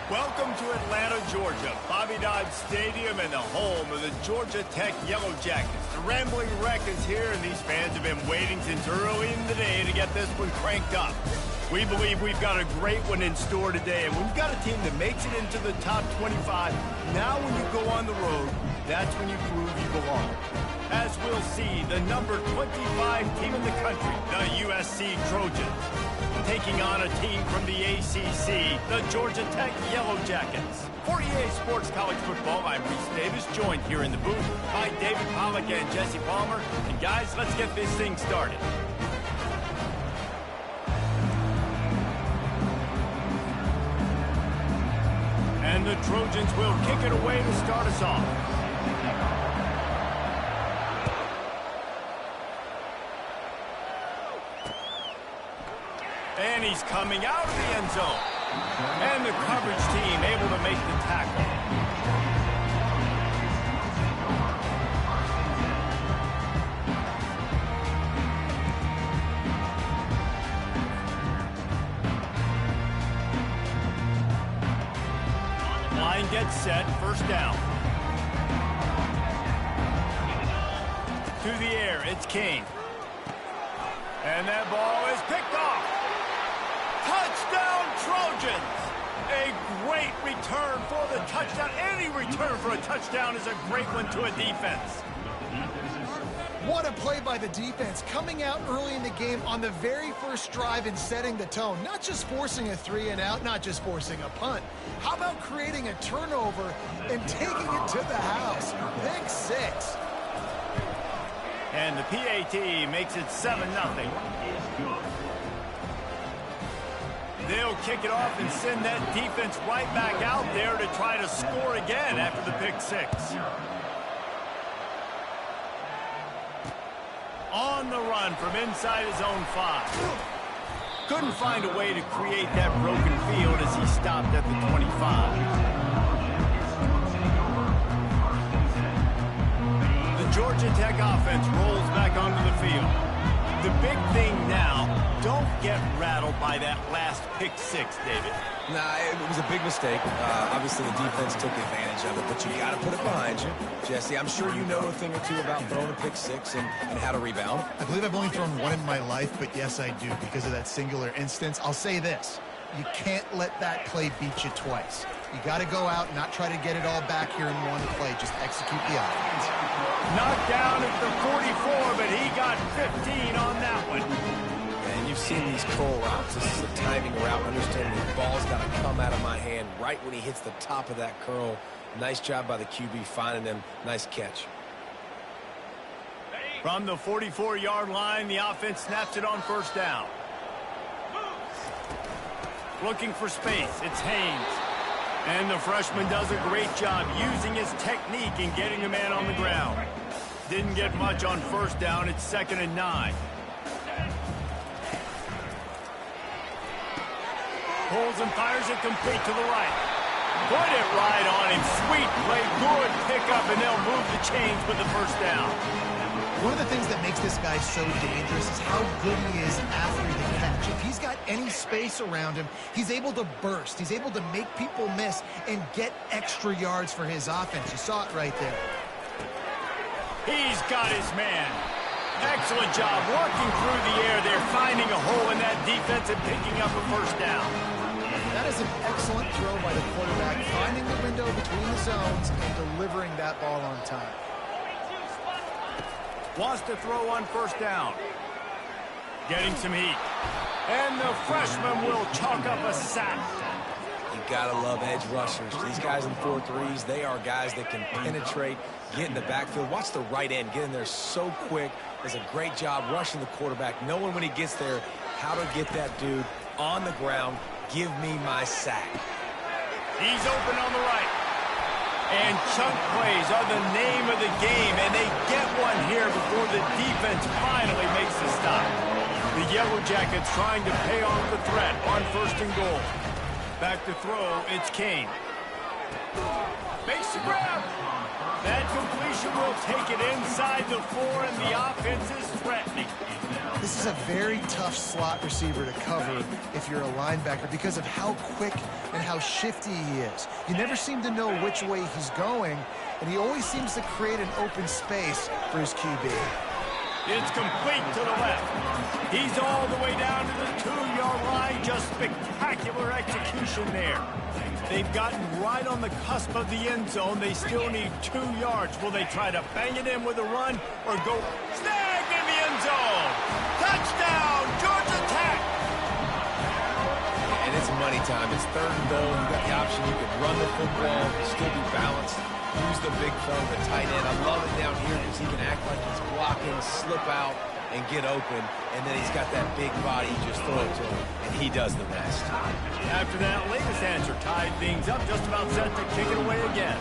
Welcome to Atlanta, Georgia, Bobby Dodd Stadium and the home of the Georgia Tech Yellow Jackets. The Rambling Wreck is here, and these fans have been waiting since early in the day to get this one cranked up. We believe we've got a great one in store today, and we've got a team that makes it into the top 25. Now when you go on the road, that's when you prove you belong. As we'll see, the number 25 team in the country, the USC Trojans, taking on a team from the ACC, the Georgia Tech Yellow Jackets. For EA Sports College Football, I'm Reese Davis, joined here in the booth by David Pollack and Jesse Palmer. And guys, let's get this thing started. And the Trojans will kick it away to start us off. And he's coming out of the end zone. And the coverage team able to make the tackle. Line gets set, first down. To the air, it's Kane. And that ball is picked off. Touchdown, Trojans! A great return for the touchdown. Any return for a touchdown is a great one to a defense. What a play by the defense, coming out early in the game on the very first drive and setting the tone. Not just forcing a 3-and-out, not just forcing a punt. How about creating a turnover and taking it to the house? Pick 6. And the PAT makes it 7-0. They'll kick it off and send that defense right back out there to try to score again after the pick 6. On the run from inside his own 5. Couldn't find a way to create that broken field as he stopped at the 25. The Georgia Tech offense rolls back onto the field. The big thing now, don't get rattled by that last pick 6, David. Nah, it was a big mistake. Obviously, the defense took advantage of it, but you got to put it behind you. Jesse, I'm sure you know a thing or two about throwing a pick 6 and how to rebound. I believe I've only thrown one in my life, but yes, I do because of that singular instance. I'll say this. You can't let that play beat you twice. You got to go out and not try to get it all back here in one play. Just execute the offense. Knocked down at the 44, but he got 15 on that one. And you've seen these curl routes. This is a timing route. Understanding the ball's got to come out of my hand right when he hits the top of that curl. Nice job by the QB finding him. Nice catch. From the 44-yard line, the offense snaps it on first down. Looking for space, it's Haynes. And the freshman does a great job using his technique and getting the man on the ground. Didn't get much on first down, it's 2nd and 9. Pulls and fires it complete to the right. Put it right on him, sweet play, good pickup, and they'll move the chains with the first down. One of the things that makes this guy so dangerous is how good he is after the catch. If he's got any space around him, he's able to burst. He's able to make people miss and get extra yards for his offense. You saw it right there. He's got his man. Excellent job working through the air there, finding a hole in that defense and picking up a first down. That is an excellent throw by the quarterback, finding the window between the zones and delivering that ball on time. Wants to throw on first down. Getting some heat. And the freshman will chalk up a sack. You gotta love edge rushers. These guys in 4-3s, they are guys that can penetrate, get in the backfield. Watch the right end get in there so quick. Does a great job rushing the quarterback, knowing when he gets there how to get that dude on the ground. Give me my sack. He's open on the right. And chunk plays are the name of the game, and they get one here before the defense finally makes the stop. The Yellow Jackets trying to pay off the threat on 1st and goal. Back to throw, it's Kane. Makes the grab. That completion will take it inside the 4, and the offense is threatening. This is a very tough slot receiver to cover if you're a linebacker because of how quick and how shifty he is. You never seem to know which way he's going, and he always seems to create an open space for his QB. It's complete to the left. He's all the way down to the 2-yard line. Just spectacular execution there. They've gotten right on the cusp of the end zone. They still need 2 yards. Will they try to bang it in with a run or go snagged in the end zone? Touchdown, Georgia Tech! And it's money time. It's 3rd and goal. You've got the option. You can run the football, still be balanced. Use the big fella, the tight end. I love it down here because he can act like he's blocking, slip out, and get open. And then he's got that big body. You just throw it to him, and he does the rest. After that latest answer tied things up, just about set to kick it away again.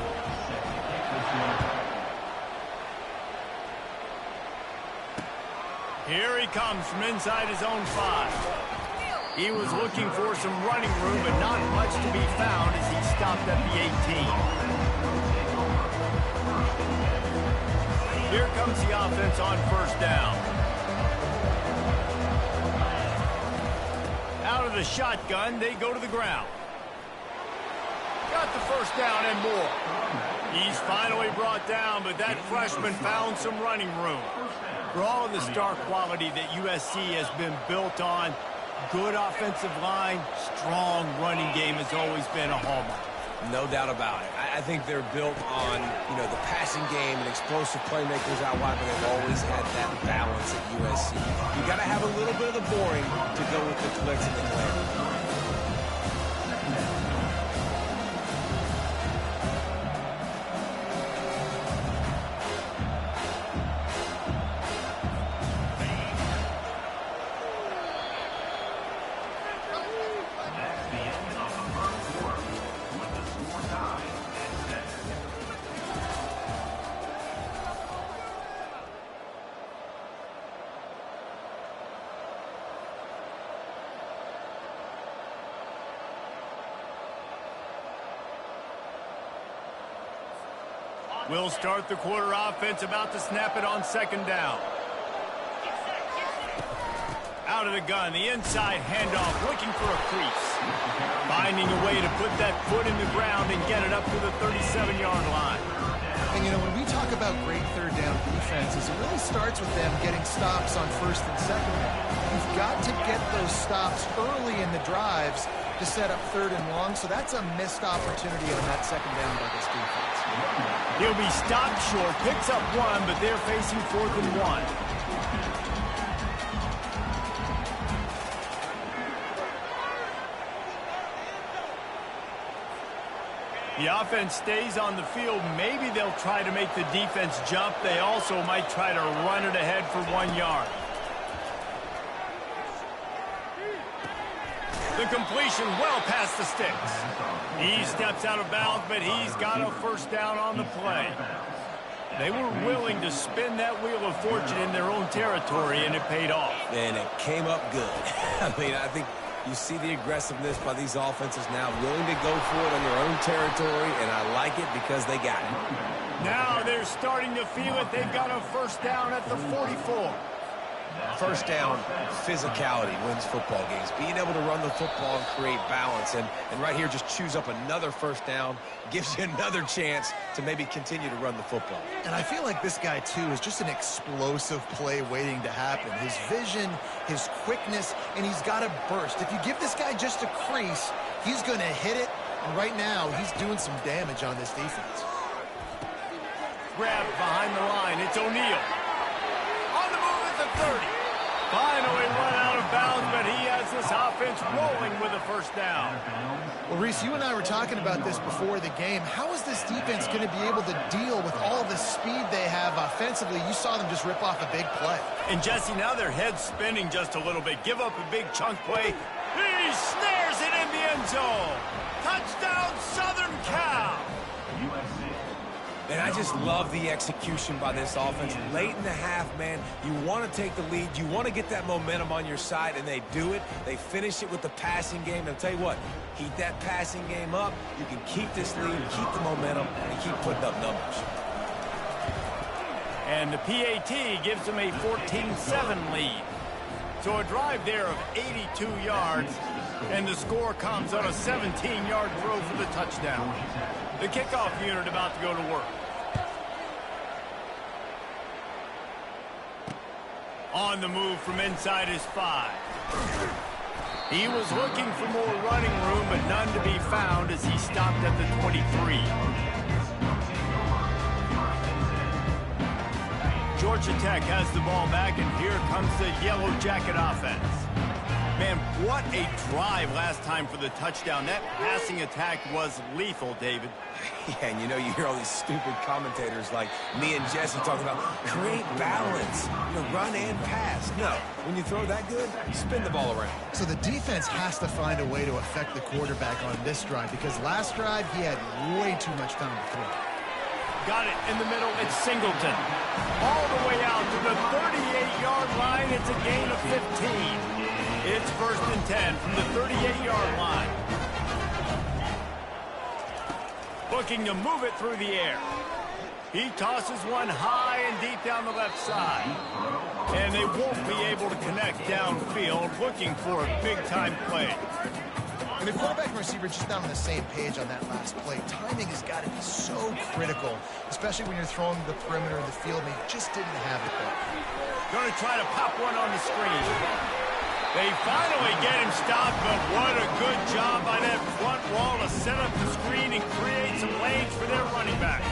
Here he comes from inside his own 5. He was looking for some running room, but not much to be found as he stopped at the 18. Here comes the offense on 1st down. Out of the shotgun, they go to the ground. Got the 1st down and more. He's finally brought down, but that freshman found some running room. For all of the star quality that USC has been built on, good offensive line, strong running game has always been a hallmark. No doubt about it. I think they're built on, the passing game and explosive playmakers out wide, but they've always had that balance at USC. You got to have a little bit of the boring to go with the glitz and the glare. We'll start the quarter offense, about to snap it on 2nd down. Out of the gun, the inside handoff, looking for a crease. Finding a way to put that foot in the ground and get it up to the 37-yard line. And, when we talk about great 3rd down defenses, it really starts with them getting stops on 1st and 2nd down. You've got to get those stops early in the drives to set up 3rd and long, so that's a missed opportunity on that 2nd down by this defense. He'll be stopped short, picks up 1, but they're facing 4th and 1. The offense stays on the field. Maybe they'll try to make the defense jump. They also might try to run it ahead for 1 yard. The completion well past the sticks. He steps out of bounds, but he's got a 1st down on the play. They were willing to spin that wheel of fortune in their own territory, and it paid off. And it came up good. I think you see the aggressiveness by these offenses now, willing to go for it on their own territory, and I like it because they got it. Now they're starting to feel it. They've got a 1st down at the 44. 1st down, physicality wins football games. Being able to run the football and create balance. And right here, just choose up another 1st down, gives you another chance to maybe continue to run the football. And I feel like this guy, too, is just an explosive play waiting to happen. His vision, his quickness, and he's got a burst. If you give this guy just a crease, he's going to hit it. And right now, he's doing some damage on this defense. Grab behind the line. It's O'Neal. On the move at the 30. Finally run out of bounds, but he has this offense rolling with a 1st down. Well, Reese, you and I were talking about this before the game. How is this defense going to be able to deal with all the speed they have offensively? You saw them just rip off a big play. And, Jesse, now their head's spinning just a little bit. Give up a big chunk play. He snares it in the end zone. Touchdown, Southern Cal. And I just love the execution by this offense. Late in the half, man, you want to take the lead. You want to get that momentum on your side, and they do it. They finish it with the passing game. And I'll tell you what, keep that passing game up. You can keep this lead, keep the momentum, and keep putting up numbers. And the PAT gives them a 14-7 lead. So a drive there of 82 yards, and the score comes on a 17-yard throw for the touchdown. The kickoff unit about to go to work. On the move from inside his 5. He was looking for more running room, but none to be found as he stopped at the 23. Georgia Tech has the ball back, and here comes the Yellow Jacket offense. Man, what a drive last time for the touchdown. That passing attack was lethal, David. Yeah, and you hear all these stupid commentators like me and Jesse talking about create balance, run and pass. No, when you throw that good, spin the ball around. So the defense has to find a way to affect the quarterback on this drive, because last drive he had way too much time to throw. Got it in the middle. It's Singleton. All the way out to the 38-yard line. It's a gain of 15. It's 1st and 10 from the 38-yard line. Looking to move it through the air. He tosses one high and deep down the left side. And they won't be able to connect downfield, looking for a big-time play. And the quarterback and receiver just not on the same page on that last play. Timing has got to be so critical, especially when you're throwing the perimeter of the field, and he just didn't have it there. Going to try to pop one on the screen. They finally get him stopped, but what a good job by that front wall to set up the screen and create some lanes for their running back.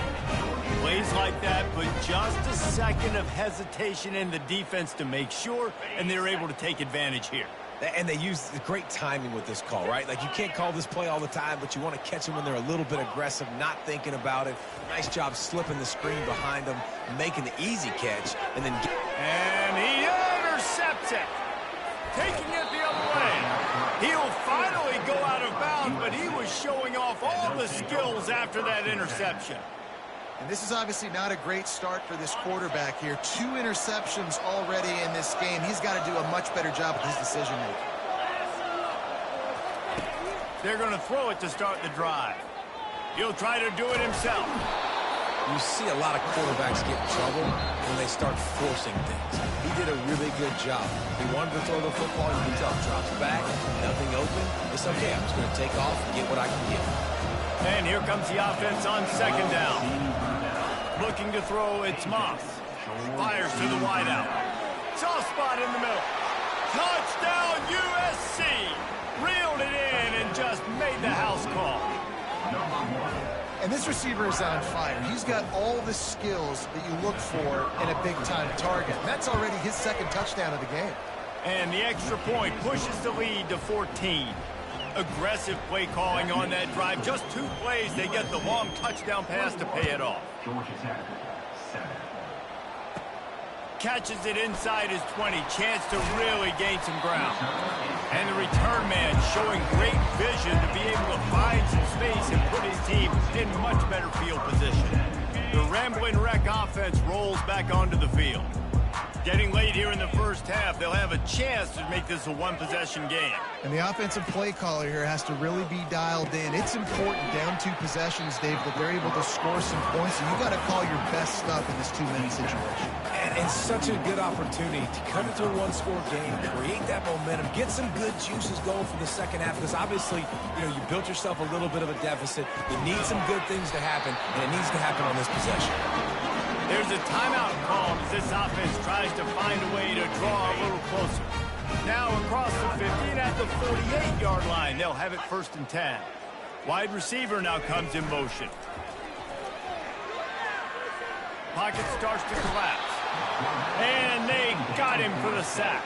Plays like that, but just a second of hesitation in the defense to make sure, and they're able to take advantage here. And they use the great timing with this call, right? Like, you can't call this play all the time, but you want to catch them when they're a little bit aggressive, not thinking about it. Nice job slipping the screen behind them, making the easy catch, and then... And he intercepts it, taking it the other way. He'll finally go out of bounds, but he was showing off all the skills after that interception. And this is obviously not a great start for this quarterback here. 2 interceptions already in this game. He's got to do a much better job with his decision-making. They're going to throw it to start the drive. He'll try to do it himself. You see a lot of quarterbacks get in trouble when they start forcing things. He did a really good job. He wanted to throw the football. You can tell. Drops back, nothing open. It's okay. I'm just going to take off and get what I can get. And here comes the offense on 2nd down. Looking to throw, it's Moss. Fires to the wideout. Soft spot in the middle. Touchdown USC! Reeled it in and just made the house call. And this receiver is on fire. He's got all the skills that you look for in a big-time target. And that's already his 2nd touchdown of the game. And the extra point pushes the lead to 14. Aggressive play calling on that drive. Just 2 plays, they get the long touchdown pass to pay it off. Catches it inside his 20. Chance to really gain some ground. And the return man showing great vision to be able to find some space and put his team in much better field position. The Ramblin' Wreck offense rolls back onto the field. Getting late here in the first half, they'll have a chance to make this a 1-possession game. And the offensive play caller here has to really be dialed in. It's important down 2 possessions, Dave, that they're able to score some points. So you got to call your best stuff in this 2-minute situation. And such a good opportunity to cut it to a 1-score game, create that momentum, get some good juices going for the second half, because obviously, you built yourself a little bit of a deficit. You need some good things to happen, and it needs to happen on this possession. There's a timeout called as this offense tries to find a way to draw a little closer. Now across the 50 and at the 48-yard line, they'll have it 1st and 10. Wide receiver now comes in motion. Pocket starts to collapse. And they got him for the sack.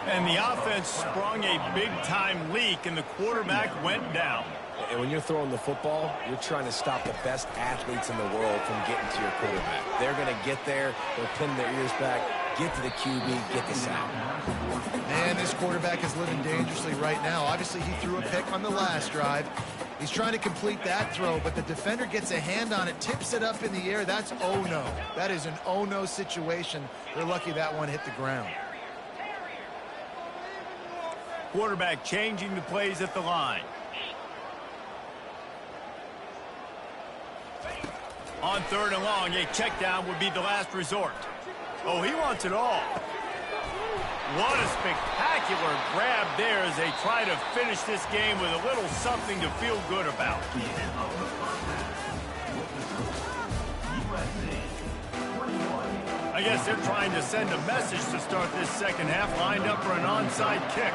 And the offense sprung a big-time leak, and the quarterback went down. And when you're throwing the football, you're trying to stop the best athletes in the world from getting to your quarterback. They're going to get there, they're pinning their ears back, get to the QB, get the sack. And this quarterback is living dangerously right now. Obviously, he threw a pick on the last drive. He's trying to complete that throw, but the defender gets a hand on it, tips it up in the air. That's oh-no. That is an oh-no situation. They're lucky that one hit the ground. Quarterback changing the plays at the line. On 3rd and long, a check down would be the last resort. Oh, he wants it all. What a spectacular grab there as they try to finish this game with a little something to feel good about. I guess they're trying to send a message to start this second half, lined up for an onside kick.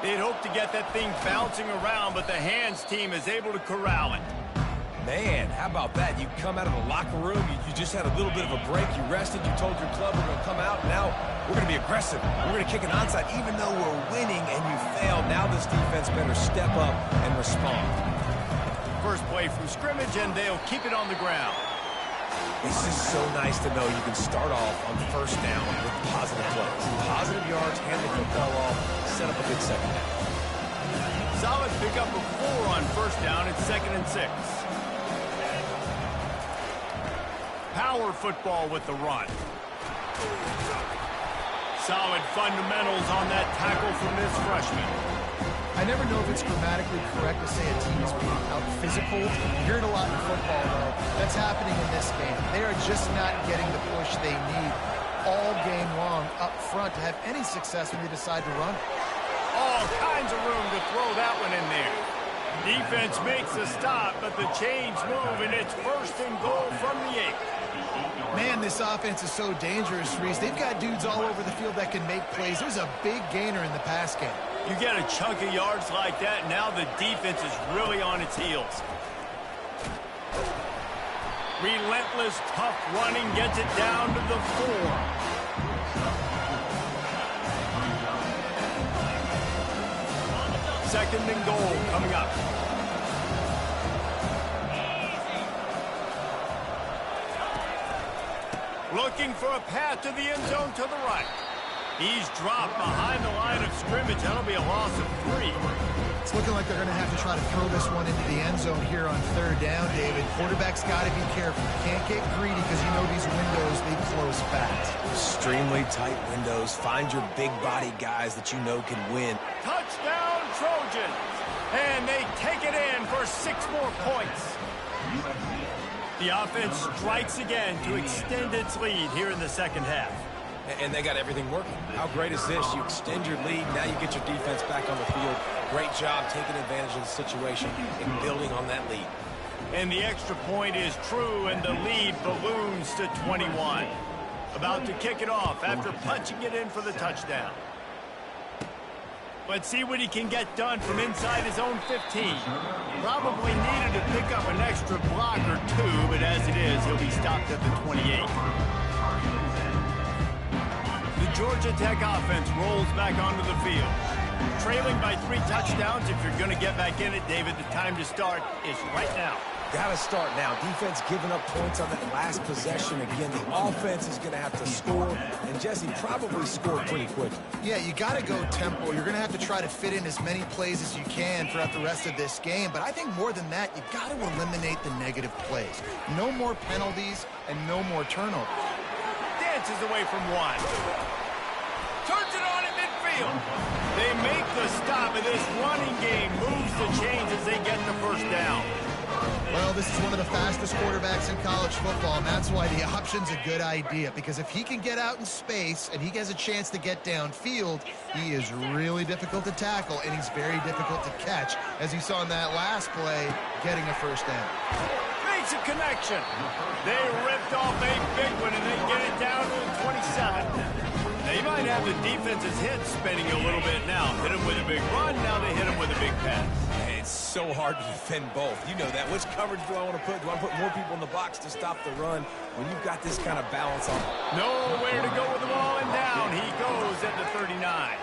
They'd hope to get that thing bouncing around, but the hands team is able to corral it. Man, how about that? You come out of the locker room, you just had a little bit of a break, you rested, you told your club we're going to come out, now we're going to be aggressive. We're going to kick an onside even though we're winning and you failed. Now this defense better step up and respond. First play from scrimmage, and they'll keep it on the ground. It's just so nice to know you can start off on first down with positive plays. Positive yards, hand the football off, set up a good second half. Solid pickup of 4 on first down. It's 2nd and 6. Power football with the run. Solid fundamentals on that tackle from this freshman. I never know if it's grammatically correct to say a team is being out-physical. You hear it a lot in football, though. That's happening in this game. They are just not getting the push they need all game long up front to have any success when they decide to run. All kinds of room to throw that one in there. Defense makes a stop, but the chains move, and it's 1st and goal from the 8. Man, this offense is so dangerous, Reese. They've got dudes all over the field that can make plays. There's a big gainer in the pass game. You get a chunk of yards like that, now the defense is really on its heels. Relentless, tough running gets it down to the 4. Second and goal coming up. Looking for a path to the end zone to the right. He's dropped behind the line of scrimmage. That'll be a loss of 3. It's looking like they're going to have to try to throw this one into the end zone here on 3rd down, David. Quarterback's got to be careful. Can't get greedy because you know these windows, they close fast. Extremely tight windows. Find your big body guys that you know can win. Touchdown, Trojans. And they take it in for 6 more points. The offense strikes again to extend its lead here in the second half. And they got everything working. How great is this? You extend your lead, now you get your defense back on the field. Great job taking advantage of the situation and building on that lead. And the extra point is true, and the lead balloons to 21. About to kick it off after punching it in for the touchdown. Let's see what he can get done from inside his own 15. Probably needed to pick up an extra block or 2, but as it is, he'll be stopped at the 28. The Georgia Tech offense rolls back onto the field. Trailing by 3 touchdowns. If you're going to get back in it, David, the time to start is right now. Got to start now. Defense giving up points on that last possession. Again, the offense is going to have to score, and Jesse probably scored pretty quickly. Yeah, you got to go tempo. You're going to have to try to fit in as many plays as you can throughout the rest of this game. But I think more than that, you got to eliminate the negative plays. No more penalties and no more turnovers. Dances away from 1. Turns it on in midfield. They make the stop, and this running game moves the chains as they get the first down. Well, this is one of the fastest quarterbacks in college football, and that's why the option's a good idea, because if he can get out in space and he has a chance to get downfield, he is really difficult to tackle, and he's very difficult to catch, as you saw in that last play, getting a first down. Makes a connection. They ripped off a big one, and they get it down to the 27. They might have the defense's head spinning a little bit now. Hit him with a big run, now they hit him with a big pass. It's so hard to defend both. You know that. Which coverage do I want to put? Do I put more people in the box to stop the run when you've got this kind of balance on? Nowhere to go with the ball, and down he goes at the 39.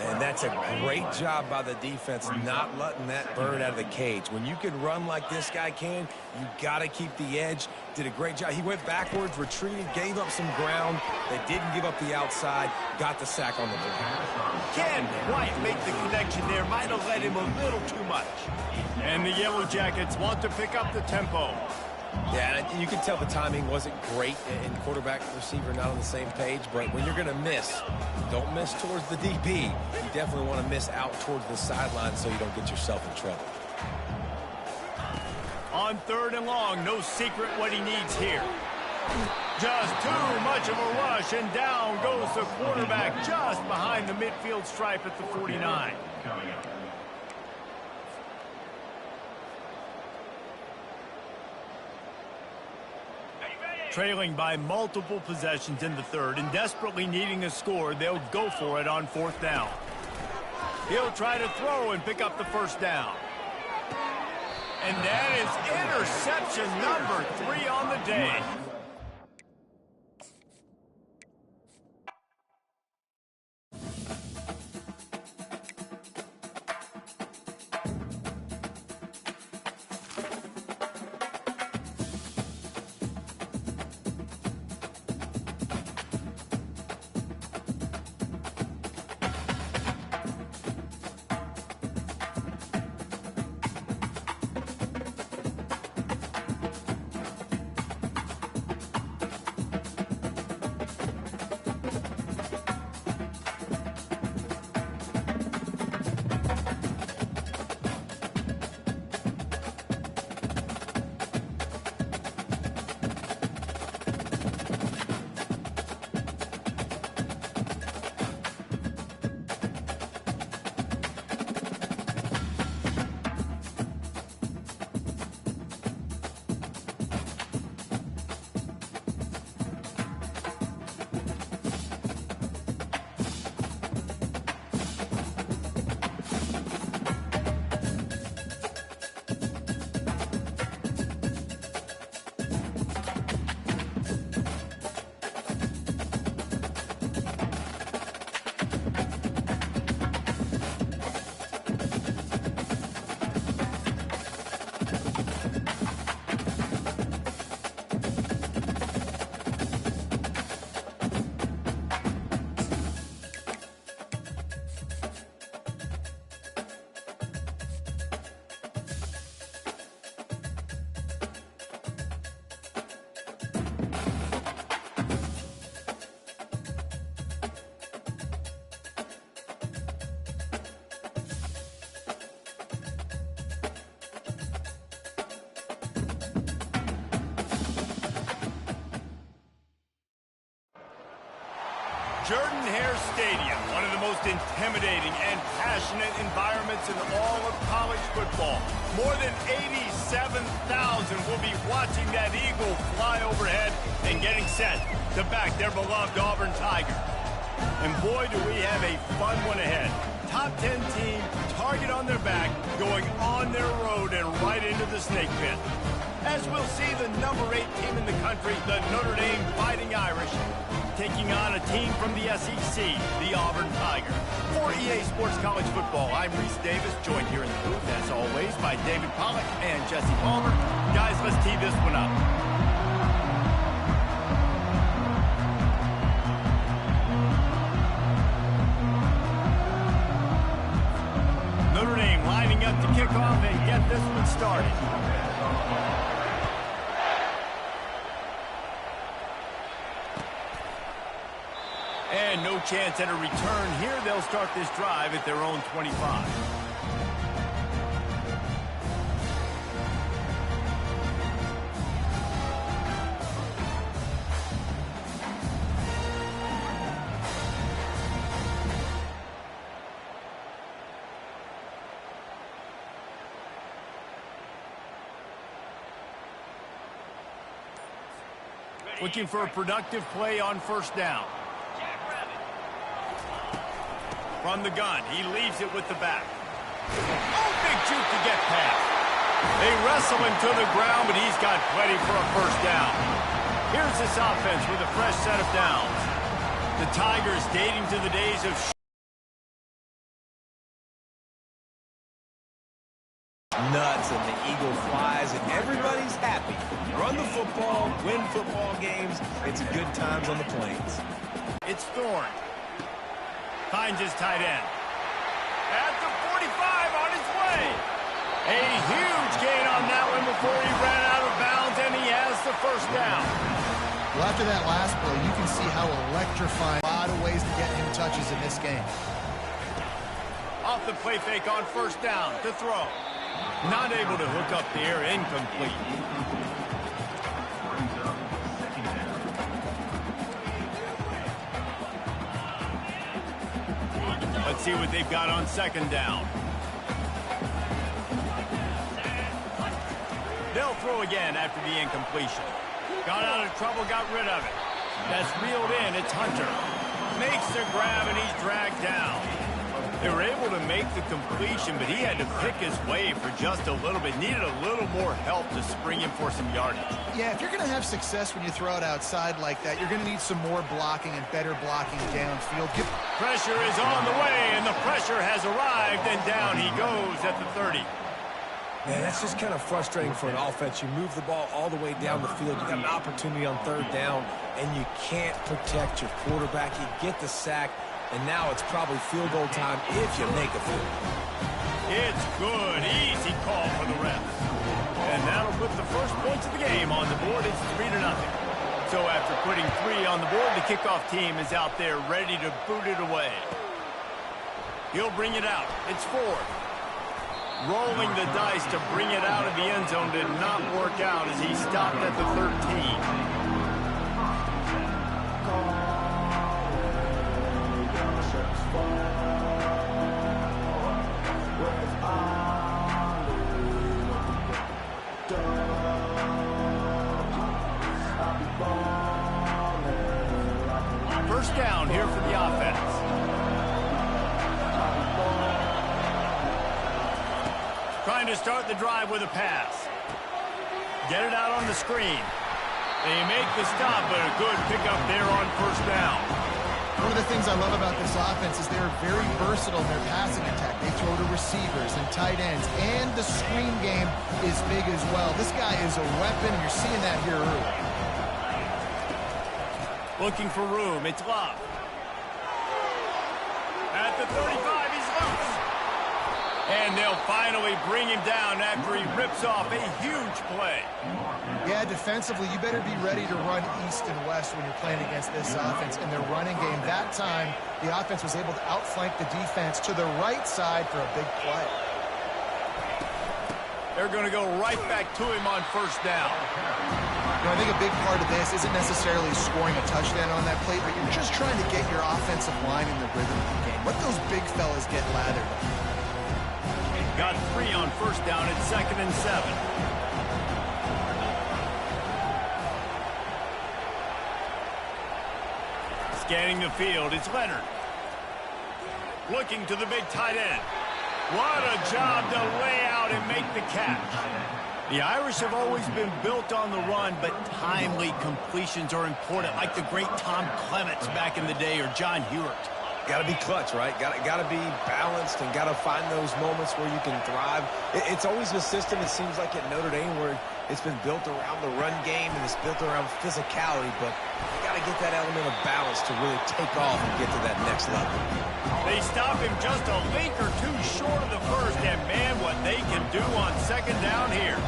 And that's a great job by the defense not letting that bird out of the cage. When you can run like this guy can, you got to keep the edge. Did a great job. He went backwards, retreated, gave up some ground. They didn't give up the outside, got the sack on the play. Can't quite make the connection there. Might have let him a little too much. And the Yellow Jackets want to pick up the tempo. Yeah, and you can tell the timing wasn't great, and quarterback and receiver not on the same page, but when you're going to miss, don't miss towards the DB. You definitely want to miss out towards the sideline so you don't get yourself in trouble. On 3rd and long, no secret what he needs here. Just too much of a rush, and down goes the quarterback just behind the midfield stripe at the 49. Trailing by multiple possessions in the third and desperately needing a score, they'll go for it on 4th down. He'll try to throw and pick up the first down. And that is interception number 3 on the day. Jordan-Hare Stadium, one of the most intimidating and passionate environments in all of college football. More than 87,000 will be watching that Eagle fly overhead and getting set to back their beloved Auburn Tigers. And boy, do we have a fun one ahead. Top 10 team, target on their back, going on their road and right into the snake pit. As we'll see the number 8 team in the country, the Notre Dame Fighting Irish, taking on a team from the SEC, the Auburn Tigers. For EA Sports College Football, I'm Reese Davis, joined here in the booth, as always, by David Pollack and Jesse Palmer. Guys, let's tee this one up. Notre Dame lining up to kick off and get this one started. And no chance at a return here. They'll start this drive at their own 25. Looking for a productive play on first down. From the gun, he leaves it with the back. Oh, big juke to get past. They wrestle him to the ground, but he's got plenty for a first down. Here's this offense with a fresh set of downs. The Tigers dating to the days of nuts, and the Eagle flies, and everybody's happy. Run the football, win football games. It's good times on the plains. It's Thorne. Finds his tight end. At the 45 on his way. A huge gain on that one before he ran out of bounds, and he has the first down. Well, after that last play, you can see how electrifying. A lot of ways to get him touches in this game. Off the play fake on first down to throw. Not able to hook up there, incomplete. Let's see what they've got on second down. They'll throw again after the incompletion. Got out of trouble, got rid of it. That's reeled in. It's Hunter. Makes the grab, and he's dragged down. They were able to make the completion, but he had to pick his way for just a little bit. Needed a little more help to spring him for some yardage. Yeah, if you're going to have success when you throw it outside like that, you're going to need some more blocking and better blocking downfield. Pressure is on the way, and the pressure has arrived, and down he goes at the 30. Man, that's just kind of frustrating for an offense. You move the ball all the way down the field. You got an opportunity on third down, and you can't protect your quarterback. You get the sack, and now it's probably field goal time if you make a field goal. It's good. Easy call for the refs. And that'll put the first points of the game on the board. It's 3-0. So after putting 3 on the board, the kickoff team is out there ready to boot it away. He'll bring it out. It's 4th. Rolling the dice to bring it out of the end zone did not work out as he stopped at the 13. First down here for the offense. Trying to start the drive with a pass. Get it out on the screen. They make the stop, but a good pickup there on first down. One of the things I love about this offense is they're very versatile in their passing attack. They throw to receivers and tight ends, and the screen game is big as well. This guy is a weapon, and you're seeing that here early. Looking for room. It's Love. At the 35, he's loose. And they'll finally bring him down after he rips off a huge play. Yeah, defensively, you better be ready to run east and west when you're playing against this offense. In their running game, that time, the offense was able to outflank the defense to the right side for a big play. They're going to go right back to him on first down. You know, I think a big part of this isn't necessarily scoring a touchdown on that play, but you're just trying to get your offensive line in the rhythm of the game. Let those big fellas get lathered. Got 3 on first down at 2nd and 7. Scanning the field, it's Leonard. Looking to the big tight end. What a job to lay out and make the catch. The Irish have always been built on the run, but timely completions are important, like the great Tom Clements back in the day or John Hewart. Got to be clutch, right? Got to be balanced and got to find those moments where you can thrive. It's always a system, it seems like, at Notre Dame where it's been built around the run game and it's built around physicality, but you got to get that element of balance to really take off and get to that next level. They stop him just a link or two short of the first, and man, what they can do on second down here.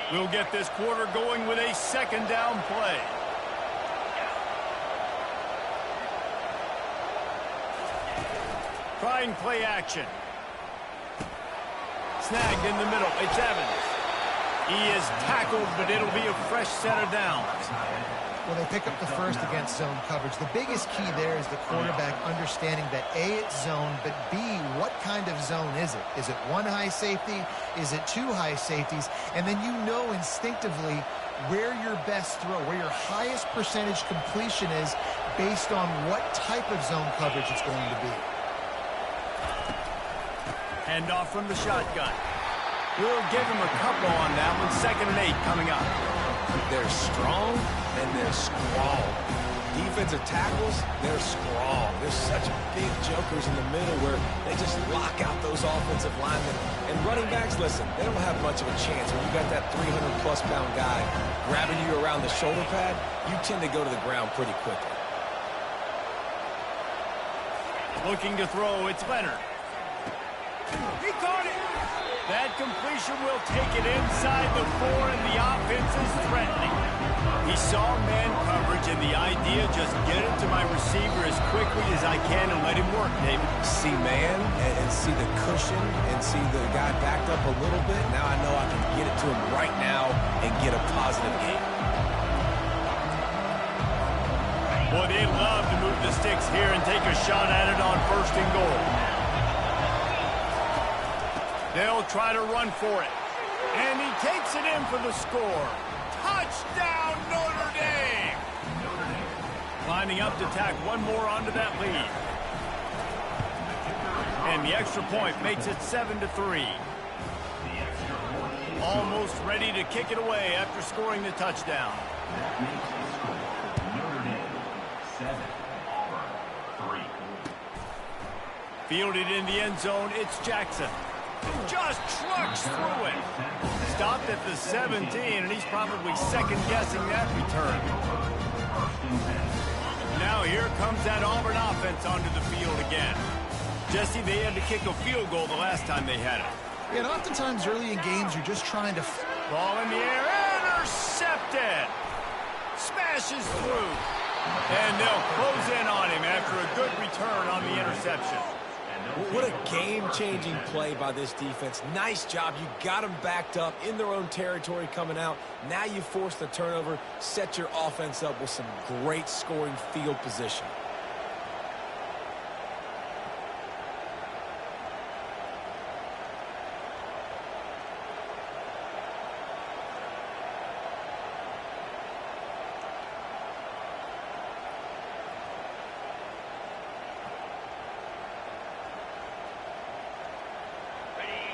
We'll get this quarter going with a second down play. Trying play action. Snagged in the middle. It's Evans. He is tackled, but it'll be a fresh set of downs. Well, they pick up the first against zone coverage. The biggest key there is the quarterback understanding that A, it's zone, but B, what kind of zone is it? Is it one high safety? Is it two high safeties? And then you know instinctively where your best throw, where your highest percentage completion is based on what type of zone coverage it's going to be. Handoff from the shotgun. We'll give him a couple on that one. 2nd and 8 coming up. They're strong and they're strong. Defensive tackles, they're strong. There's such big jokers in the middle where they just lock out those offensive linemen. And running backs, listen, they don't have much of a chance. When you got that 300-plus pound guy grabbing you around the shoulder pad, you tend to go to the ground pretty quickly. Looking to throw, it's Leonard. He caught it. That completion will take it inside the 4, and the offense is threatening. He saw man coverage, and the idea just get it to my receiver as quickly as I can and let him work, David. See man and see the cushion and see the guy backed up a little bit. Now I know I can get it to him right now and get a positive gain. Boy, they love to move the sticks here and take a shot at it on 1st and goal. They'll try to run for it. And he takes it in for the score. Touchdown, Notre Dame! Lining up to tack one more onto that lead. And the extra point makes it 7-3. Almost ready to kick it away after scoring the touchdown. Fielded in the end zone, it's Jackson. Just trucks through it. Stopped at the 17, and he's probably second-guessing that return. Now here comes that Auburn offense onto the field again. Jesse, they had to kick a field goal the last time they had it. Yeah, and oftentimes early in games, you're just trying to... Ball in the air, intercepted. Smashes through. And they'll close in on him after a good return on the interception. What a game-changing play by this defense. Nice job. You got them backed up in their own territory coming out. Now you force the turnover, set your offense up with some great scoring field position.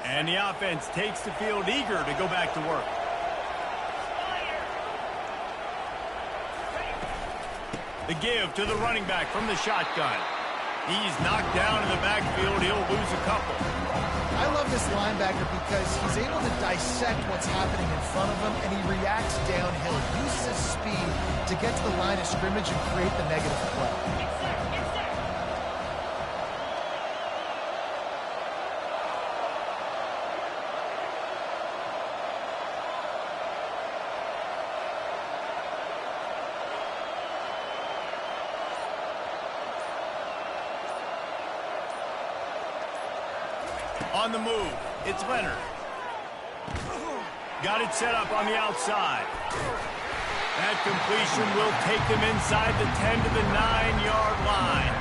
And the offense takes the field eager to go back to work. The give to the running back from the shotgun. He's knocked down in the backfield. He'll lose a couple. I love this linebacker because he's able to dissect what's happening in front of him, and he reacts downhill. He uses his speed to get to the line of scrimmage and create the negative play. On the move, it's Leonard. Got it set up on the outside. That completion will take them inside the 10 to the 9-yard line.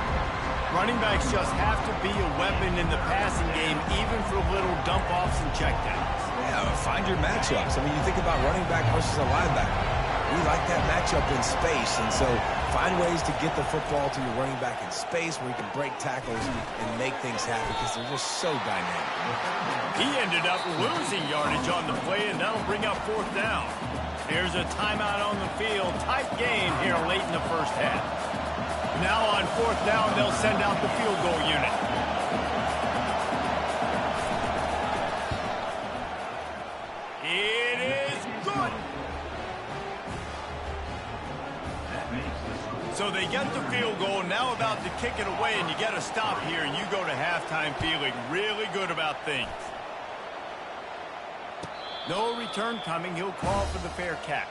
Running backs just have to be a weapon in the passing game, even for little dump-offs and checkdowns. Yeah, find your matchups. I mean, you think about running back versus a linebacker. We like that matchup in space, and so find ways to get the football to your running back in space where you can break tackles and make things happen because they're just so dynamic. He ended up losing yardage on the play, and that'll bring up 4th down. Here's a timeout on the field. Tight game here late in the first half. Now on 4th down, they'll send out the field goal unit. It is good. So they get the field goal, now about to kick it away, and you get a stop here, and you go to halftime feeling really good about things. No return coming. He'll call for the fair catch.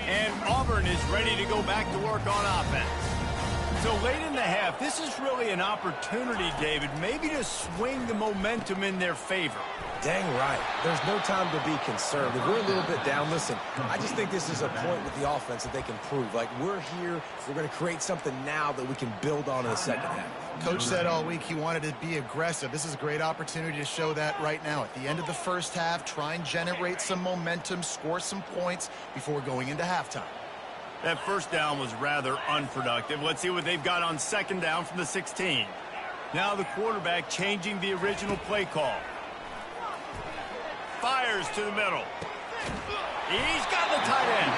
And Auburn is ready to go back to work on offense. So late in the half, this is really an opportunity, David, maybe to swing the momentum in their favor. Dang right. There's no time to be conservative. We're a little bit down. Listen, I just think this is a point with the offense that they can prove. Like, we're here. We're going to create something now that we can build on in the second half. Coach said all week he wanted to be aggressive. This is a great opportunity to show that right now. At the end of the first half, try and generate some momentum, score some points before going into halftime. That first down was rather unproductive. Let's see what they've got on 2nd down from the 16. Now the quarterback changing the original play call. Fires to the middle. He's got the tight end.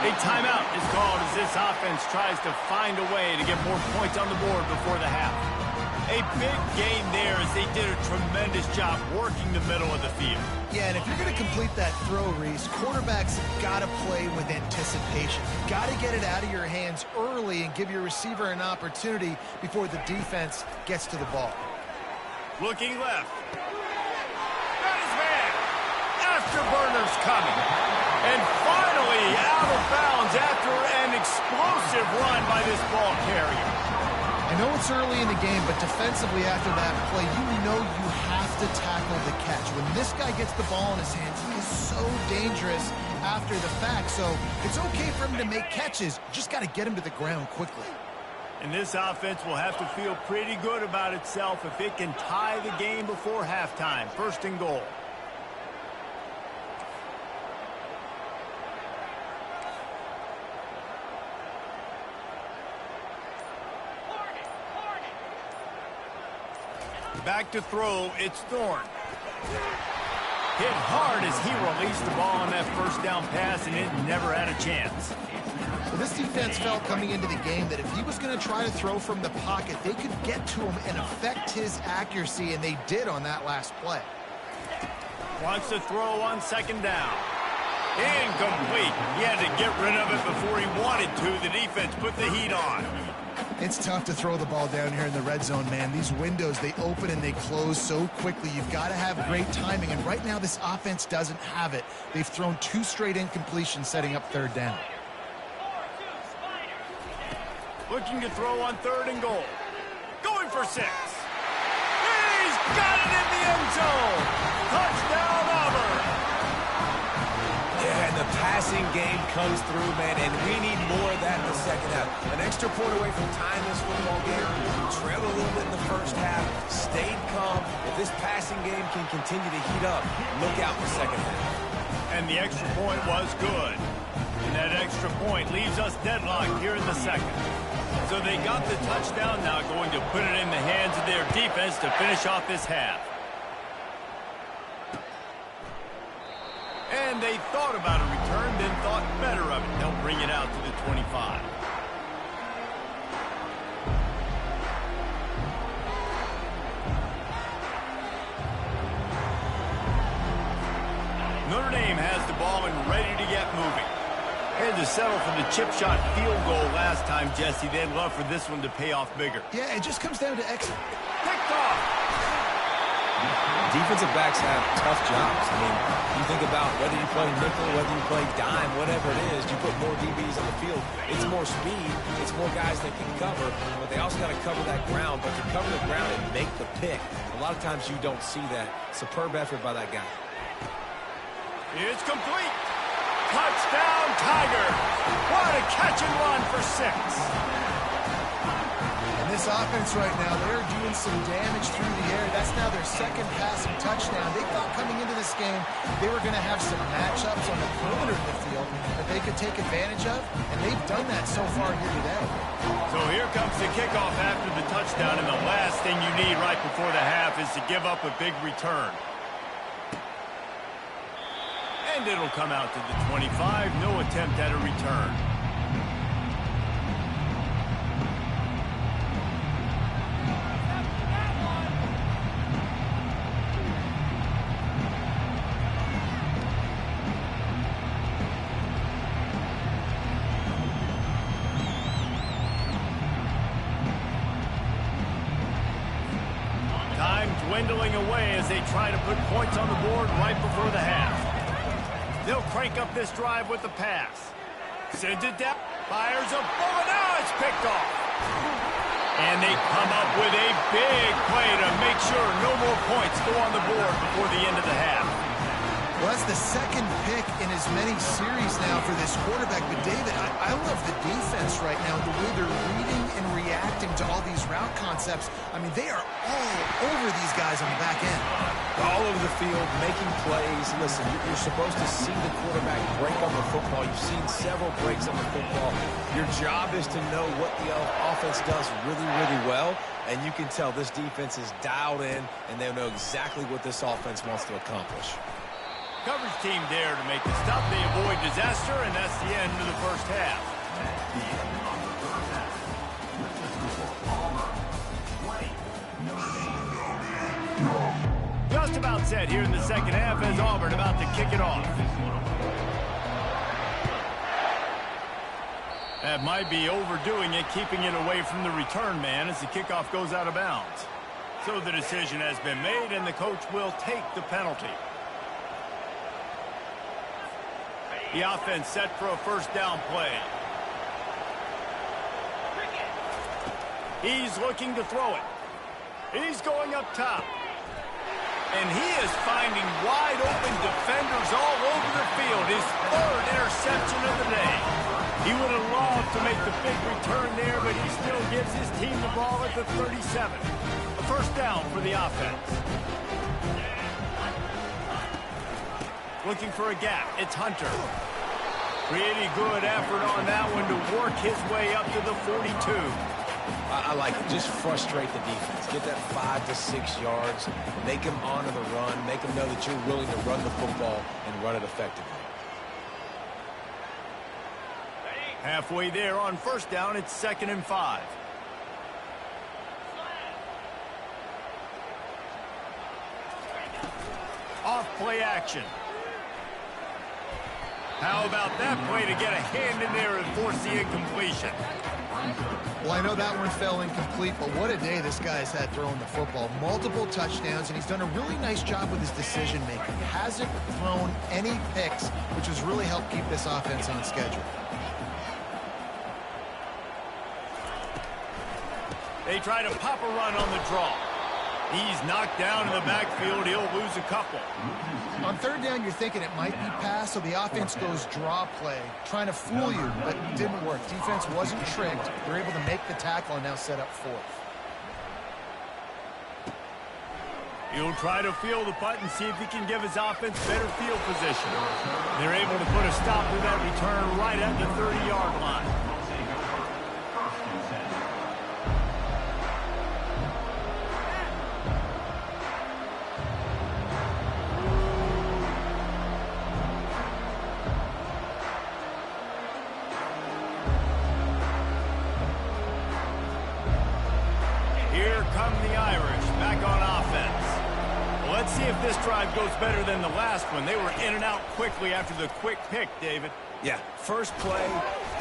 A timeout is called as this offense tries to find a way to get more points on the board before the half. A big gain there as they did a tremendous job working the middle of the field. Yeah, and if you're going to complete that throw, Reese, quarterbacks got to play with anticipation. You've got to get it out of your hands early and give your receiver an opportunity before the defense gets to the ball. Looking left. Got his man. Afterburner's coming. And finally out of bounds after an explosive run by this ball carrier. I know it's early in the game, but defensively after that play, you know you have to tackle the catch. When this guy gets the ball in his hands, he is so dangerous after the fact. So it's okay for him to make catches. You just got to get him to the ground quickly. And this offense will have to feel pretty good about itself if it can tie the game before halftime. First and goal. Back to throw, it's Thorne. Hit hard as he released the ball on that first down pass, and it never had a chance. Well, this defense felt coming into the game that if he was going to try to throw from the pocket, they could get to him and affect his accuracy, and they did on that last play. Wants to throw on second down. Incomplete. He had to get rid of it before he wanted to. The defense put the heat on. It's tough to throw the ball down here in the red zone, man. These windows, they open and they close so quickly. You've got to have great timing, and right now this offense doesn't have it. They've thrown 2 straight incompletions setting up third down. Looking to throw on third and goal. Going for 6. He's got it in the end zone. Touchdown, Auburn. Yeah, and the passing game comes through, man, and we need more of that in the second half. An extra point away from tying this football game. Trailed a little bit in the first half, stayed calm. If this passing game can continue to heat up, look out in the second half. And the extra point was good. And that extra point leaves us deadlocked here in the second. So they got the touchdown, now going to put it in the hands of their defense to finish off this half. And they thought about a return, then thought better of it. They'll bring it out to the 25. Notre Dame has the ball and ready to get moving. Had to settle for the chip shot field goal last time, Jesse. They'd love for this one to pay off bigger. Yeah, it just comes down to exit. Picked off. Defensive backs have tough jobs. I mean, you think about whether you play nickel, whether you play dime, whatever it is, you put more DBs on the field. It's more speed. It's more guys that can cover, but they also got to cover that ground. But to cover the ground and make the pick, a lot of times you don't see that. Superb effort by that guy. It's complete. Touchdown, Tiger. What a catch and run for 6. And this offense right now, they're doing some damage through the air. That's now their second passing touchdown. They thought coming into this game they were going to have some matchups on the perimeter of the field that they could take advantage of, and they've done that so far here today. So here comes the kickoff after the touchdown, and the last thing you need right before the half is to give up a big return. And it'll come out to the 25. No attempt at a return. Time dwindling away as they try to put points on the board right before the half. They'll crank up this drive with the pass. Sends it down. Fires a bullet. Now it's picked off. And they come up with a big play to make sure no more points go on the board before the end of the half. Well, that's the second pick in as many series now for this quarterback. But, David, I love the defense right now, the way they're reading and reacting to all these route concepts. I mean, they are all over these guys on the back end. All over the field, making plays. Listen, you're supposed to see the quarterback break on the football. You've seen several breaks on the football. Your job is to know what the offense does really, really well. And you can tell this defense is dialed in, and they know exactly what this offense wants to accomplish. Coverage team there to make the stop. They avoid disaster, and that's the end of the first half. just about set here in the second half as Auburn about to kick it off. That might be overdoing it, keeping it away from the return man as the kickoff goes out of bounds. So the decision has been made, and the coach will take the penalty. The offense set for a first down play. He's looking to throw it. He's going up top. And he is finding wide open defenders all over the field. His third interception of the day. He would have loved to make the big return there, but he still gives his team the ball at the 37. A first down for the offense. Looking for a gap. It's Hunter. Pretty good effort on that one to work his way up to the 42. I like it. Just frustrate the defense. Get that 5 to 6 yards. Make them honor the run. Make them know that you're willing to run the football and run it effectively. Halfway there on first down, it's 2nd and 5. Off play action. How about that play to get a hand in there and force the incompletion? Well, I know that one fell incomplete, but what a day this guy's had throwing the football. Multiple touchdowns, and he's done a really nice job with his decision-making. Hasn't thrown any picks, which has really helped keep this offense on schedule. They try to pop a run on the draw. He's knocked down in the backfield. He'll lose a couple. On third down, you're thinking it might be pass, so the offense goes draw play, trying to fool you, but it didn't work. Defense wasn't tricked. They're able to make the tackle and now set up fourth. He'll try to field the punt and see if he can give his offense better field position. They're able to put a stop to that return right at the 30-yard line. Here come the Irish back on offense. Well, let's see if this drive goes better than the last one. They were in and out quickly after the quick pick, David. Yeah, first play,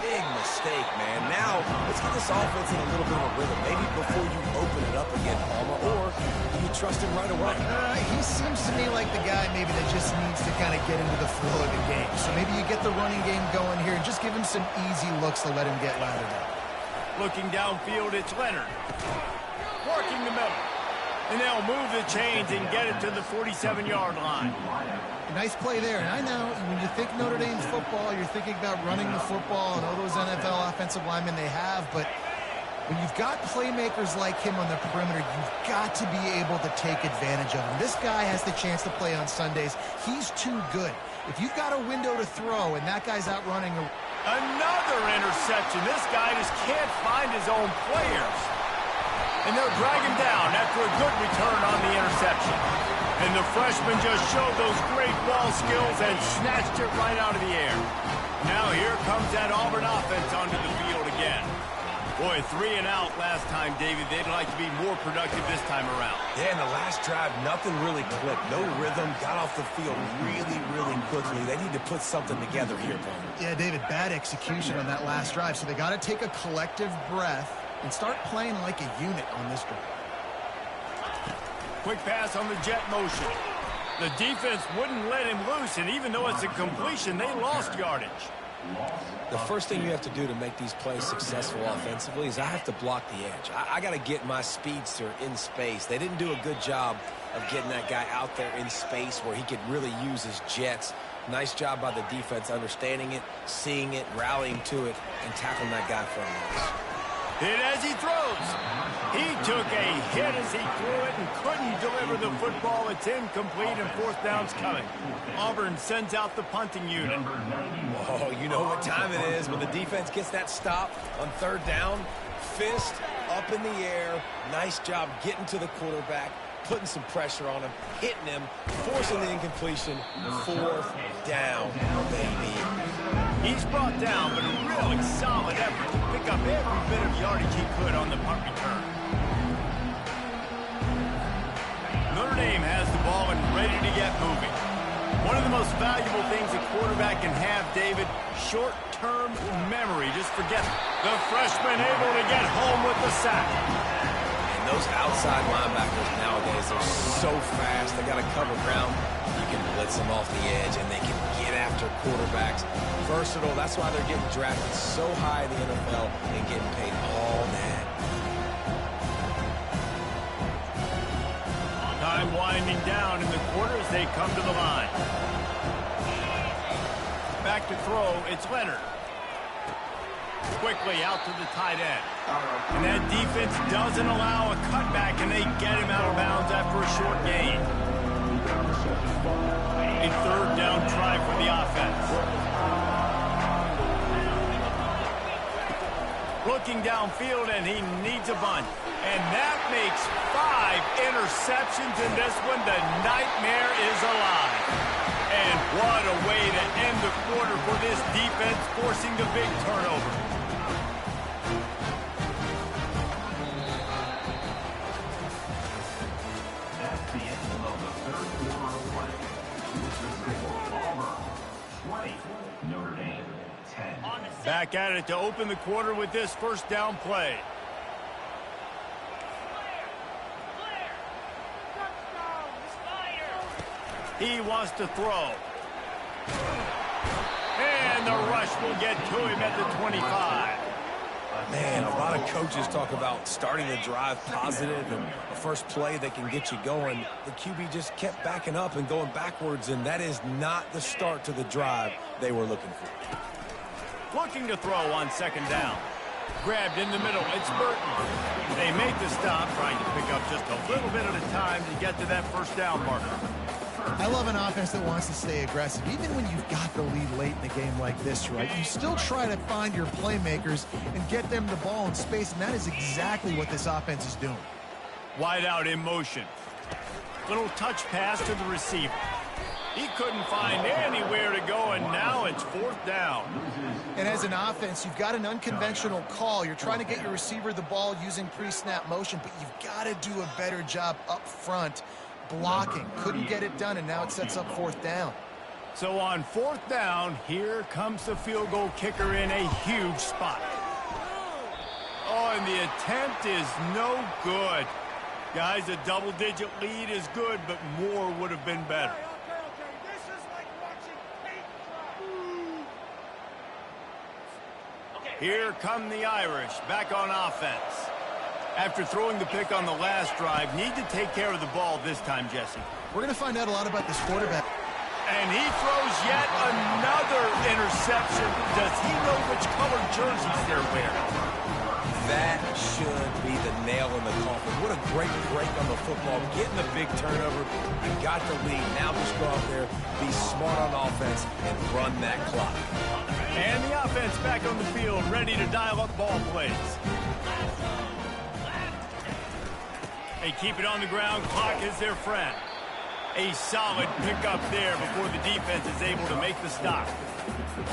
big mistake, man. Now, let's get this offense in a little bit of a rhythm. Maybe before you open it up again, Palmer, or you trust him right away. He seems to me like the guy maybe that just needs to kind of get into the flow of the game. So maybe you get the running game going here and just give him some easy looks to let him get lathered up. Looking downfield, it's Leonard. Working the middle. And they'll move the chains and get it to the 47-yard line. Nice play there. And I know when you think Notre Dame football, you're thinking about running the football and all those NFL offensive linemen they have. But when you've got playmakers like him on the perimeter, you've got to be able to take advantage of him. This guy has the chance to play on Sundays. He's too good. If you've got a window to throw and that guy's out running. Another interception. This guy just can't find his own players. And they'll drag him down after a good return on the interception. And the freshman just showed those great ball skills and snatched it right out of the air. Now here comes that Auburn offense onto the field again. Boy, 3 and out last time, David. They'd like to be more productive this time around. Yeah, in the last drive, nothing really clicked. No rhythm, got off the field really, really quickly. They need to put something together here, Palmer. Yeah, David, bad execution on that last drive. So they got to take a collective breath and start playing like a unit on this drive. Quick pass on the jet motion. The defense wouldn't let him loose, and even though it's a completion, they lost yardage. The first thing you have to do to make these plays successful offensively is I have to block the edge. I got to get my speedster in space. They didn't do a good job of getting that guy out there in space where he could really use his jets. Nice job by the defense understanding it, seeing it, rallying to it, and tackling that guy for a loss. Hit as he throws. He took a hit as he threw it and couldn't deliver the football. It's incomplete and fourth down's coming. Auburn sends out the punting unit. Oh, you know what time it is when the defense gets that stop on third down. Fist up in the air. Nice job getting to the quarterback, putting some pressure on him, hitting him, forcing the incompletion. Fourth down, baby. He's brought down, but a really solid effort to pick up every bit of yardage he could on the punt return. Notre Dame has the ball and ready to get moving. One of the most valuable things a quarterback can have, David, short-term memory. Just forget it. The freshman able to get home with the sack. And those outside linebackers nowadays, they're so fast. They got to cover ground. You can blitz them off the edge, and they can get after quarterbacks. Versatile. That's why they're getting drafted so high in the NFL and getting paid all that. Time winding down in the quarter as they come to the line. Back to throw, it's Leonard. Quickly out to the tight end. And that defense doesn't allow a cutback, and they get him out of bounds after a short gain. A third down try for the offense. Looking downfield, and he needs a bunt. And that makes 5 interceptions in this one. The nightmare is alive. And what a way to end the quarter for this defense, forcing the big turnover. That's the end of the third quarter of play. Auburn 20, Notre Dame 10. Back at it to open the quarter with this first down play. He wants to throw. And the rush will get to him at the 25. Man, a lot of coaches talk about starting the drive positive and the first play that can get you going. The QB just kept backing up and going backwards, and that is not the start to the drive they were looking for. Looking to throw on second down. Grabbed in the middle. It's Burton. They make the stop, trying to pick up just a little bit at a time to get to that first down marker. I love an offense that wants to stay aggressive. Even when you've got the lead late in a game like this, right, you still try to find your playmakers and get them the ball in space, and that is exactly what this offense is doing. Wide out in motion. Little touch pass to the receiver. He couldn't find anywhere to go, and now it's fourth down. And as an offense, you've got an unconventional call. You're trying to get your receiver the ball using pre-snap motion, but you've got to do a better job up front blocking. Couldn't get it done, and now it sets up fourth down. So on fourth down, here comes the field goal kicker in a huge spot. Oh, and the attempt is no good. Guys, a double-digit lead is good, but more would have been better. Here come the Irish, back on offense. After throwing the pick on the last drive, need to take care of the ball this time, Jesse. We're going to find out a lot about this quarterback. And he throws yet another interception. Does he know which color jerseys they're wearing? That should be the nail in the coffin. What a great break on the football. Getting the big turnover. You got the lead. Now just go out there, be smart on offense, and run that clock. And the offense back on the field, ready to dial up ball plays. They keep it on the ground. Clock is their friend. A solid pickup there before the defense is able to make the stop.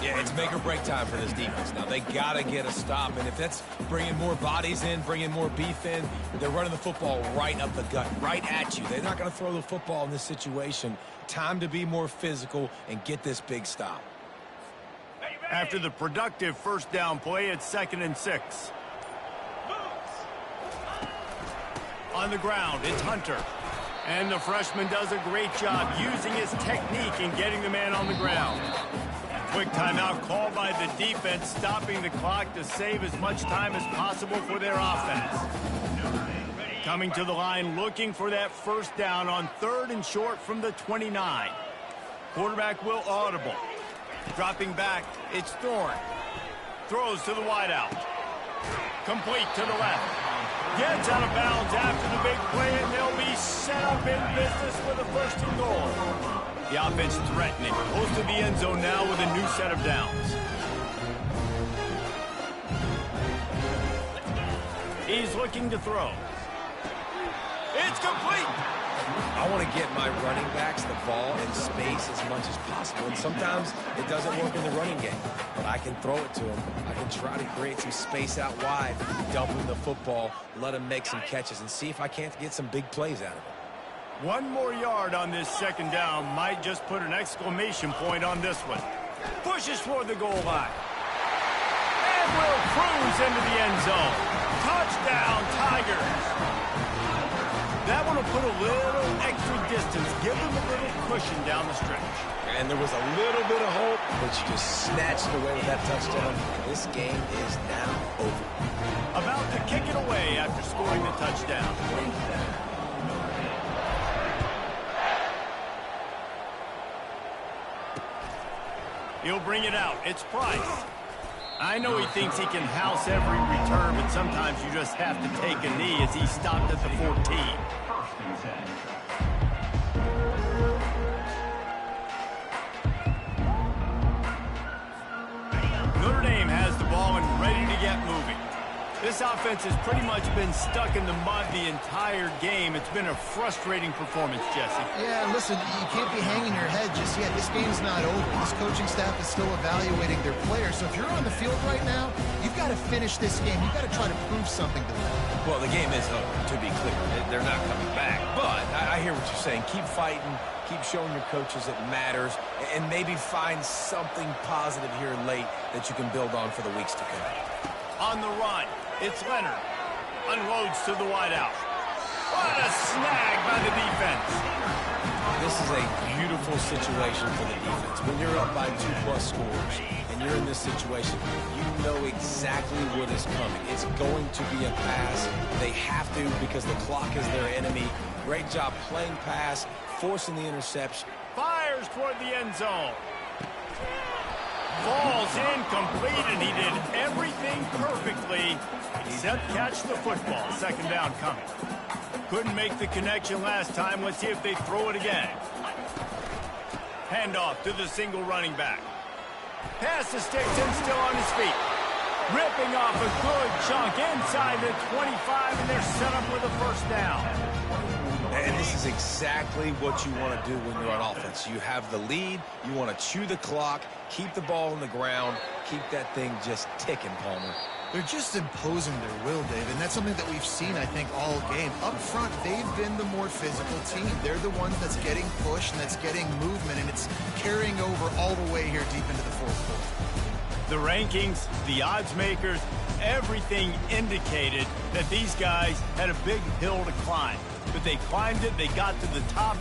Yeah, it's make or break time for this defense. Now, they got to get a stop, and if that's bringing more bodies in, bringing more beef in, they're running the football right up the gut, right at you. They're not going to throw the football in this situation. Time to be more physical and get this big stop. After the productive first down play, it's 2nd and 6. On the ground, it's Hunter. And the freshman does a great job using his technique and getting the man on the ground. Quick timeout called by the defense, stopping the clock to save as much time as possible for their offense. Coming to the line, looking for that first down on 3rd and short from the 29. Quarterback will audible. Dropping back, it's Thorne. Throws to the wideout. Complete to the left. Gets out of bounds after the big play, and they'll be set up in business with a 1st and goal. The offense threatening. Close to the end zone now with a new set of downs. He's looking to throw. It's complete. I want to get my running backs the ball in space as much as possible. And sometimes it doesn't work in the running game, but I can throw it to them. I can try to create some space out wide, dump him the football, let him make some catches, and see if I can't get some big plays out of it. 1 more yard on this second down might just put an exclamation point on this one. Pushes toward the goal line. And will cruise into the end zone. Touchdown, Tigers. That one will put a little extra distance, give them a little cushion down the stretch. And there was a little bit of hope, but you just snatched away with that touchdown. This game is now over. About to kick it away after scoring the touchdown. He'll bring it out. It's Price. I know he thinks he can house every return, but sometimes you just have to take a knee as he stopped at the 14. Notre Dame has the ball and ready to get moving. This offense has pretty much been stuck in the mud the entire game. It's been a frustrating performance, Jesse. Yeah, listen, you can't be hanging your head just yet. This game's not over. This coaching staff is still evaluating their players. So if you're on the field right now, you've got to finish this game. You've got to try to prove something to them. Well, the game is over, to be clear. They're not coming back. But I hear what you're saying. Keep fighting. Keep showing your coaches it matters. And maybe find something positive here late that you can build on for the weeks to come. On the run, it's Leonard. Unloads to the wideout. What a snag by the defense. This is a beautiful situation for the defense. When you're up by 2+ scores and you're in this situation, you know exactly what is coming. It's going to be a pass. They have to because the clock is their enemy. Great job playing pass, forcing the interception. Fires toward the end zone. Falls incomplete, and he did everything perfectly except catch the football. Second down coming. Couldn't make the connection last time. Let's see if they throw it again. Handoff to the single running back. Pass to Sticton, still on his feet. Ripping off a good chunk inside the 25, and they're set up with a first down. And this is exactly what you want to do when you're on offense. You have the lead. You want to chew the clock, keep the ball on the ground, keep that thing just ticking, Palmer. They're just imposing their will, Dave, and that's something that we've seen, I think, all game. Up front, they've been the more physical team. They're the ones that's getting pushed and that's getting movement, and it's carrying over all the way here deep into the fourth quarter. The rankings, the odds makers, everything indicated that these guys had a big hill to climb. But they climbed it, they got to the top.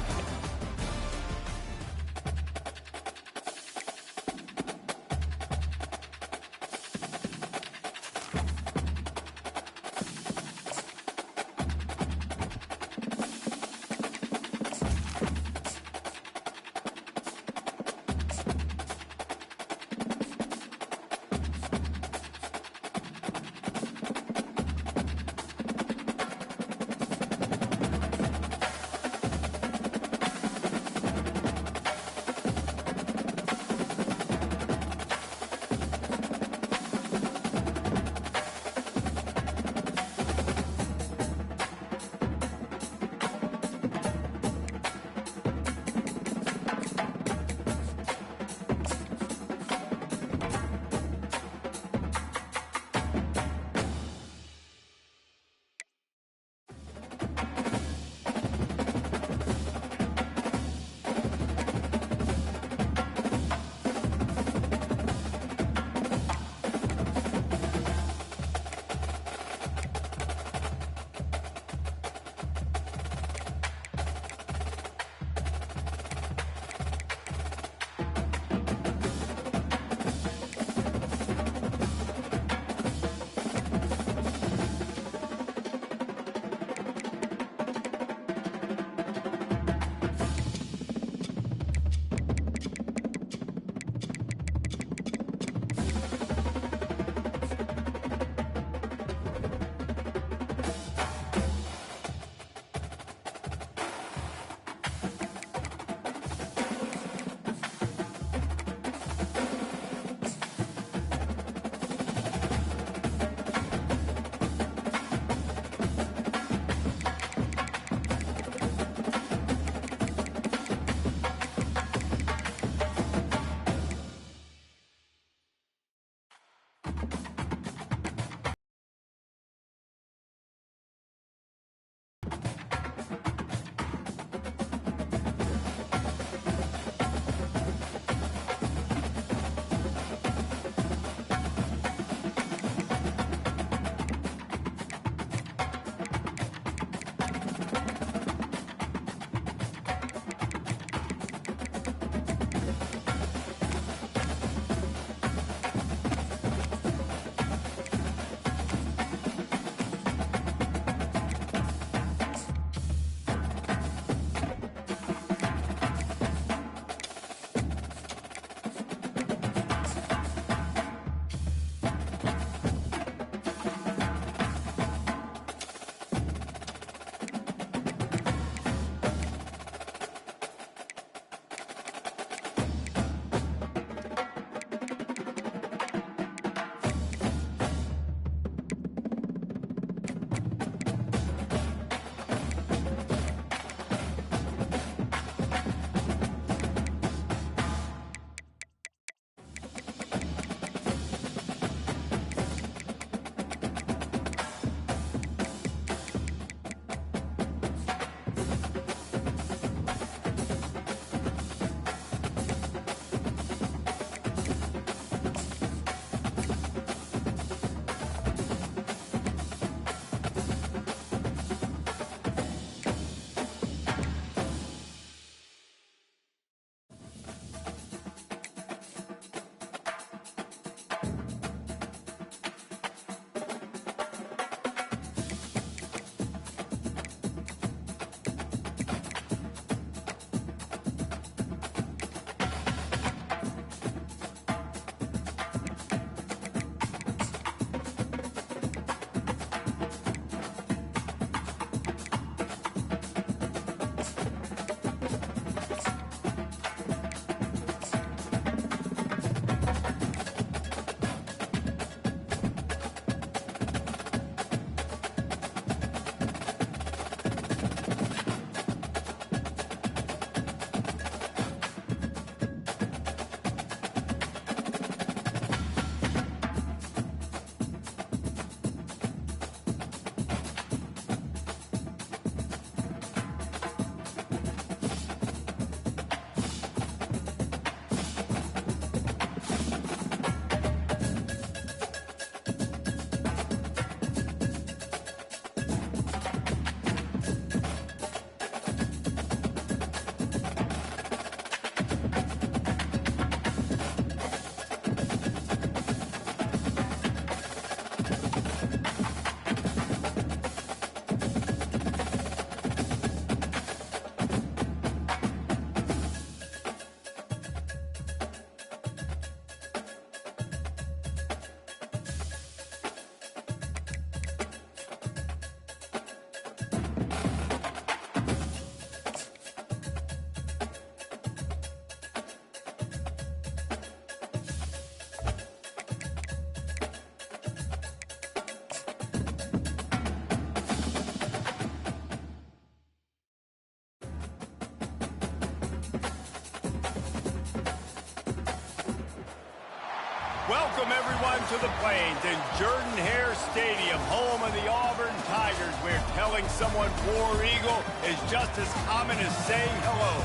Welcome, everyone, to the Plains and Jordan-Hare Stadium, home of the Auburn Tigers, where telling someone War Eagle is just as common as saying hello.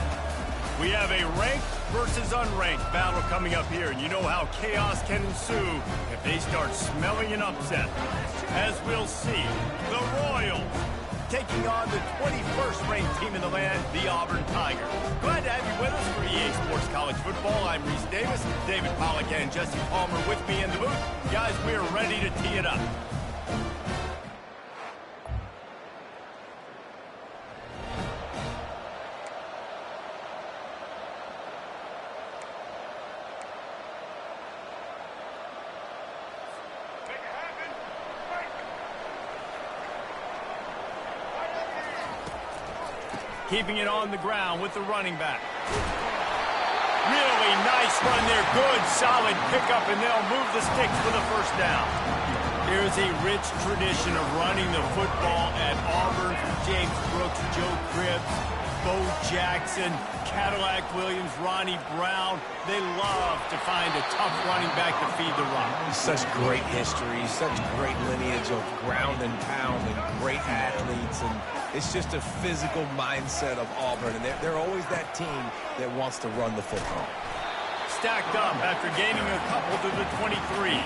We have a ranked versus unranked battle coming up here, and you know how chaos can ensue if they start smelling an upset. As we'll see, the Royals taking on the 21st ranked team in the land, the Auburn Tigers. Glad to have you with us for EA Sports College Football. I'm Reese Davis, David Pollack and Jesse Palmer with me in the booth. Guys, we are ready to tee it up. Keeping it on the ground with the running back. Really nice run there. Good, solid pickup, and they'll move the sticks for the first down. There's a rich tradition of running the football at Auburn from James Brooks, Joe Cribbs, Bo Jackson, Cadillac Williams, Ronnie Brown. They love to find a tough running back to feed the run. Such great history, such great lineage of ground and pound and great athletes, and it's just a physical mindset of Auburn, and they're always that team that wants to run the football. Stacked up after gaining a couple to the 23.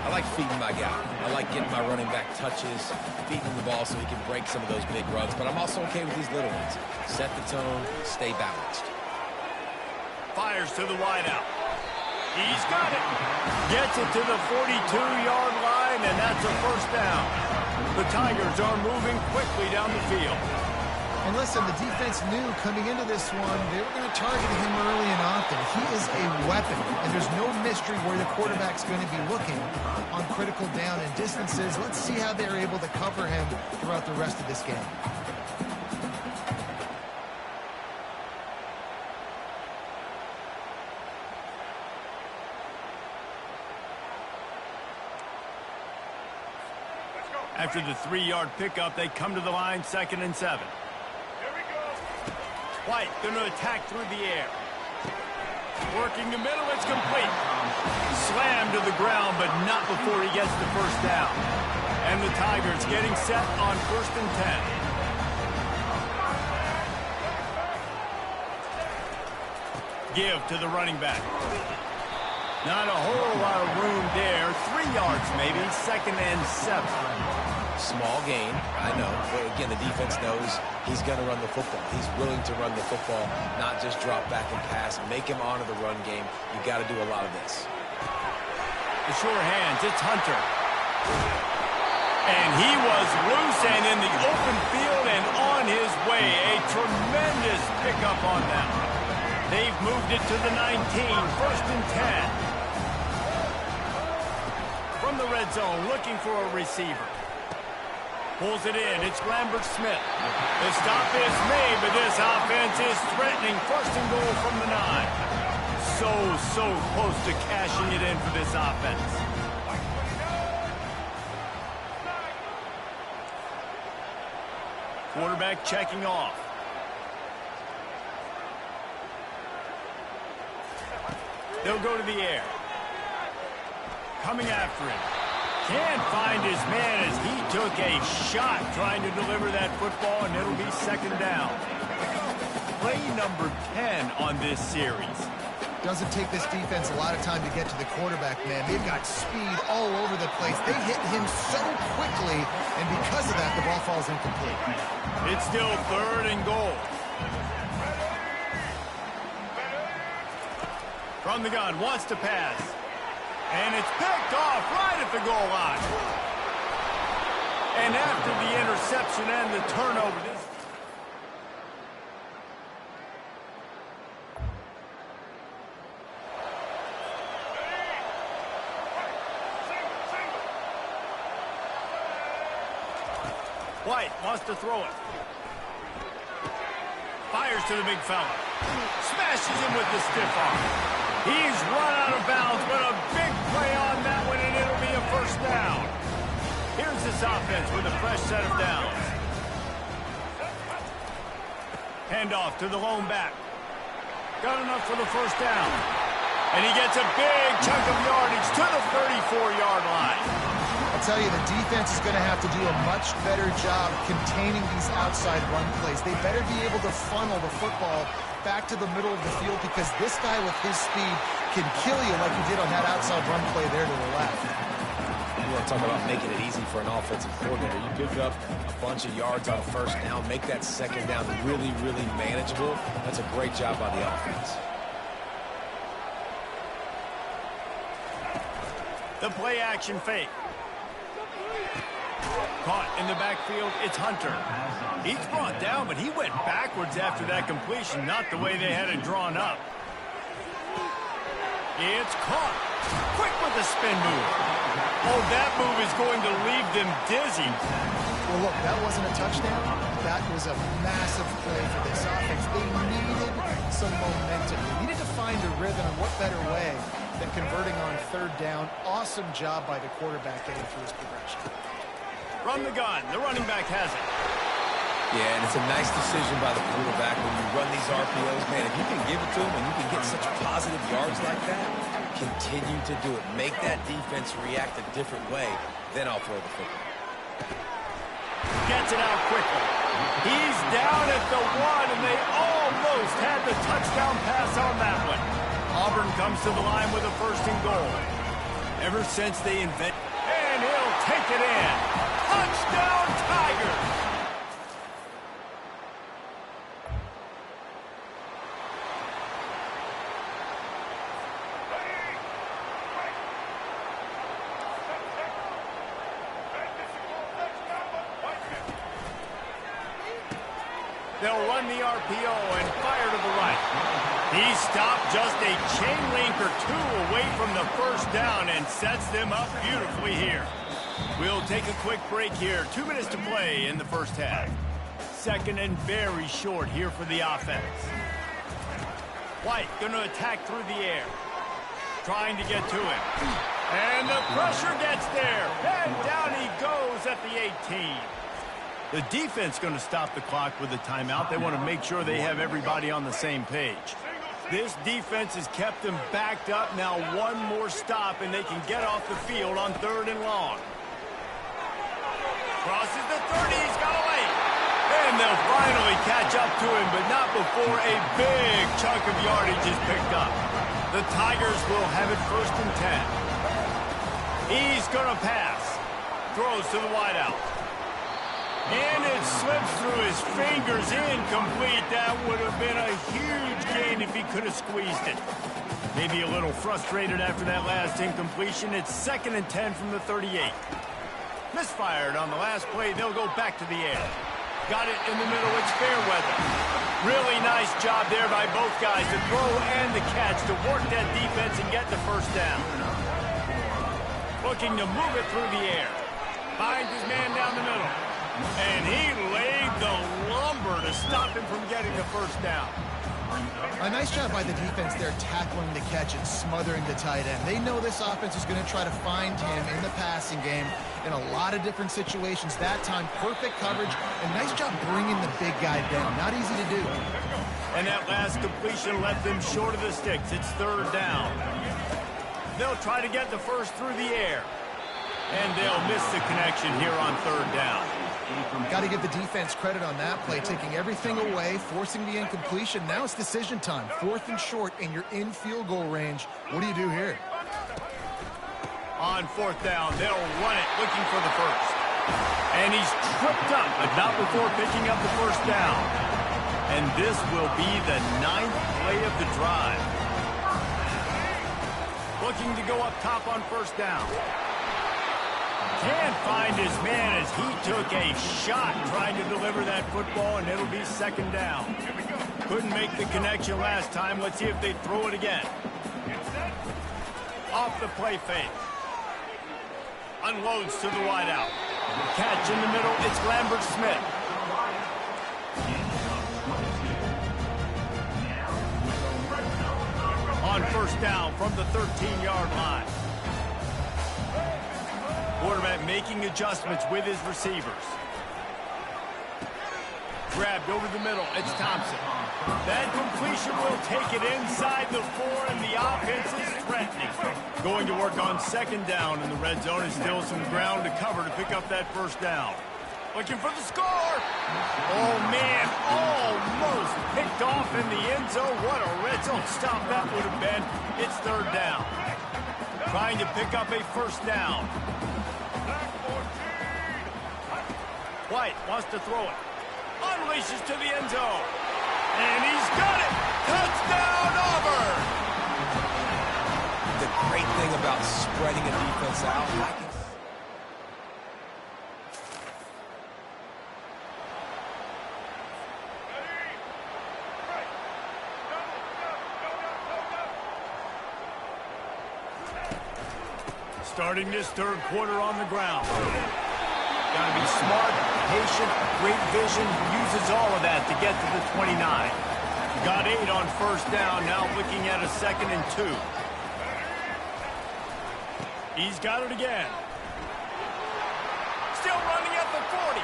I like feeding my guy. I like getting my running back touches, feeding the ball so he can break some of those big runs, but I'm also okay with these little ones. Set the tone, stay balanced. Fires to the wideout. He's got it. Gets it to the 42-yard line, and that's a first down. The Tigers are moving quickly down the field. And listen, the defense knew coming into this one, they were going to target him early and often. He is a weapon, and there's no mystery where the quarterback's going to be looking on critical down and distances. Let's see how they're able to cover him throughout the rest of this game. After the 3-yard pickup, they come to the line, 2nd and 7. White going to attack through the air. Working the middle, it's complete. Slammed to the ground, but not before he gets the first down. And the Tigers getting set on 1st and 10. Give to the running back. Not a whole lot of room there. 3 yards maybe, 2nd and 7. Small gain, I know, but again, the defense knows he's going to run the football. He's willing to run the football, not just drop back and pass. Make him honor the run game. You've got to do a lot of this. The sure hands, it's Hunter. And he was loose and in the open field and on his way. A tremendous pickup on them. They've moved it to the 19, 1st and 10. From the red zone, looking for a receiver. Pulls it in. It's Lambert Smith. The stop is made, but this offense is threatening. 1st and goal from the 9. So close to cashing it in for this offense. Quarterback checking off. They'll go to the air. Coming after him. Can't find his man as he took a shot trying to deliver that football, and it'll be 2nd down. Play number 10 on this series. Doesn't take this defense a lot of time to get to the quarterback, man. They've got speed all over the place. They hit him so quickly, and because of that, the ball falls incomplete. It's still 3rd and goal. From the gun, wants to pass. And it's picked off right at the goal line. And after the interception and the turnover, this... White wants to throw it. Fires to the big fella. Smashes him with the stiff arm. He's run out of bounds, but a big play on that one, and it'll be a first down. Here's this offense with a fresh set of downs. Handoff to the lone back. Got enough for the first down. And he gets a big chunk of yardage to the 34-yard line. I'll tell you, the defense is going to have to do a much better job containing these outside run plays. They better be able to funnel the football back to the middle of the field because this guy with his speed can kill you like he did on that outside run play there to the left. You want to talk about making it easy for an offensive coordinator. You pick up a bunch of yards on a first down, make that second down really, really manageable. That's a great job by the offense. The play action fake. Caught in the backfield, it's Hunter. He's brought down, but he went backwards after that completion, not the way they had it drawn up. It's caught. Quick with the spin move. Oh, that move is going to leave them dizzy. Well, look, that wasn't a touchdown. That was a massive play for this offense. They needed some momentum. They needed to find a rhythm, and what better way than converting on third down. Awesome job by the quarterback getting through his progression. From the gun, the running back has it. Yeah, and it's a nice decision by the quarterback when you run these RPOs. Man, if you can give it to him and you can get such positive yards like that, continue to do it. Make that defense react a different way, then I'll throw the football. Gets it out quickly. He's down at the 1, and they almost had the touchdown pass on that one. Auburn comes to the line with a 1st and goal. Ever since they invented, and he'll take it in. Touchdown, Tigers! They'll run the RPO and fire to the right. He stopped just a chain link or two away from the 1st down and sets them up beautifully here. We'll take a quick break here. 2 minutes to play in the 1st half. 2nd and very short here for the offense. White going to attack through the air. Trying to get to him. And the pressure gets there. And down he goes at the 18. The defense going to stop the clock with a timeout. They want to make sure they have everybody on the same page. This defense has kept them backed up. Now one more stop, and they can get off the field on 3rd and long. Crosses the 30. He's got a lane. And they'll finally catch up to him, but not before a big chunk of yardage is picked up. The Tigers will have it 1st and 10. He's going to pass. Throws to the wideout. And it slips through his fingers, incomplete. That would have been a huge gain if he could have squeezed it. Maybe a little frustrated after that last incompletion. It's 2nd and 10 from the 38. Misfired on the last play. They'll go back to the air. Got it in the middle. It's fair weather. Really nice job there by both guys to throw and the catch to work that defense and get the 1st down. Looking to move it through the air. Finds his man down the middle. And he laid the lumber to stop him from getting the 1st down. A nice job by the defense there tackling the catch and smothering the tight end. They know this offense is going to try to find him in the passing game in a lot of different situations. That time, perfect coverage, and nice job bringing the big guy down. Not easy to do. And that last completion left them short of the sticks. It's 3rd down. They'll try to get the 1st through the air. And they'll miss the connection here on 3rd down. Got to give the defense credit on that play, taking everything away, forcing the incompletion. Now it's decision time. 4th and short, and you're in field goal range. What do you do here? On 4th down, they'll run it, looking for the 1st. And he's tripped up, but not before picking up the 1st down. And this will be the 9th play of the drive. Looking to go up top on 1st down. Can't find his man as he took a shot trying to deliver that football, and it'll be 2nd down. Couldn't make the connection last time. Let's see if they throw it again. Off the play fake. Unloads to the wideout. Catch in the middle. It's Lambert Smith. On 1st down from the 13-yard line. Quarterback making adjustments with his receivers. Grabbed over the middle. It's Thompson. That completion will take it inside the 4, and the offense is threatening. Going to work on second down in the red zone, and still some ground to cover to pick up that first down. Looking for the score. Oh, man, almost picked off in the end zone. What a red zone stop that would have been. It's third down. Trying to pick up a first down. White wants to throw it. Unleashes to the end zone. And he's got it. Touchdown, Auburn. The great thing about spreading a defense out, starting this third quarter on the ground. Got to be smart, patient, great vision, uses all of that to get to the 29. Got 8 on first down, now looking at a 2nd and 2. He's got it again. Still running at the 40.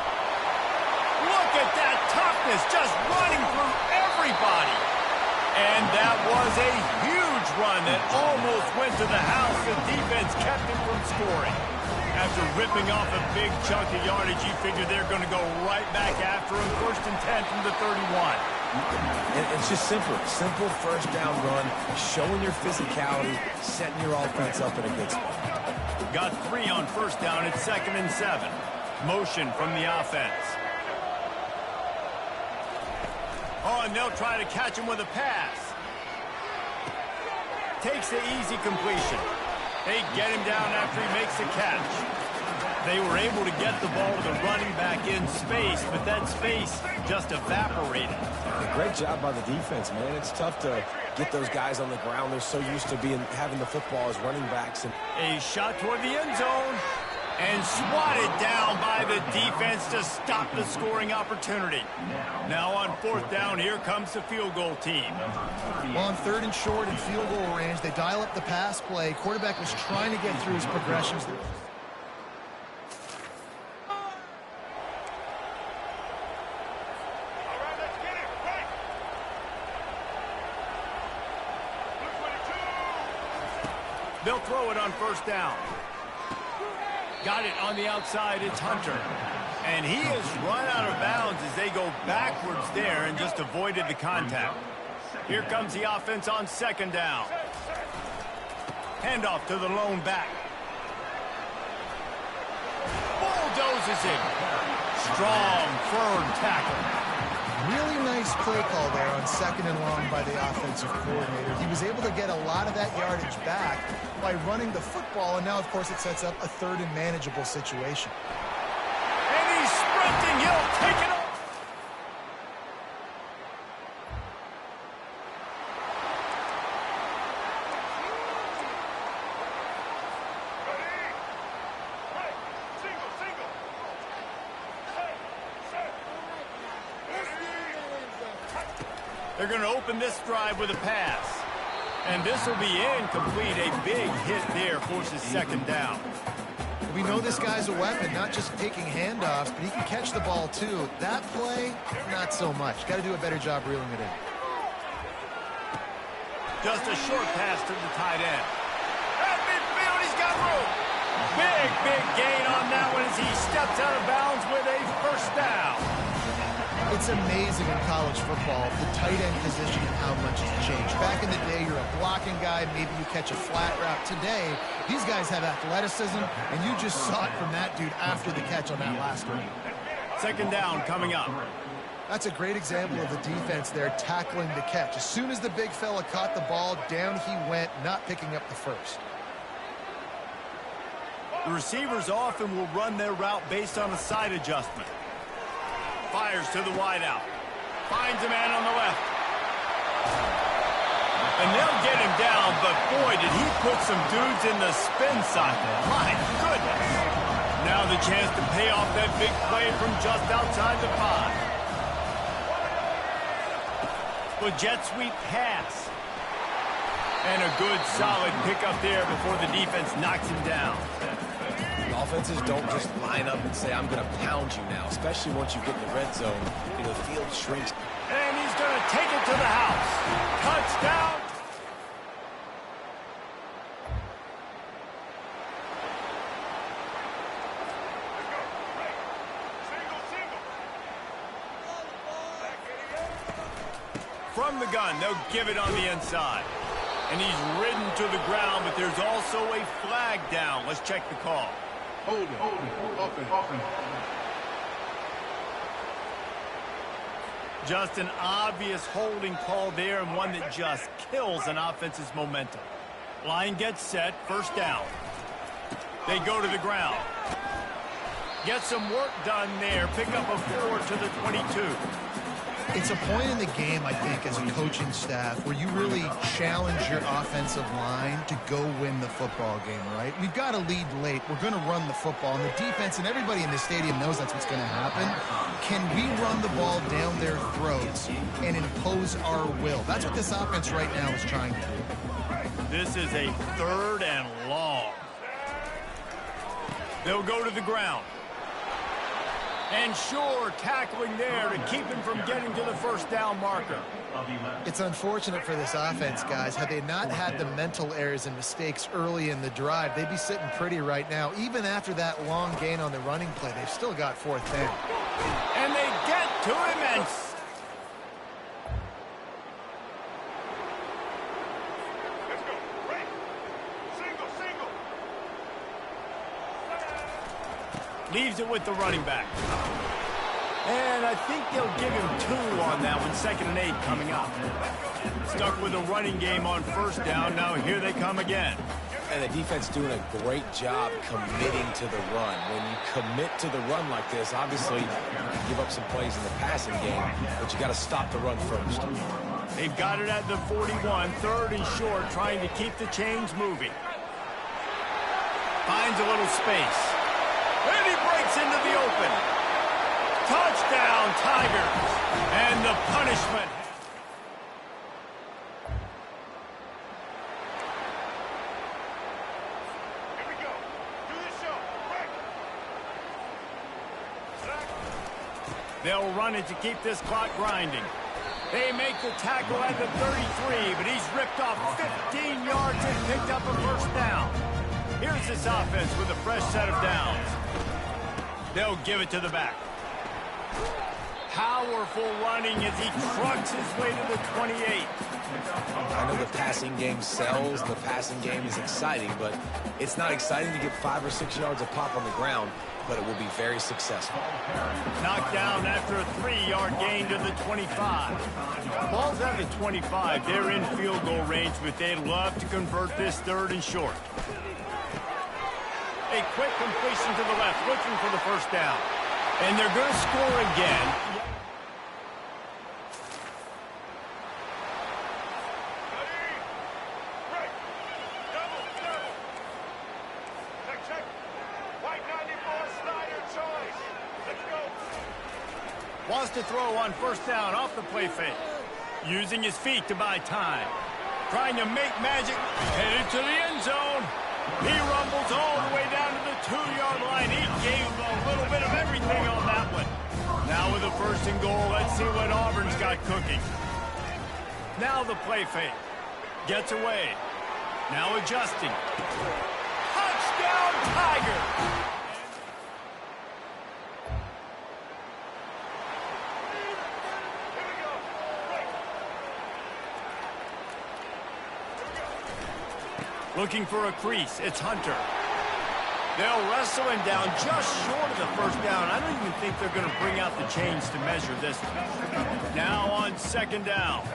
Look at that toughness, just running through everybody. And that was a huge run that almost went to the house. The defense kept him from scoring. After ripping off a big chunk of yardage, you figure they're going to go right back after him. 1st and 10 from the 31. it's just simple. Simple first down run, showing your physicality, setting your offense up in a good spot. Got 3 on first down. It's 2nd and 7. Motion from the offense. Oh, and they'll try to catch him with a pass. Takes the easy completion. They get him down after he makes a catch. They were able to get the ball to the running back in space, but that space just evaporated. Great job by the defense, man. It's tough to get those guys on the ground. They're so used to having the football as running backs. And a shot toward the end zone, and swatted down by the defense to stop the scoring opportunity. Now on 4th down, here comes the field goal team. Well, on 3rd and short and field goal range, they dial up the pass play. Quarterback was trying to get through his progressions. They'll throw it on first down. Got it on the outside. It's Hunter. And he has run out of bounds as they go backwards there and just avoided the contact. Here comes the offense on 2nd down. Handoff to the lone back. Bulldozes it. Strong, firm tackle. Really nice play call there on 2nd and long by the offensive coordinator. He was able to get a lot of that yardage back by running the football, and now, of course, it sets up a 3rd and manageable situation. And he's sprinting. He'll take it off. They're going to open this drive with a pass. And this will be incomplete. A big hit there forces 2nd down. We know this guy's a weapon, not just taking handoffs, but he can catch the ball too. That play, not so much. Got to do a better job reeling it in. Just a short pass to the tight end. At midfield, he's got room. Big gain on that one as he steps out of bounds with a first down. It's amazing in college football, the tight end position and how much it's changed. Back in the day, you're a blocking guy, maybe you catch a flat route. Today, these guys have athleticism, and you just saw it from that dude after the catch on that last one. 2nd down coming up. That's a great example of the defense there tackling the catch. As soon as the big fella caught the ball, down he went, not picking up the first. The receivers often will run their route based on a side adjustment. Fires to the wideout. Finds a man on the left. And they'll get him down, but boy, did he put some dudes in the spin cycle. My goodness. Now the chance to pay off that big play from just outside the 5. With jet sweep pass. And a good solid pickup there before the defense knocks him down. Offenses don't just line up and say, I'm going to pound you now, especially once you get in the red zone. The field shrinks. And he's going to take it to to the house. Touchdown. From the gun, they'll give it on the inside. And he's ridden to the ground, but there's also a flag down. Let's check the call. Hold it. Just an obvious holding call there, and one that just kills an offense's momentum. Line gets set, first down. They go to the ground. Get some work done there. Pick up a 4 to the 22. It's a point in the game, I think, as a coaching staff where you really challenge your offensive line to go win the football game, right? We've got to lead late. We're going to run the football. And the defense and everybody in the stadium knows that's what's going to happen. Can we run the ball down their throats and impose our will? That's what this offense right now is trying to do. This is a 3rd and long. They'll go to the ground. And sure, tackling there to keep him from getting to the first down marker. It's unfortunate for this offense, guys. Had they not had the mental errors and mistakes early in the drive, they'd be sitting pretty right now. Even after that long gain on the running play, they've still got 4th down. And they get to him and... leaves it with the running back. And I think they'll give him 2 on that one. 2nd and 8 coming up. Stuck with a running game on first down. Now here they come again. And the defense doing a great job committing to the run. When you commit to the run like this, obviously you give up some plays in the passing game, but you got to stop the run first. They've got it at the 41, 3rd and short, trying to keep the chains moving. Finds a little space. And he breaks into the open. Touchdown, Tigers. And the punishment. Here we go. Do the show. Break. They'll run it to keep this clock grinding. They make the tackle at the 33, but he's ripped off 15 yards and picked up a first down. Here's this offense with a fresh set of downs. They'll give it to the back. Powerful running as he trucks his way to the 28. I know the passing game sells, the passing game is exciting, but it's not exciting to get 5 or 6 yards a pop on the ground, but it will be very successful. Knocked down after a 3-yard gain to the 25. Ball's at the 25. They're in field goal range, but they'd love to convert this 3rd and short. A quick completion to the left, looking for the first down. And they're going to score again. Wants to throw on first down off the play fake. Using his feet to buy time. Trying to make magic. Headed to the end zone. He rumbles all the way down to the 2-yard line. He gave a little bit of everything on that one. Now with a 1st and goal, let's see what Auburn's got cooking. Now the play fake. Gets away. Now adjusting. Touchdown, Tiger! Looking for a crease. It's Hunter. They'll wrestle him down just short of the first down. I don't even think they're going to bring out the chains to measure this one. Now on 2nd down.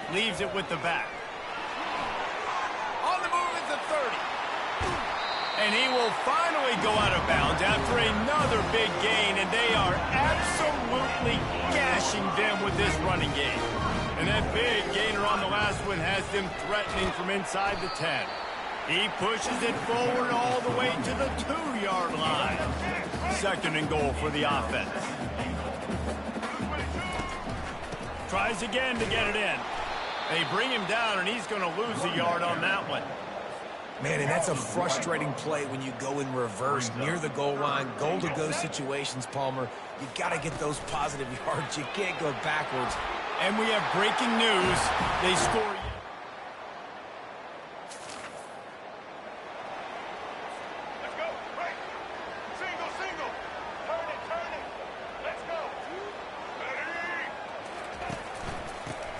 Leaves it with the back. On the move at the 30. And he will finally go out of bounds after another big gain, and they are absolutely gashing them with this running game. And that big gainer on the last one has them threatening from inside the 10. He pushes it forward all the way to the 2-yard line. 2nd and goal for the offense. Tries again to get it in. They bring him down, and he's going to lose a yard on that one. Man, and that's a frustrating play when you go in reverse near the goal line, goal-to-go situations, Palmer. You got to get those positive yards. You can't go backwards. And we have breaking news. They score. Let's go. Break. Single, single. Turn it, turn it. Let's go. Ready.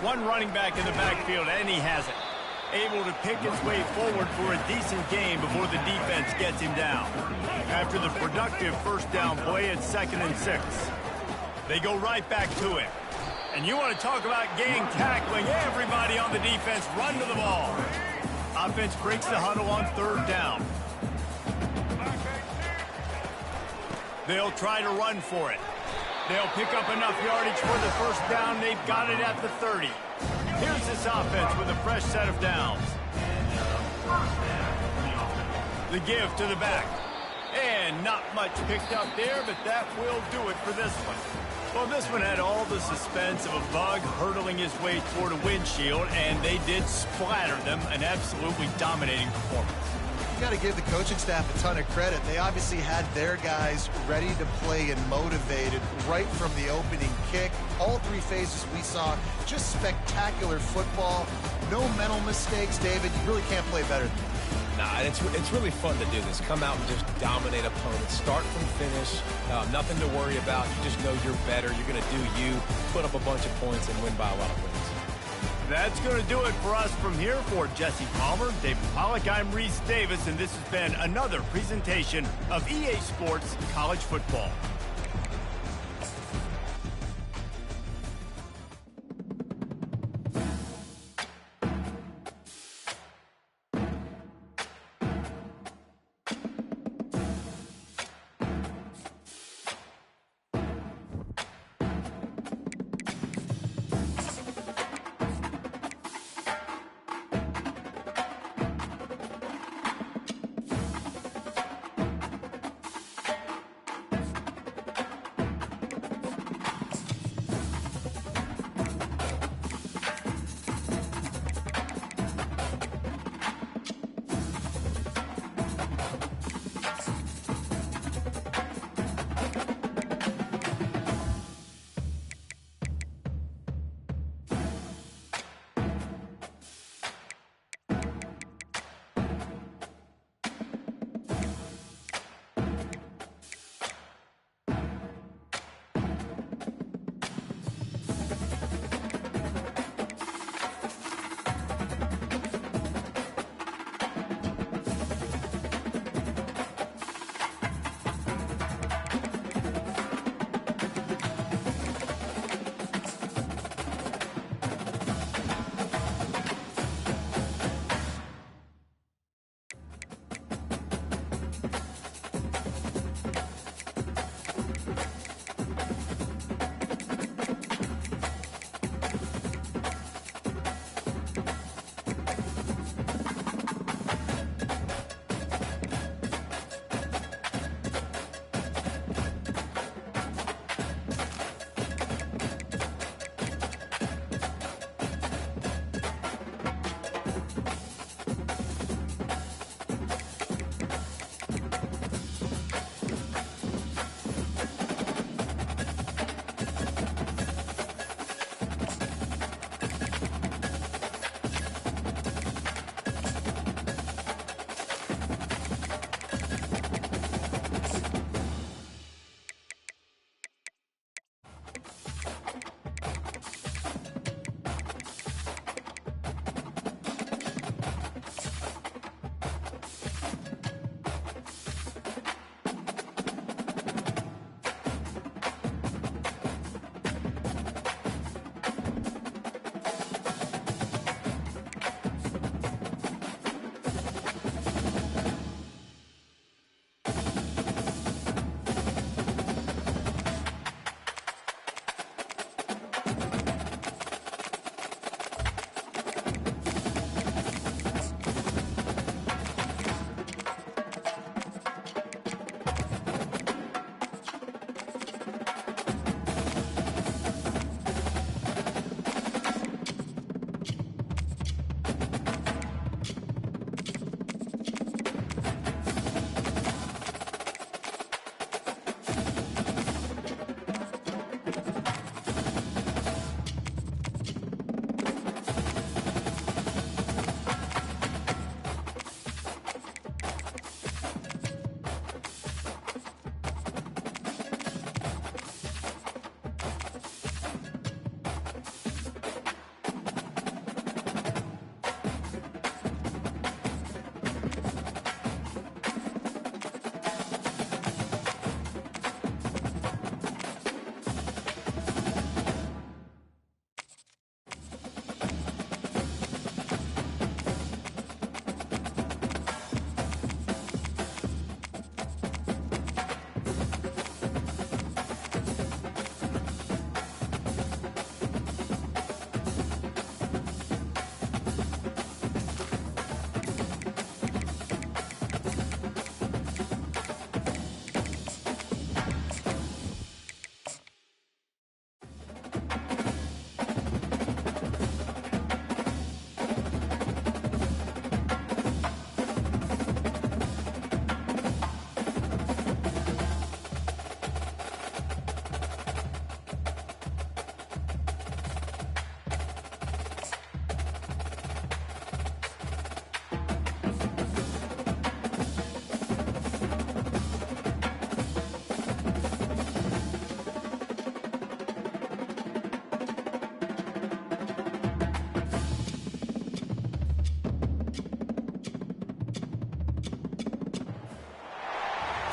One running back in the backfield, and he has it. Able to pick his way forward for a decent game before the defense gets him down. After the productive first down play, it's 2nd and 6. They go right back to him. And you want to talk about gang tackling, everybody on the defense run to the ball. Offense breaks the huddle on 3rd down. They'll try to run for it. They'll pick up enough yardage for the first down. They've got it at the 30. Here's this offense with a fresh set of downs. The give to the back. And not much picked up there, but that will do it for this one. Well, this one had all the suspense of a bug hurtling his way toward a windshield, and they did splatter them. An absolutely dominating performance. You got to give the coaching staff a ton of credit. They obviously had their guys ready to play and motivated right from the opening kick. All 3 phases we saw, just spectacular football. No mental mistakes, David. You really can't play better than that. Nah, it's really fun to do this. Come out and just dominate opponents. Start from finish. Nothing to worry about. You just know you're better. You're going to do you, put up a bunch of points, and win by a lot of points. That's going to do it for us from here. For Jesse Palmer, David Pollack, I'm Reese Davis, and this has been another presentation of EA Sports College Football.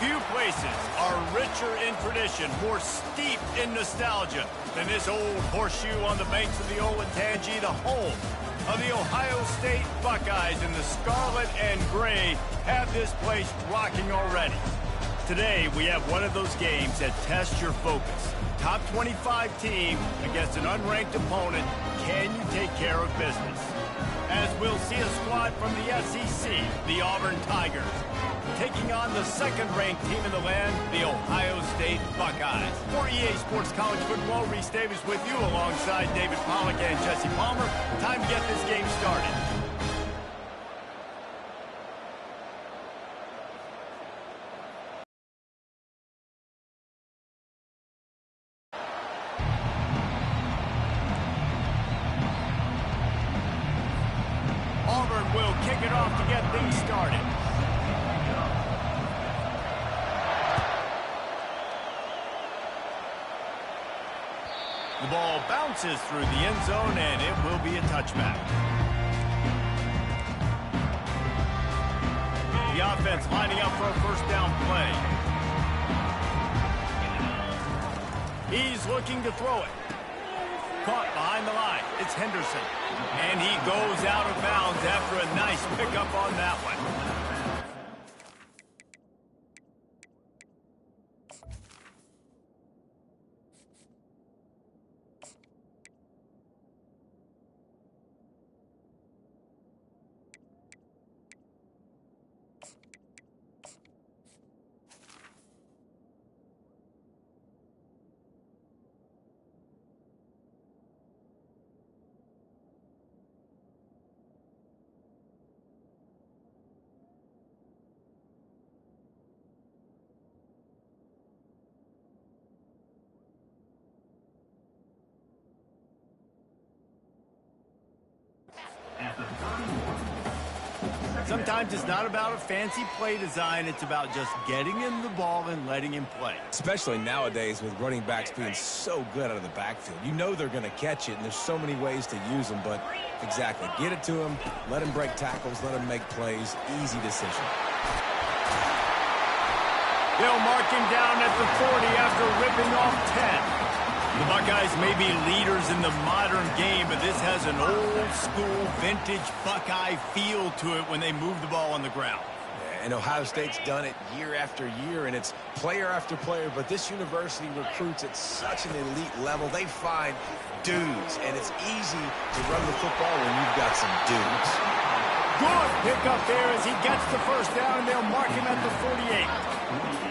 Few places are richer in tradition, more steeped in nostalgia than this old horseshoe on the banks of the Olentangy, the home of the Ohio State Buckeyes. And the scarlet and gray have this place rocking already. Today, we have one of those games that tests your focus. Top 25 team against an unranked opponent. Can you take care of business? As we'll see a squad from the SEC, the Auburn Tigers, taking on the second-ranked team in the land, the Ohio State Buckeyes. For EA Sports College Football, Reese Davis with you alongside David Pollack and Jesse Palmer. Time to get this game started. Auburn will kick it off to get things started. The ball bounces through the end zone, and it will be a touchback. The offense lining up for a first down play. He's looking to throw it. Caught behind the line. It's Henderson. And he goes out of bounds after a nice pickup on that one. Sometimes it's not about a fancy play design. It's about just getting him the ball and letting him play. Especially nowadays with running backs being so good out of the backfield. You know they're going to catch it, and there's so many ways to use them. But exactly, get it to him, let him break tackles, let him make plays. Easy decision. They'll mark him down at the 40 after ripping off 10. The Buckeyes may be leaders in the modern game, but this has an old-school, vintage Buckeye feel to it when they move the ball on the ground. And Ohio State's done it year after year, and it's player after player, but this university recruits at such an elite level. They find dudes, and it's easy to run the football when you've got some dudes. Good pickup there as he gets the first down, and they'll mark him at the 48.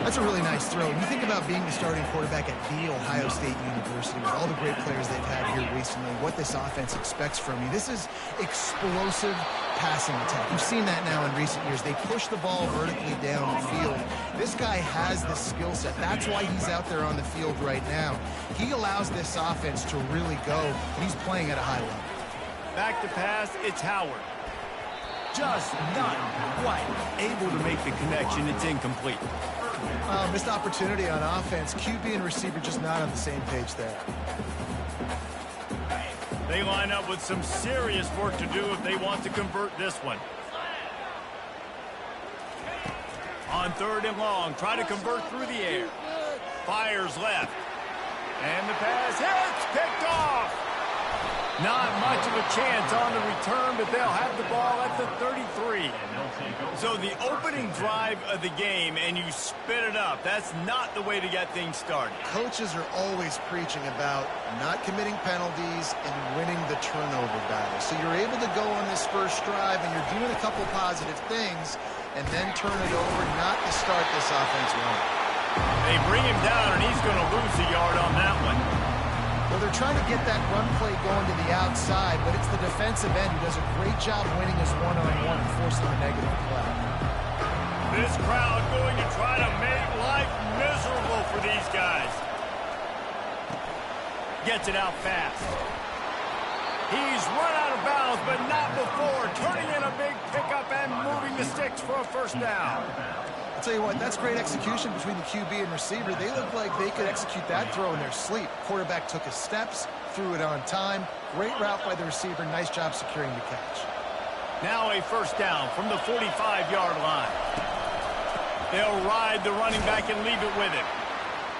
That's a really nice throw. You think about being the starting quarterback at the Ohio State University with all the great players they've had here recently, what this offense expects from you. This is explosive passing attack. You've seen that now in recent years. They push the ball vertically down the field. This guy has the skill set. That's why he's out there on the field right now. He allows this offense to really go, and he's playing at a high level. Back to pass, it's Howard. Just not quite able to make the connection. It's incomplete. Missed opportunity on offense. QB and receiver just not on the same page there. They line up with some serious work to do if they want to convert this one. On 3rd and long, try to convert through the air. Fires left. And the pass hits, picked off. Not much of a chance on the return, but they'll have the ball at the 33. So the opening drive of the game, and you spit it up. That's not the way to get things started. Coaches are always preaching about not committing penalties and winning the turnover battle. So you're able to go on this first drive, and you're doing a couple positive things, and then turn it over, not to start this offense running. They bring him down, and he's going to lose a yard on that one. Well, they're trying to get that run play going to the outside, but it's the defensive end who does a great job winning his one-on-one and forcing a negative play. This crowd going to try to make life miserable for these guys. Gets it out fast. He's run out of bounds, but not before. Turning in a big pickup and moving the sticks for a first down. I'll tell you what, that's great execution between the QB and receiver. They look like they could execute that throw in their sleep. Quarterback took his steps, threw it on time. Great route by the receiver. Nice job securing the catch. Now a first down from the 45-yard line. They'll ride the running back and leave it with him.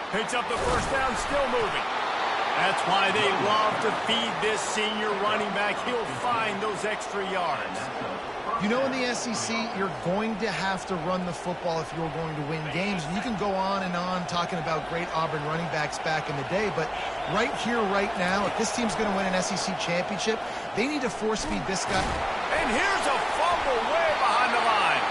Picks up the first down, still moving. That's why they love to feed this senior running back. He'll find those extra yards. You know, in the SEC, you're going to have to run the football if you're going to win games. And you can go on and on talking about great Auburn running backs back in the day, but right here, right now, if this team's going to win an SEC championship, they need to force feed this guy. And here's a fumble way behind the line.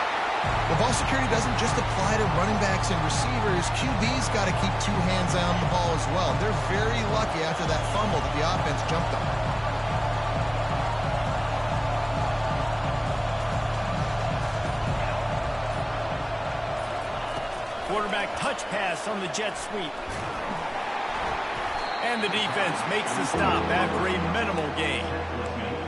The ball security doesn't just apply to running backs and receivers. QB's got to keep two hands on the ball as well. They're very lucky after that fumble that the offense jumped on. Quarterback touch pass on the jet sweep. And the defense makes the stop after a minimal gain.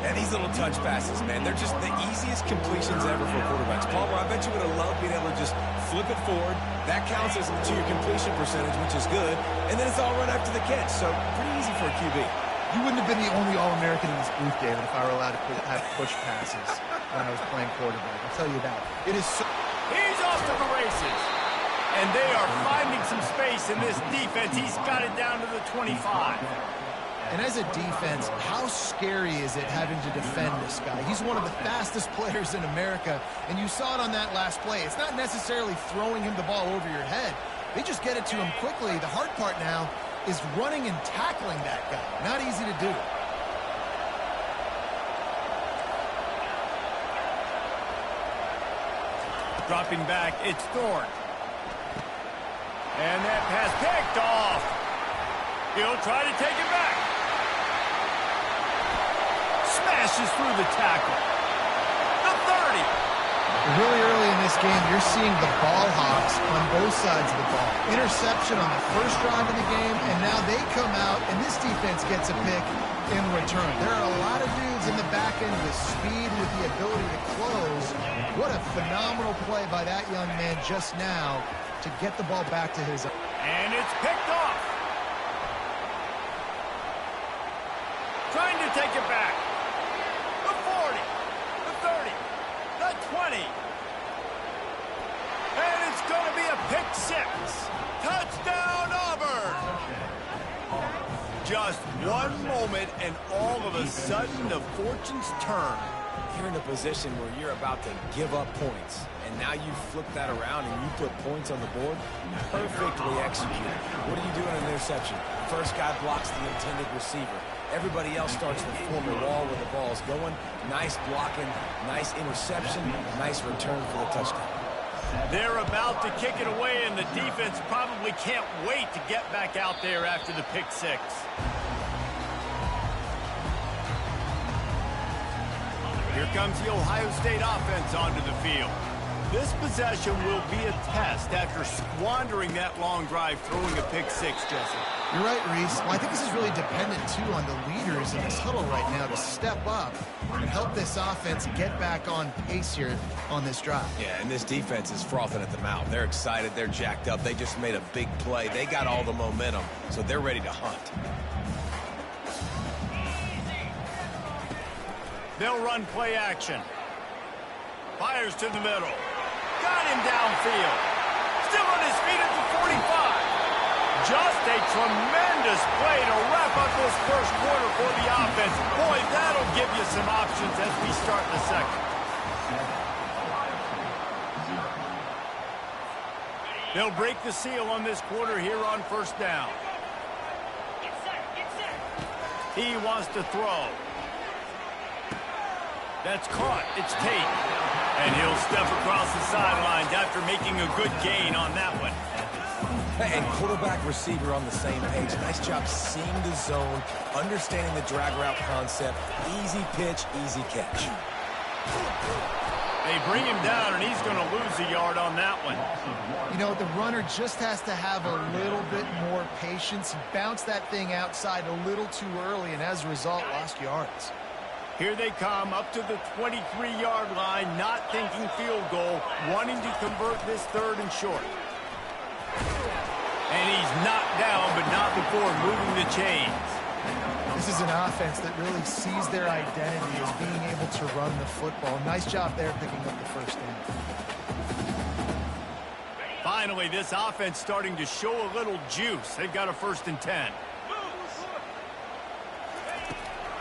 And these little touch passes, man, they're just the easiest completions ever for quarterbacks. Palmer, I bet you would have loved being able to just flip it forward. That counts as to your completion percentage, which is good. And then it's all run after the catch, so pretty easy for a QB. You wouldn't have been the only All-American in this booth, David, if I were allowed to have push passes when I was playing quarterback. I'll tell you that. It is so... He's off to the races. And they are finding some space in this defense. He's got it down to the 25. And as a defense, how scary is it having to defend this guy? He's one of the fastest players in America, and you saw it on that last play. It's not necessarily throwing him the ball over your head. They just get it to him quickly. The hard part now is running and tackling that guy. Not easy to do. Dropping back, it's Thorne. And that pass picked off. He'll try to take it back. Smashes through the tackle. The 30. Really early in this game, you're seeing the ball hawks on both sides of the ball. Interception on the first drive of the game, and now they come out, and this defense gets a pick in return. There are a lot of dudes in the back end with speed, with the ability to close. What a phenomenal play by that young man just now to get the ball back to his... And it's picked off. Trying to take it back. The 40, the 30, the 20. And it's going to be a pick six. Touchdown, Auburn. Just one moment, and all of a sudden, the fortunes turn. You're in a position where you're about to give up points, and now you flip that around and you put points on the board. Perfectly executed. What do you do in an interception? First guy blocks the intended receiver. Everybody else starts to form a wall where the ball's going. Nice blocking, nice interception, nice return for the touchdown. They're about to kick it away, and the defense probably can't wait to get back out there after the pick six. Here comes the Ohio State offense onto the field. This possession will be a test after squandering that long drive, throwing a pick six, Jesse. You're right, Reese. Well, I think this is really dependent, too, on the leaders in this huddle right now to step up and help this offense get back on pace here on this drive. Yeah, and this defense is frothing at the mouth. They're excited. They're jacked up. They just made a big play. They got all the momentum, so they're ready to hunt. They'll run play action. Fires to the middle. Got him downfield. Still on his feet at the 45. Just a tremendous play to wrap up this first quarter for the offense. Boy, that'll give you some options as we start the second. They'll break the seal on this quarter here on first down. He wants to throw. That's caught. It's Tate. And he'll step across the sidelines after making a good gain on that one. And quarterback receiver on the same page. Nice job seeing the zone, understanding the drag route concept. Easy pitch, easy catch. They bring him down, and he's going to lose a yard on that one. You know, the runner just has to have a little bit more patience. He bounced that thing outside a little too early, and as a result, lost yards. Here they come up to the 23-yard line, not thinking field goal, wanting to convert this third and short. And he's knocked down, but not before moving the chains. This is an offense that really sees their identity as being able to run the football. Nice job there picking up the first down. Finally, this offense starting to show a little juice. They've got a 1st and 10.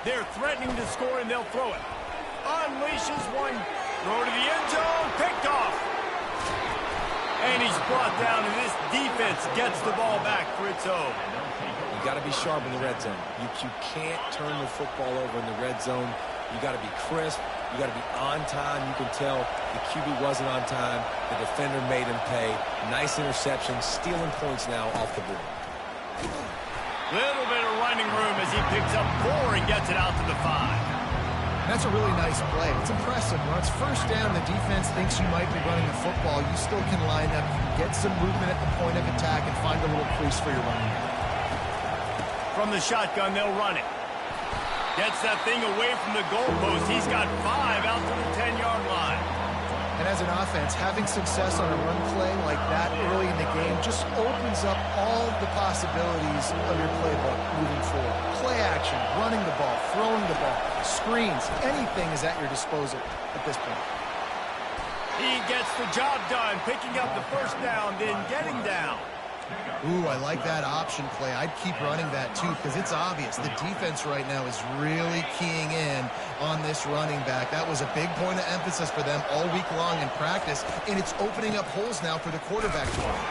They're threatening to score, and they'll throw it. Unleashes one. Throw to the end zone. Picked off. And he's brought down, and this defense gets the ball back for its own. You got to be sharp in the red zone. You can't turn the football over in the red zone. You got to be crisp. You got to be on time. You can tell the QB wasn't on time. The defender made him pay. Nice interception, stealing points now off the board. Little bit of running room as he picks up 4 and gets it out to the 5. That's a really nice play. It's impressive. When it's 1st down, the defense thinks you might be running the football. You still can line up, you can get some movement at the point of attack and find a little crease for your running back. From the shotgun, they'll run it. Gets that thing away from the goalpost. He's got 5 out to the 10-yard line. And as an offense, having success on a run play like that early in the game just opens up all the possibilities of your playbook moving forward. Play action, running the ball, throwing the ball, screens, anything is at your disposal at this point. He gets the job done, picking up the 1st down, then getting down. Ooh, I like that option play. I'd keep running that too because it's obvious. The defense right now is really keying in on this running back. That was a big point of emphasis for them all week long in practice, and it's opening up holes now for the quarterback to run.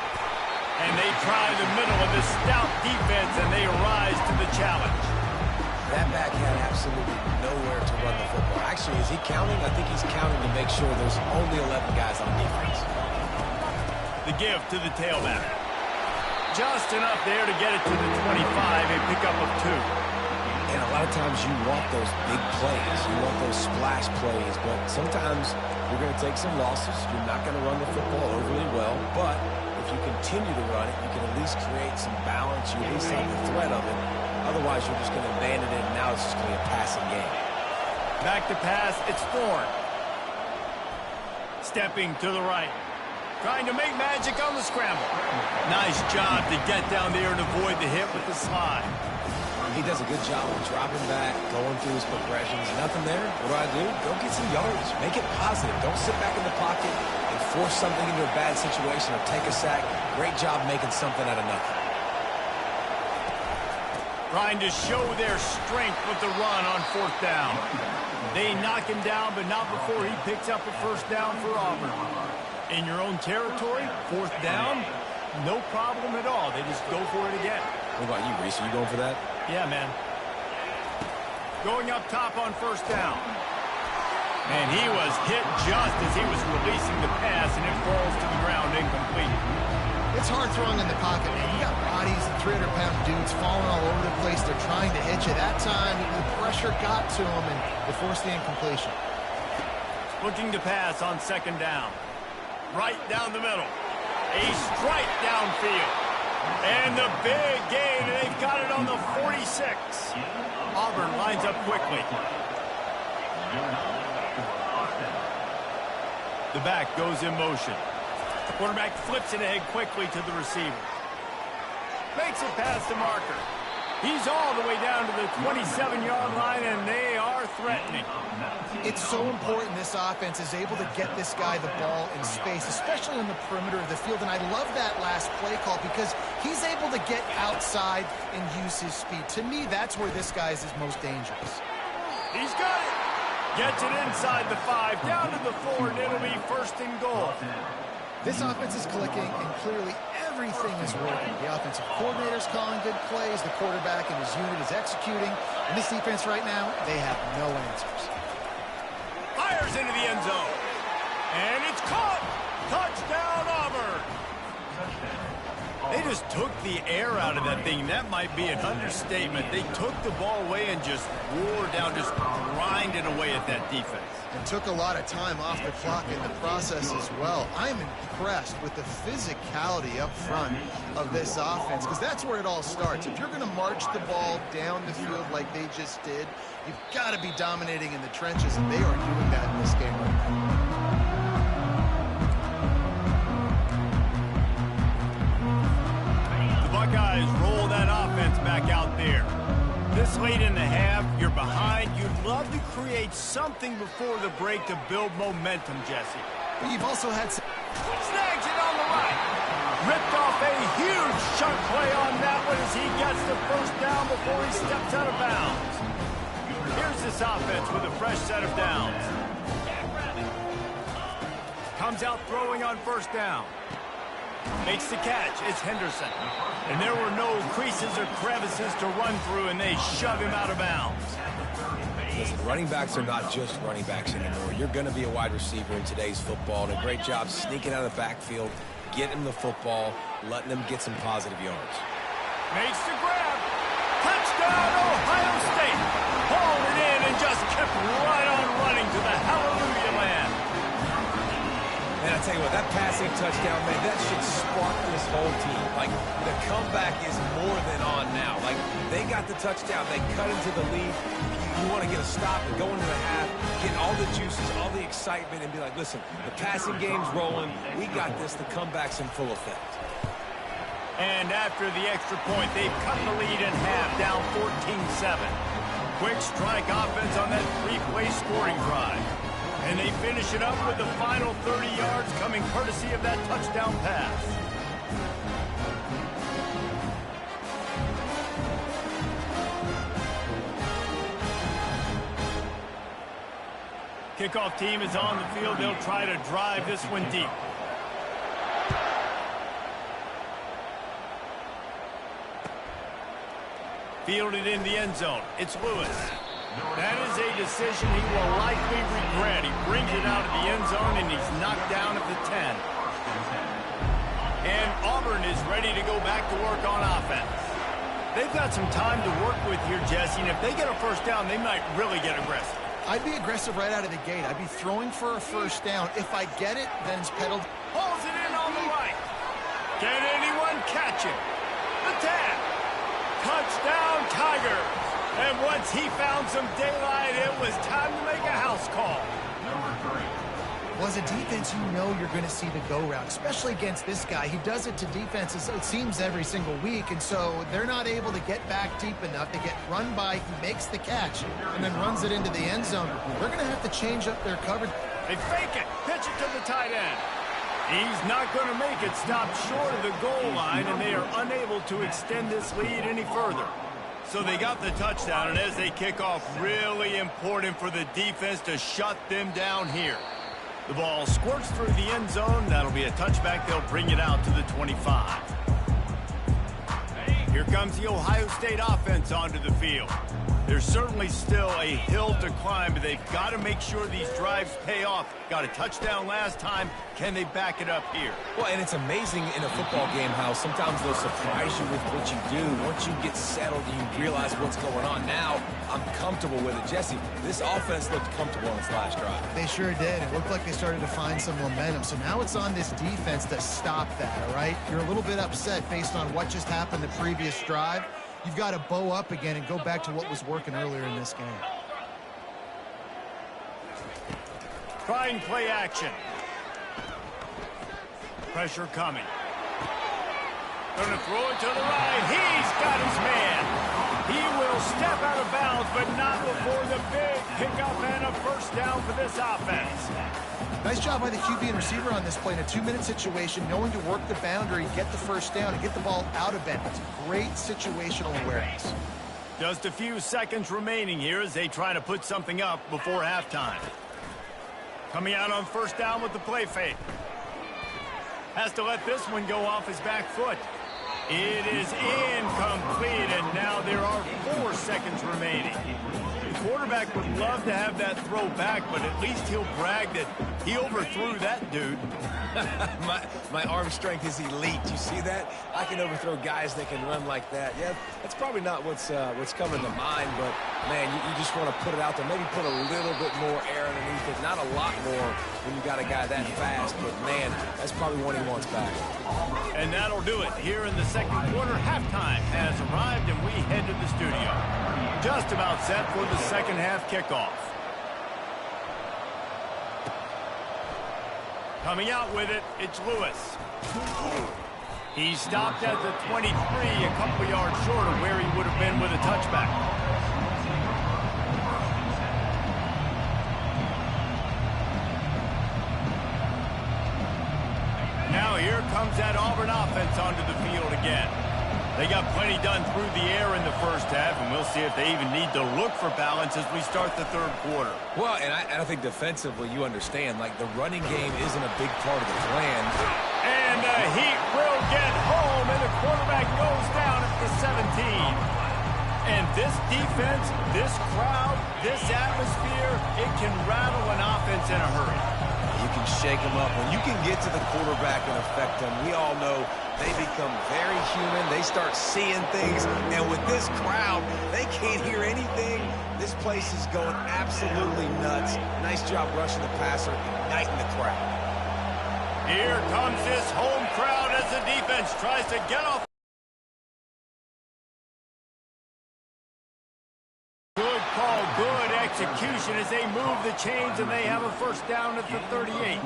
And they try the middle of this stout defense, and they rise to the challenge. That back had absolutely nowhere to run the football. Actually, is he counting? I think he's counting to make sure there's only 11 guys on defense. The give to the tailback. Just enough there to get it to the 25, a pickup of 2. And a lot of times you want those big plays. You want those splash plays. But sometimes you're going to take some losses. You're not going to run the football overly well. But if you continue to run it, you can at least create some balance. You at least have the threat of it. Otherwise, you're just going to abandon it, and now it's just going to be a passing game. Back to pass, it's Thorne. Stepping to the right. Trying to make magic on the scramble. Nice job to get down there and avoid the hit with the slide. He does a good job of dropping back, going through his progressions. Nothing there. What do? Go get some yardage. Make it positive. Don't sit back in the pocket and force something into a bad situation or take a sack. Great job making something out of nothing. Trying to show their strength with the run on 4th down. They knock him down, but not before he picks up a 1st down for Auburn. In your own territory, 4th down, no problem at all. They just go for it again. What about you, Reese? Are you going for that? Yeah, man. Going up top on 1st down. And he was hit just as he was releasing the pass, and it falls to the ground incomplete. It's hard throwing in the pocket, man. You got bodies and 300-pound dudes falling all over the place. They're trying to hit you. That time, the pressure got to him, and they forced the incompletion. Looking to pass on 2nd down. Right down the middle. A strike downfield. And the big gain, and they've got it on the 46. Auburn lines up quickly. The back goes in motion. The quarterback flips it ahead quickly to the receiver. Makes it past the marker. He's all the way down to the 27-yard line, and they are threatening. It's so important this offense is able to get this guy the ball in space, especially on the perimeter of the field. And I love that last play call because he's able to get outside and use his speed. To me, that's where this guy is his most dangerous. He's got it. Gets it inside the 5, down to the 4, and it'll be 1st and goal. This offense is clicking, and clearly everything is working. The offensive coordinator's calling good plays. The quarterback and his unit is executing. And this defense right now, they have no answers. Fires into the end zone. And it's caught. Touchdown, Auburn. They just took the air out of that thing. That might be an understatement. They took the ball away and just wore down, just grinded away at that defense. And took a lot of time off the clock in the process as well. I'm impressed with the physicality up front of this offense because that's where it all starts. If you're going to march the ball down the field like they just did, you've got to be dominating in the trenches, and they are doing that in this game right now. Buckeyes roll that offense back out there. This late in the half, you're behind. You'd love to create something before the break to build momentum, Jesse. But you've also had snags it on the right. Ripped off a huge chunk play on that one as he gets the first down before he steps out of bounds. Here's this offense with a fresh set of downs. Comes out throwing on first down. Makes the catch. It's Henderson. And there were no creases or crevices to run through, and they shove him out of bounds. Listen, running backs are not just running backs anymore. You're going to be a wide receiver in today's football, and a great job sneaking out of the backfield, getting him the football, letting him get some positive yards. Makes the grab. Touchdown, Ohio State. Hauled it in and just kept right on running to the hallelujah land. Man, I tell you what, that passing touchdown, man, that should spark this whole team. Like, the comeback is more than on now. Like, they got the touchdown. They cut into the lead. You want to get a stop and go into the half, get all the juices, all the excitement, and be like, listen, the passing game's rolling. We got this. The comeback's in full effect. And after the extra point, they've cut the lead in half, down 14-7. Quick strike offense on that three-play scoring drive. And they finish it up with the final 30 yards coming courtesy of that touchdown pass. Kickoff team is on the field. They'll try to drive this one deep. Fielded in the end zone. It's Lewis. That is a decision he will likely regret. He brings it out of the end zone, and he's knocked down at the 10. And Auburn is ready to go back to work on offense. They've got some time to work with here, Jesse, and if they get a first down, they might really get aggressive. I'd be aggressive right out of the gate. I'd be throwing for a first down. If I get it, then it's pedaled. Pulls it in on the right. Can anyone catch it? The tap. Touchdown, Tigers. And once he found some daylight, it was time to make a house call. Well, as a defense, you know you're going to see the go route, especially against this guy. He does it to defenses, it seems, every single week, and so they're not able to get back deep enough to get run by. He makes the catch and then runs it into the end zone. They're going to have to change up their coverage. They fake it, pitch it to the tight end. He's not going to make it, stop short of the goal line, and they are unable to extend this lead any further. So they got the touchdown, and as they kick off, really important for the defense to shut them down here. The ball squirts through the end zone. That'll be a touchback. They'll bring it out to the 25. Here comes the Ohio State offense onto the field. There's certainly still a hill to climb, but they've got to make sure these drives pay off. Got a touchdown last time. Can they back it up here? Well, and it's amazing in a football game how sometimes they'll surprise you with what you do. Once you get settled and you realize what's going on, now I'm comfortable with it. Jesse, this offense looked comfortable on its last drive. They sure did. It looked like they started to find some momentum. So now it's on this defense to stop that, all right? You're a little bit upset based on what just happened the previous drive. You've got to bow up again and go back to what was working earlier in this game. Trying play action. Pressure coming. Gonna throw it to the right. He's got his man. He will step out of bounds, but not before the big pickup and a first down for this offense. Nice job by the QB and receiver on this play in a 2-minute situation, knowing to work the boundary, get the first down, and get the ball out of bounds. Great situational awareness. Just a few seconds remaining here as they try to put something up before halftime. Coming out on first down with the play fake. Has to let this one go off his back foot. It is incomplete, and now there are 4 seconds remaining. The quarterback would love to have that throw back, but at least he'll brag that he overthrew that dude. my arm strength is elite. You see that? I can overthrow guys that can run like that. Yeah, that's probably not what's coming to mind, but, man, you just want to put it out there. Maybe put a little bit more air underneath it. Not a lot more when you got a guy that fast, but, man, that's probably one he wants back. And that'll do it. Here in the second quarter, halftime has arrived, and we head to the studio. Just about set for the second half kickoff. Coming out with it, it's Lewis. He stopped at the 23, a couple yards short of where he would have been with a touchback. Now here comes that Auburn offense onto the field again. They got plenty done through the air in the first half, and we'll see if they even need to look for balance as we start the third quarter. Well, and I think defensively, you understand, like the running game isn't a big part of the plan. And the Heat will get home, and the quarterback goes down at the 17. And this defense, this crowd, this atmosphere, it can rattle an offense in a hurry. You can shake them up. When you can get to the quarterback and affect them, we all know they become very human. They start seeing things. And with this crowd, they can't hear anything. This place is going absolutely nuts. Nice job rushing the passer, igniting the crowd. Here comes this home crowd as the defense tries to get off. Good call, good execution as they move the chains, and they have a first down at the 38.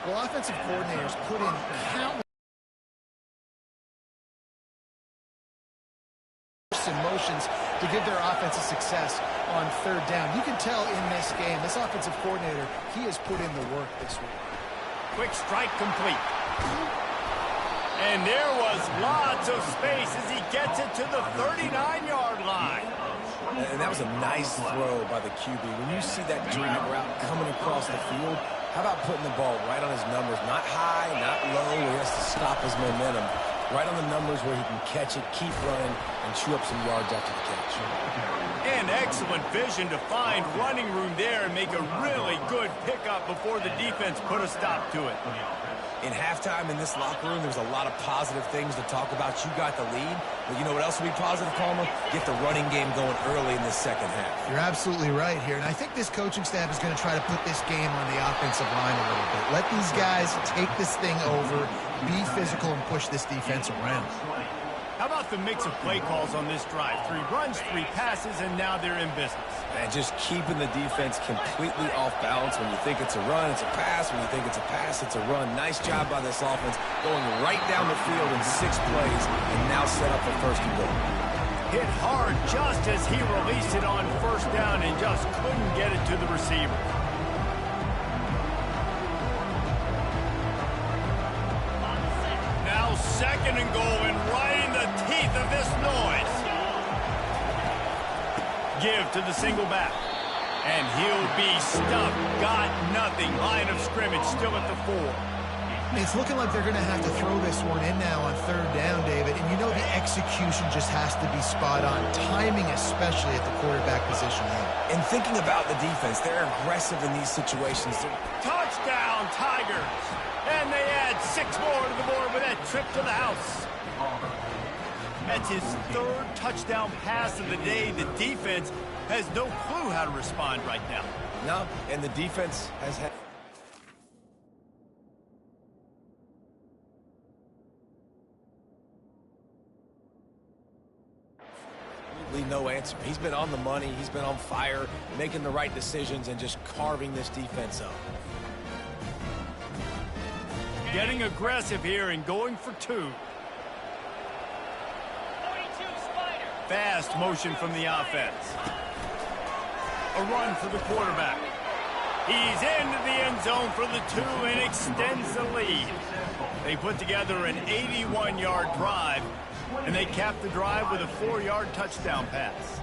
Well, offensive coordinators put in countless motions to give their offense a success on third down. You can tell in this game, this offensive coordinator, he has put in the work this week. Quick strike complete. And there was lots of space as he gets it to the 39-yard line. And that was a nice throw by the QB. When you see that drag route coming across the field, how about putting the ball right on his numbers? Not high, not low, where he has to stop his momentum. Right on the numbers where he can catch it, keep running, and chew up some yards after the catch. And excellent vision to find running room there and make a really good pickup before the defense put a stop to it. In halftime in this locker room, there was a lot of positive things to talk about. You got the lead. But you know what else will be positive, Palmer? Get the running game going early in this second half. You're absolutely right here. And I think this coaching staff is going to try to put this game on the offensive line a little bit. Let these guys take this thing over, be physical, and push this defense around. How about the mix of play calls on this drive? 3 runs, 3 passes, and now they're in business. And just keeping the defense completely off balance. When you think it's a run, it's a pass. When you think it's a pass, it's a run. Nice job by this offense, going right down the field in 6 plays, and now set up for first and goal. Hit hard just as he released it on first down and just couldn't get it to the receiver. Now second and goal, and right in the teeth of this noise. Give to the single back. And he'll be stuffed. Got nothing. Line of scrimmage still at the 4. It's looking like they're going to have to throw this one in now on third down, David. And you know the execution just has to be spot on. Timing especially at the quarterback position here. And thinking about the defense, they're aggressive in these situations. Touchdown, Tigers. And they add 6 more to the board with that trip to the house. That's his 3rd touchdown pass of the day. The defense has no clue how to respond right now. No, and the defense has had... no answer. He's been on the money. He's been on fire, making the right decisions and just carving this defense up. Getting aggressive here and going for 2. Fast motion from the offense. A run for the quarterback. He's into the end zone for the 2 and extends the lead. They put together an 81-yard drive, and they cap the drive with a 4-yard touchdown pass.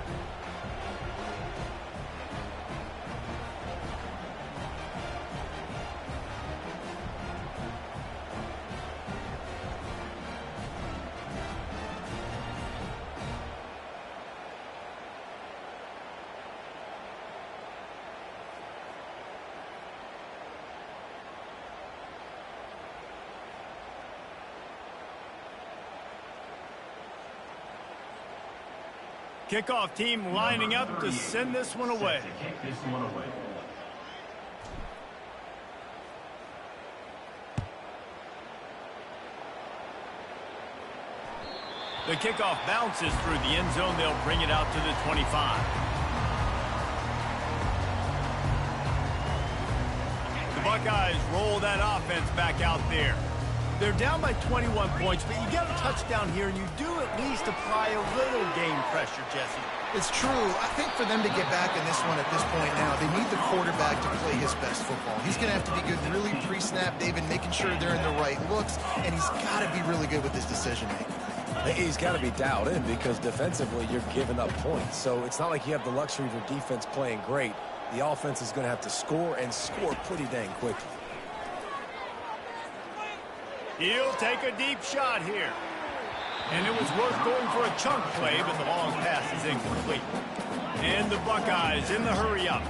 Kickoff team lining up to send this one away. The kickoff bounces through the end zone. They'll bring it out to the 25. The Buckeyes roll that offense back out there. They're down by 21 points, but you get a touchdown here, and you do at least apply a little game pressure, Jesse. It's true. I think for them to get back in this one at this point now, they need the quarterback to play his best football. He's going to have to be good really pre-snap, David, making sure they're in the right looks, and he's got to be really good with his decision-making. He's got to be dialed in because defensively you're giving up points. So it's not like you have the luxury of your defense playing great. The offense is going to have to score and score pretty dang quickly. He'll take a deep shot here. And it was worth going for a chunk play, but the long pass is incomplete. And the Buckeyes in the hurry-up.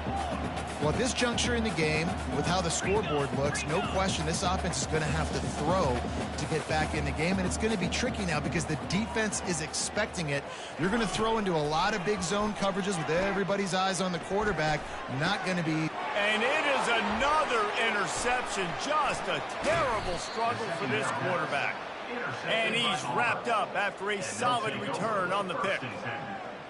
Well, at this juncture in the game, with how the scoreboard looks, no question this offense is going to have to throw to get back in the game, and it's going to be tricky now because the defense is expecting it. You're going to throw into a lot of big zone coverages with everybody's eyes on the quarterback. Not going to be... And it is another interception. Just a terrible struggle for this quarterback. And he's wrapped up after a solid return on the pick.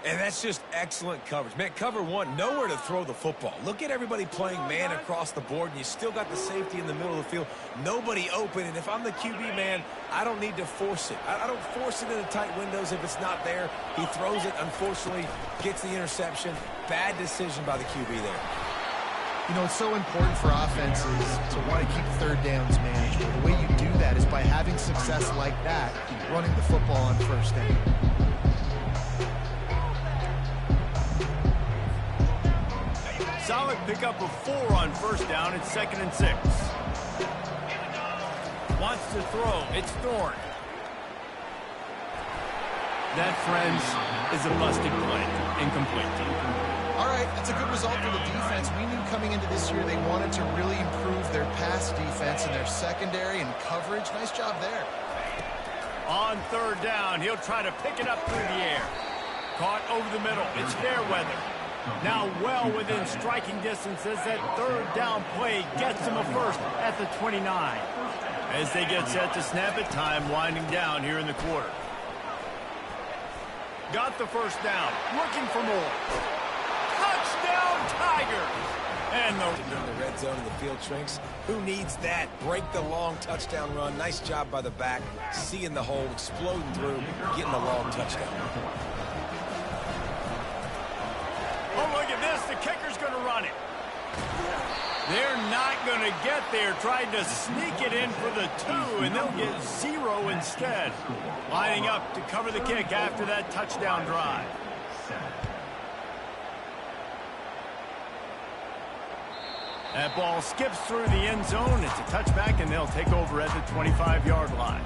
And that's just excellent coverage. Man, cover one, nowhere to throw the football. Look at everybody playing man across the board, and you still got the safety in the middle of the field. Nobody open, and if I'm the QB, man, I don't need to force it. I don't force it into tight windows if it's not there. He throws it, unfortunately, gets the interception. Bad decision by the QB there. You know, it's so important for offenses to want to keep third downs manageable. The way you do that is by having success like that, running the football on first down. Solid pickup of 4 on first down. It's 2nd and 6. Wants to throw. It's Thorne. That, friends, is a busted play. Incomplete. All right, that's a good result for the defense. We knew coming into this year they wanted to really improve their pass defense and their secondary and coverage. Nice job there. On 3rd down, he'll try to pick it up through the air. Caught over the middle. It's Fairweather. Now well within striking distance as that 3rd down play gets him a first at the 29. As they get set to snap it, time winding down here in the quarter. Got the first down. Looking for more. Touchdown, Tigers! And in the red zone and the field shrinks. Who needs that? Break the long touchdown run. Nice job by the back. Seeing the hole, exploding through, getting the long touchdown. Oh, look at this. The kicker's going to run it. They're not going to get there. Trying to sneak it in for the 2, and they'll get 0 instead. Lining up to cover the kick after that touchdown drive. That ball skips through the end zone. It's a touchback, and they'll take over at the 25-yard line.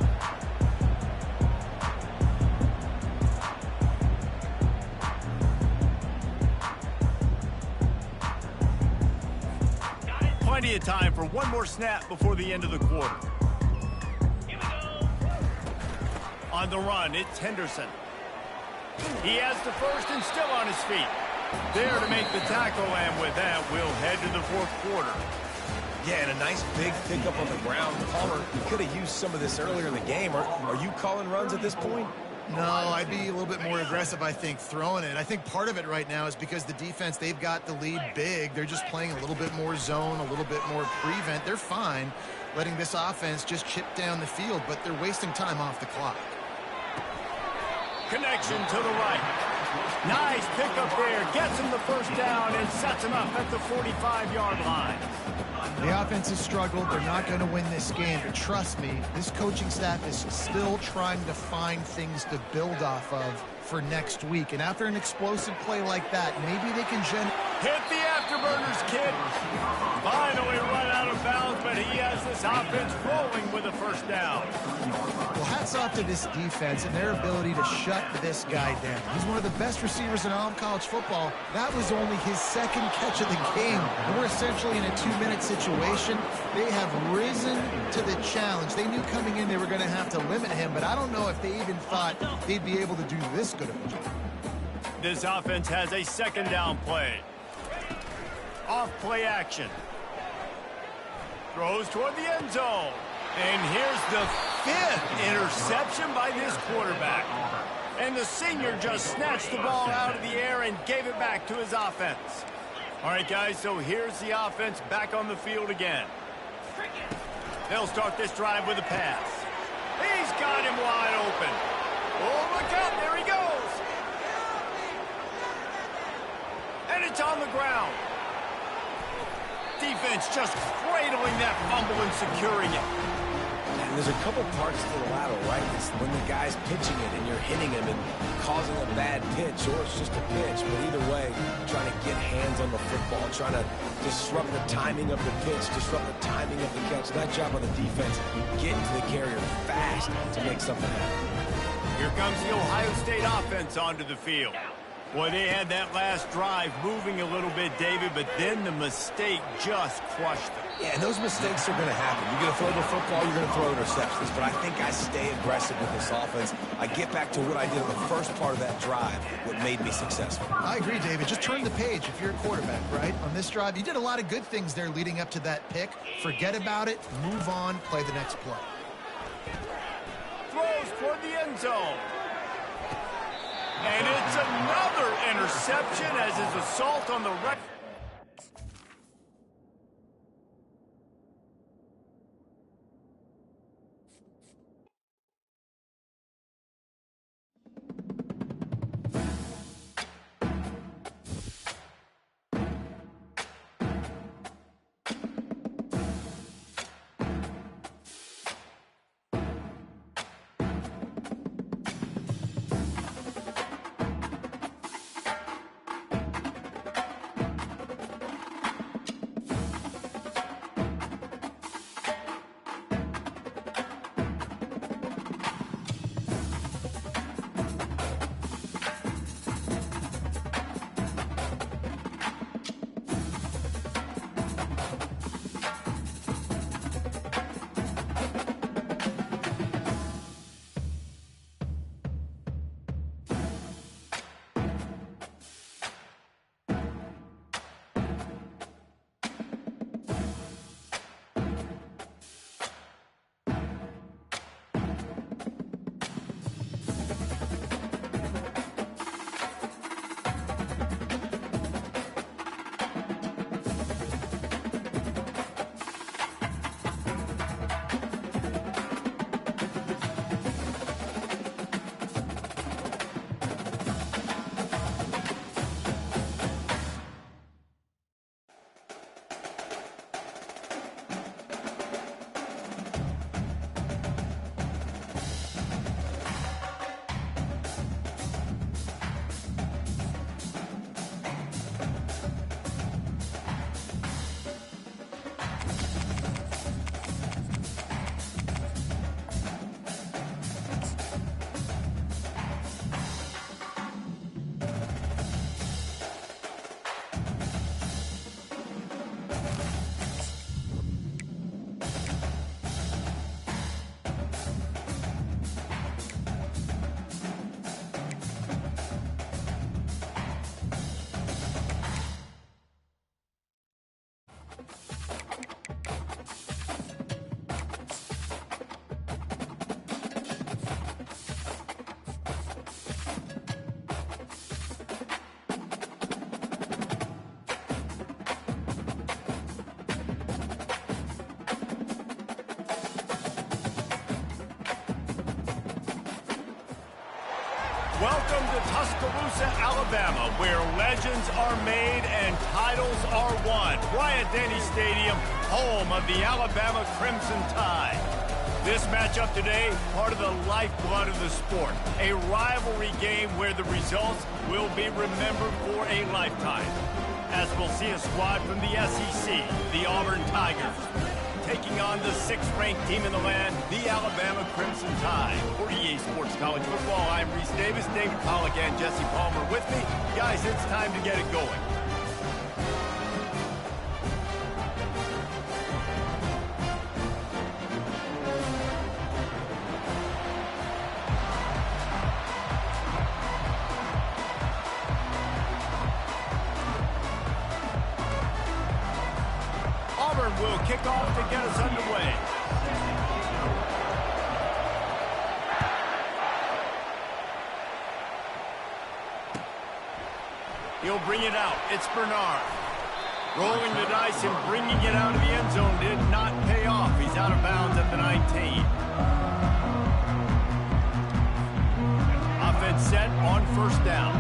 Plenty of time for one more snap before the end of the quarter. Here we go. On the run, it's Henderson. He has the first and still on his feet. There to make the tackle, and with that, we'll head to the 4th quarter. Yeah, and a nice big pickup on the ground. Palmer could have used some of this earlier in the game. Are you calling runs at this point? No, I'd be a little bit more aggressive, I think, throwing it. I think part of it right now is because the defense, they've got the lead big. They're just playing a little bit more zone, a little bit more prevent. They're fine letting this offense just chip down the field, but they're wasting time off the clock. Connection to the right. Nice pickup there. Gets him the first down and sets him up at the 45-yard line. The offense has struggled. They're not going to win this game, but trust me, this coaching staff is still trying to find things to build off of for next week. And after an explosive play like that, maybe they can hit the afterburners, kid. Finally run out of bounds, but he has this offense rolling with a first down. Well, hats off to this defense and their ability to shut this guy down. He's one of the best receivers in all of college football. That was only his 2nd catch of the game. And we're essentially in a 2-minute situation. They have risen to the challenge. They knew coming in they were going to have to limit him, but I don't know if they even thought they'd be able to do this good of a job. This offense has a 2nd down play. Off play action. Throws toward the end zone. And here's the 5th interception by this quarterback. And the senior just snatched the ball out of the air and gave it back to his offense. All right, guys, so here's the offense back on the field again. They'll start this drive with a pass. He's got him wide open. Oh, look out, there he goes. And it's on the ground. Defense just cradling that fumble and securing it. And there's a couple parts to the lateral, right? It's when the guy's pitching it and you're hitting him and causing a bad pitch, or it's just a pitch. But either way, trying to get hands on the football, trying to disrupt the timing of the pitch, disrupt the timing of the catch. Nice job on the defense getting to the carrier fast to make something happen. Here comes the Ohio State offense onto the field. Boy, they had that last drive moving a little bit, David, but then the mistake just crushed them. Yeah, and those mistakes are going to happen. You're going to throw the football, you're going to throw interceptions. But I think I stay aggressive with this offense. I get back to what I did in the first part of that drive, what made me successful. I agree, David. Just turn the page if you're a quarterback, right? On this drive, you did a lot of good things there leading up to that pick. Forget about it, move on, play the next play. Throws toward the end zone. And it's another interception as his assault on the right. Welcome to Tuscaloosa, Alabama, where legends are made and titles are won. Bryant-Denny Stadium, home of the Alabama Crimson Tide. This matchup today, part of the lifeblood of the sport. A rivalry game where the results will be remembered for a lifetime. As we'll see a squad from the SEC, the Auburn Tigers, taking on the 6th-ranked team in the land, the Alabama Crimson Tide. For EA Sports College Football, I'm Reese Davis, David Pollack, and Jesse Palmer with me. Guys, it's time to get it going. Will kick off to get us underway. He'll bring it out. It's Bernard. Rolling the dice and bringing it out of the end zone did not pay off. He's out of bounds at the 19. Offense set on first down.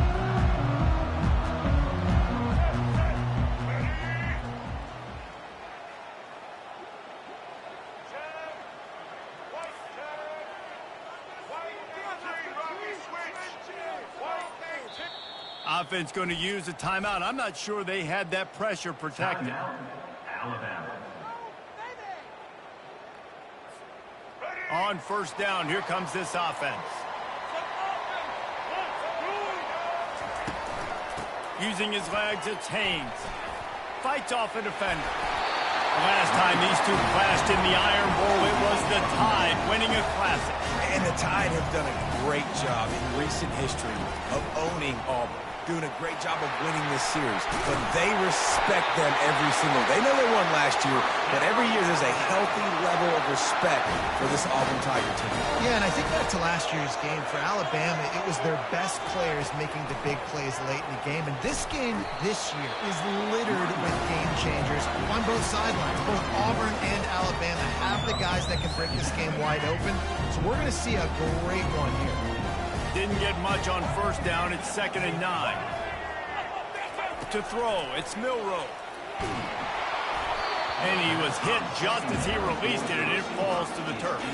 Offense going to use a timeout. I'm not sure they had that pressure protected. Alabama. On first down, here comes this offense. Using his legs, it's Haynes. Fights off a defender. The last time these two clashed in the Iron Bowl, it was the Tide winning a classic. And the Tide have done a great job in recent history of owning Auburn, doing a great job of winning this series. But they respect them every single. They know they won last year, but every year there's a healthy level of respect for this Auburn Tiger team. Yeah, and I think back to last year's game for Alabama, it was their best players making the big plays late in the game. And this game this year is littered with game changers on both sidelines. Both Auburn and Alabama have the guys that can break this game wide open. So we're going to see a great one here. Didn't get much on first down. It's 2nd and 9. To throw, it's Milroe. And he was hit just as he released it, and it falls to the turf.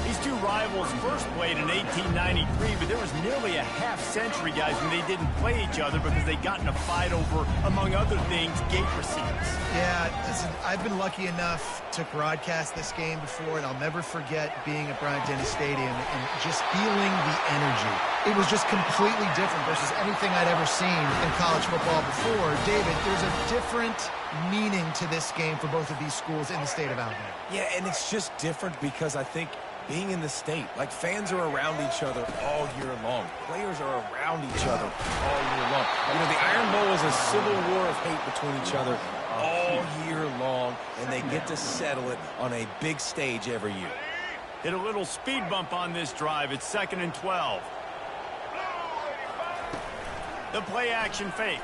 These two rivals first played in 1893, but there was nearly a half-century, guys, when they didn't play each other because they got in a fight over, among other things, gate receipts. Yeah, listen, I've been lucky enough to broadcast this game before, and I'll never forget being at Bryant-Denny Stadium and just feeling the energy. It was just completely different versus anything I'd ever seen in college football before. David, there's a different meaning to this game for both of these schools in the state of Alabama. Yeah, and it's just different because I think being in the state, like fans are around each other all year long. Players are around each other all year long. You know, the Iron Bowl is a civil war of hate between each other all year long, and they get to settle it on a big stage every year. Hit a little speed bump on this drive. It's 2nd and 12. The play action fake.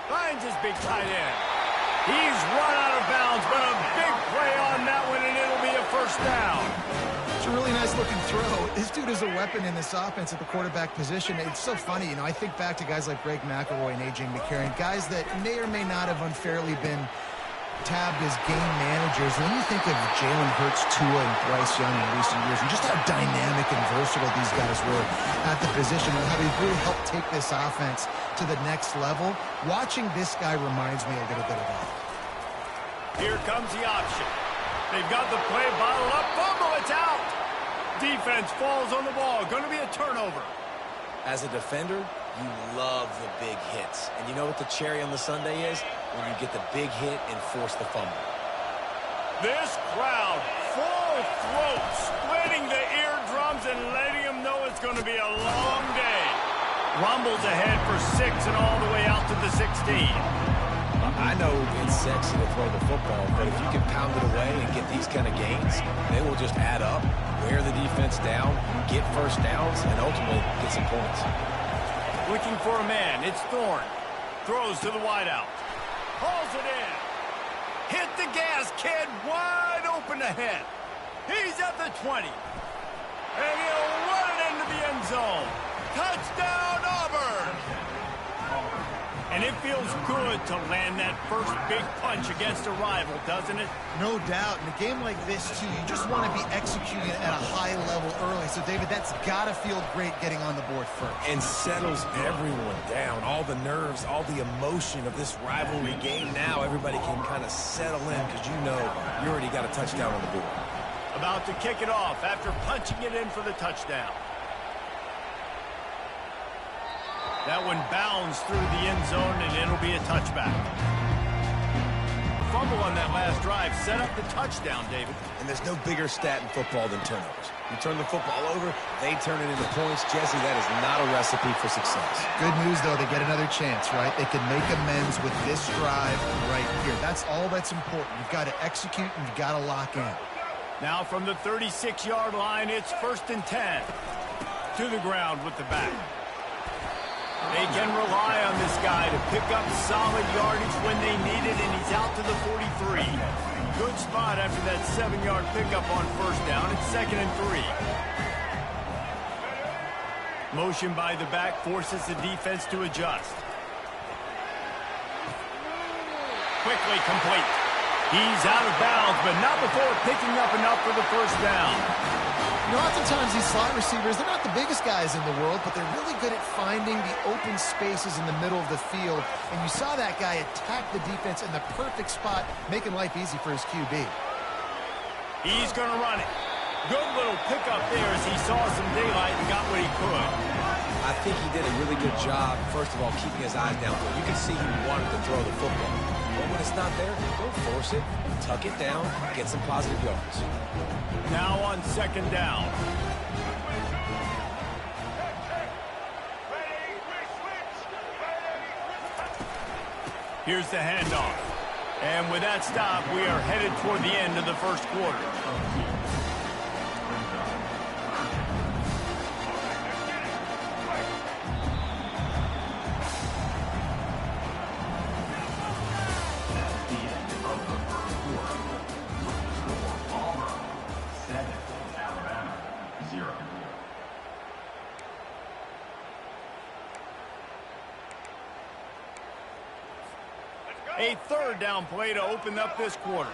Finds his big tight end. He's run out of bounds, but a big play on that one, and it'll be a first down. It's a really nice looking throw. This dude is a weapon in this offense at the quarterback position. It's so funny, you know, I think back to guys like Greg McElroy and A.J. McCarron, guys that may or may not have unfairly been tabbed as game managers. And then you think of Jalen Hurts, Tua, and Bryce Young in recent years, and just how dynamic and versatile these guys were at the position and how they really helped take this offense to the next level. Watching this guy reminds me a little bit of that. Here comes the option. They've got the play bottled up. Fumble, it's out. Defense falls on the ball. Going to be a turnover. As a defender, you love the big hits. And you know what the cherry on the sundae is? When you get the big hit and force the fumble. This crowd, full throat, splitting the eardrums and letting them know it's going to be a long day. Rumbles ahead for 6 and all the way out to the 16. I know it's sexy to throw the football, but if you can pound it away and get these kind of gains, they will just add up, wear the defense down, get first downs, and ultimately get some points. Looking for a man. It's Thorne. Throws to the wideout. Hauls it in. Hit the gas, kid. Wide open ahead. He's at the 20. And he'll run it into the end zone. Touchdown, Auburn. And it feels good to land that first big punch against a rival, doesn't it? No doubt. In a game like this, too, you just want to be executing at a high level early. So, David, that's got to feel great getting on the board first. And settles everyone down. All the nerves, all the emotion of this rivalry game. Now everybody can kind of settle in because you know you already got a touchdown on the board. About to kick it off after punching it in for the touchdown. That one bounds through the end zone, and it'll be a touchback. Fumble on that last drive set up the touchdown, David. And there's no bigger stat in football than turnovers. You turn the football over, they turn it into points. Jesse, that is not a recipe for success. Good news, though, they get another chance, right? They can make amends with this drive right here. That's all that's important. You've got to execute, and you've got to lock in. Now from the 36-yard line, it's 1st and 10. To the ground with the back. They can rely on this guy to pick up solid yardage when they need it, and he's out to the 43. Good spot after that 7-yard pickup on first down. It's 2nd and 3. Motion by the back forces the defense to adjust. Quickly complete. He's out of bounds, but not before picking up enough for the first down. You know, oftentimes these slot receivers, they're not the biggest guys in the world, but they're really good at finding the open spaces in the middle of the field. And you saw that guy attack the defense in the perfect spot, making life easy for his QB. He's going to run it. Good little pickup there as he saw some daylight and got what he could. I think he did a really good job, first of all, keeping his eyes downfield. You can see he wanted to throw the football. But when it's not there, don't force it. Tuck it down, get some positive yards. Now on second down. Here's the handoff. And with that stop, we are headed toward the end of the first quarter. A third down play to open up this quarter.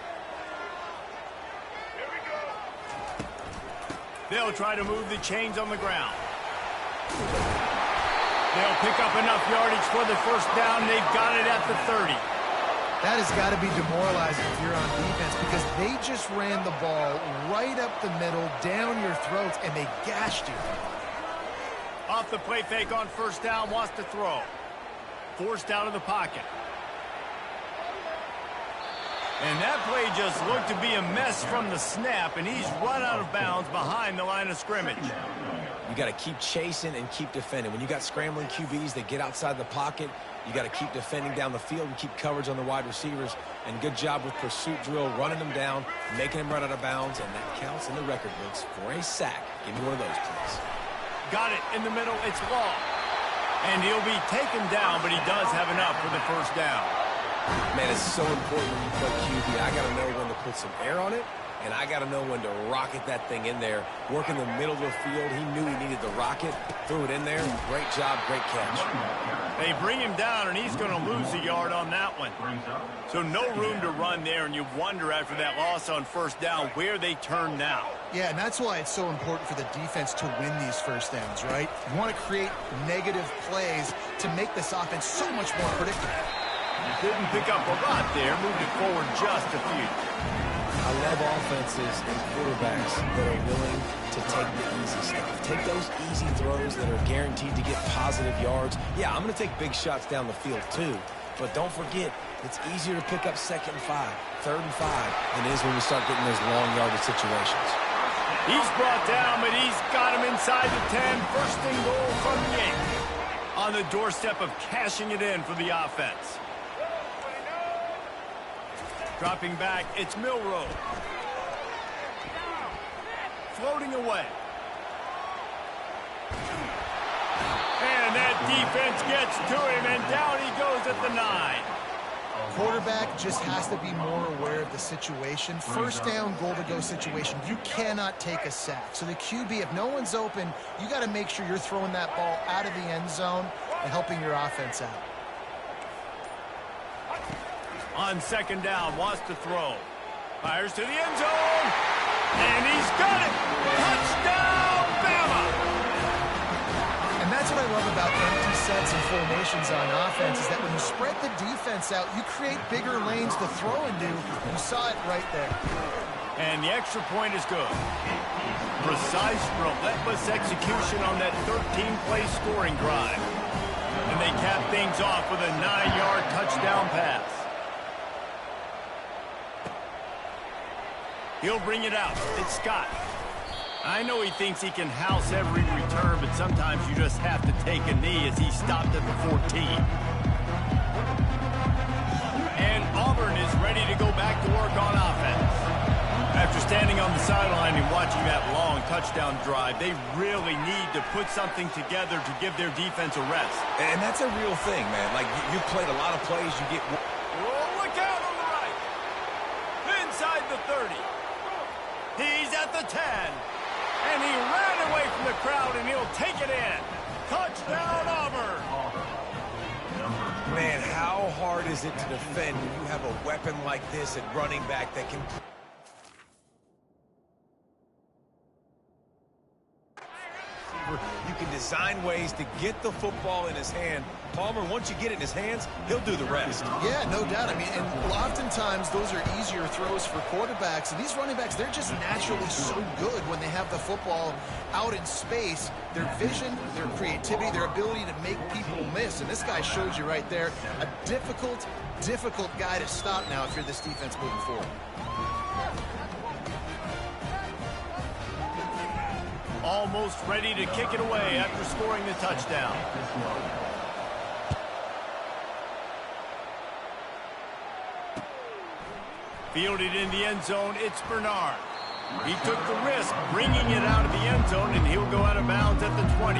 Here we go. They'll try to move the chains on the ground. They'll pick up enough yardage for the first down. They've got it at the 30. That has got to be demoralizing if you're on defense because they just ran the ball right up the middle, down your throats, and they gashed you. Off the play fake on first down, wants to throw. Forced out of the pocket. And that play just looked to be a mess from the snap, and he's run out of bounds behind the line of scrimmage. You got to keep chasing and keep defending. When you got scrambling QBs that get outside the pocket, you got to keep defending down the field and keep coverage on the wide receivers. And good job with pursuit drill, running them down, making them run out of bounds, and that counts in the record books for a sack. Give me one of those, please. Got it in the middle. It's long. And he'll be taken down, but he does have enough for the first down. Man, it's so important when you play QB. I got to know when to put some air on it, and I got to know when to rocket that thing in there. Work in the middle of the field. He knew he needed the rocket, threw it in there. Great job, great catch. They bring him down, and he's going to lose a yard on that one. So no room to run there, and you wonder after that loss on first down where they turn now. Yeah, and that's why it's so important for the defense to win these first downs, right? You want to create negative plays to make this offense so much more predictable. Didn't pick up a lot there, moved it forward just a few. I love offenses and quarterbacks that are willing to take the easy stuff. Take those easy throws that are guaranteed to get positive yards. Yeah, I'm going to take big shots down the field too, but don't forget, it's easier to pick up 2nd and 5, 3rd and 5 than it is when we start getting those long yardage situations. He's brought down, but he's got him inside the 10. First and goal from the 8. On the doorstep of cashing it in for the offense. Dropping back, it's Milroe. Floating away. And that defense gets to him, and down he goes at the 9. Quarterback just has to be more aware of the situation. First down, goal-to-go situation. You cannot take a sack. So the QB, if no one's open, you got to make sure you're throwing that ball out of the end zone and helping your offense out. On second down, wants to throw. Fires to the end zone. And he's got it. Touchdown, Bama! And that's what I love about empty sets and formations on offense is that when you spread the defense out, you create bigger lanes to throw into. You saw it right there. And the extra point is good. Precise, relentless execution on that 13-play scoring drive. And they cap things off with a 9-yard touchdown pass. He'll bring it out. It's Scott. I know he thinks he can house every return, but sometimes you just have to take a knee as he stopped at the 14. And Auburn is ready to go back to work on offense. After standing on the sideline and watching that long touchdown drive, they really need to put something together to give their defense a rest. And that's a real thing, man. Like, you played a lot of plays. You get... Oh, look out on the right. Inside the 30. He's at the 10. And he ran away from the crowd, and he'll take it in. Touchdown, Auburn. Man, how hard is it to defend when you have a weapon like this at running back that can... design ways to get the football in his hand. Palmer, once you get it in his hands, he'll do the rest. Yeah, no doubt. I mean, and oftentimes those are easier throws for quarterbacks. And these running backs, they're just naturally so good when they have the football out in space. Their vision, their creativity, their ability to make people miss. And this guy shows you right there, a difficult guy to stop now if you're this defense moving forward. Almost ready to kick it away after scoring the touchdown. Fielded in the end zone, it's Bernard. He took the risk, bringing it out of the end zone, and he'll go out of bounds at the 20.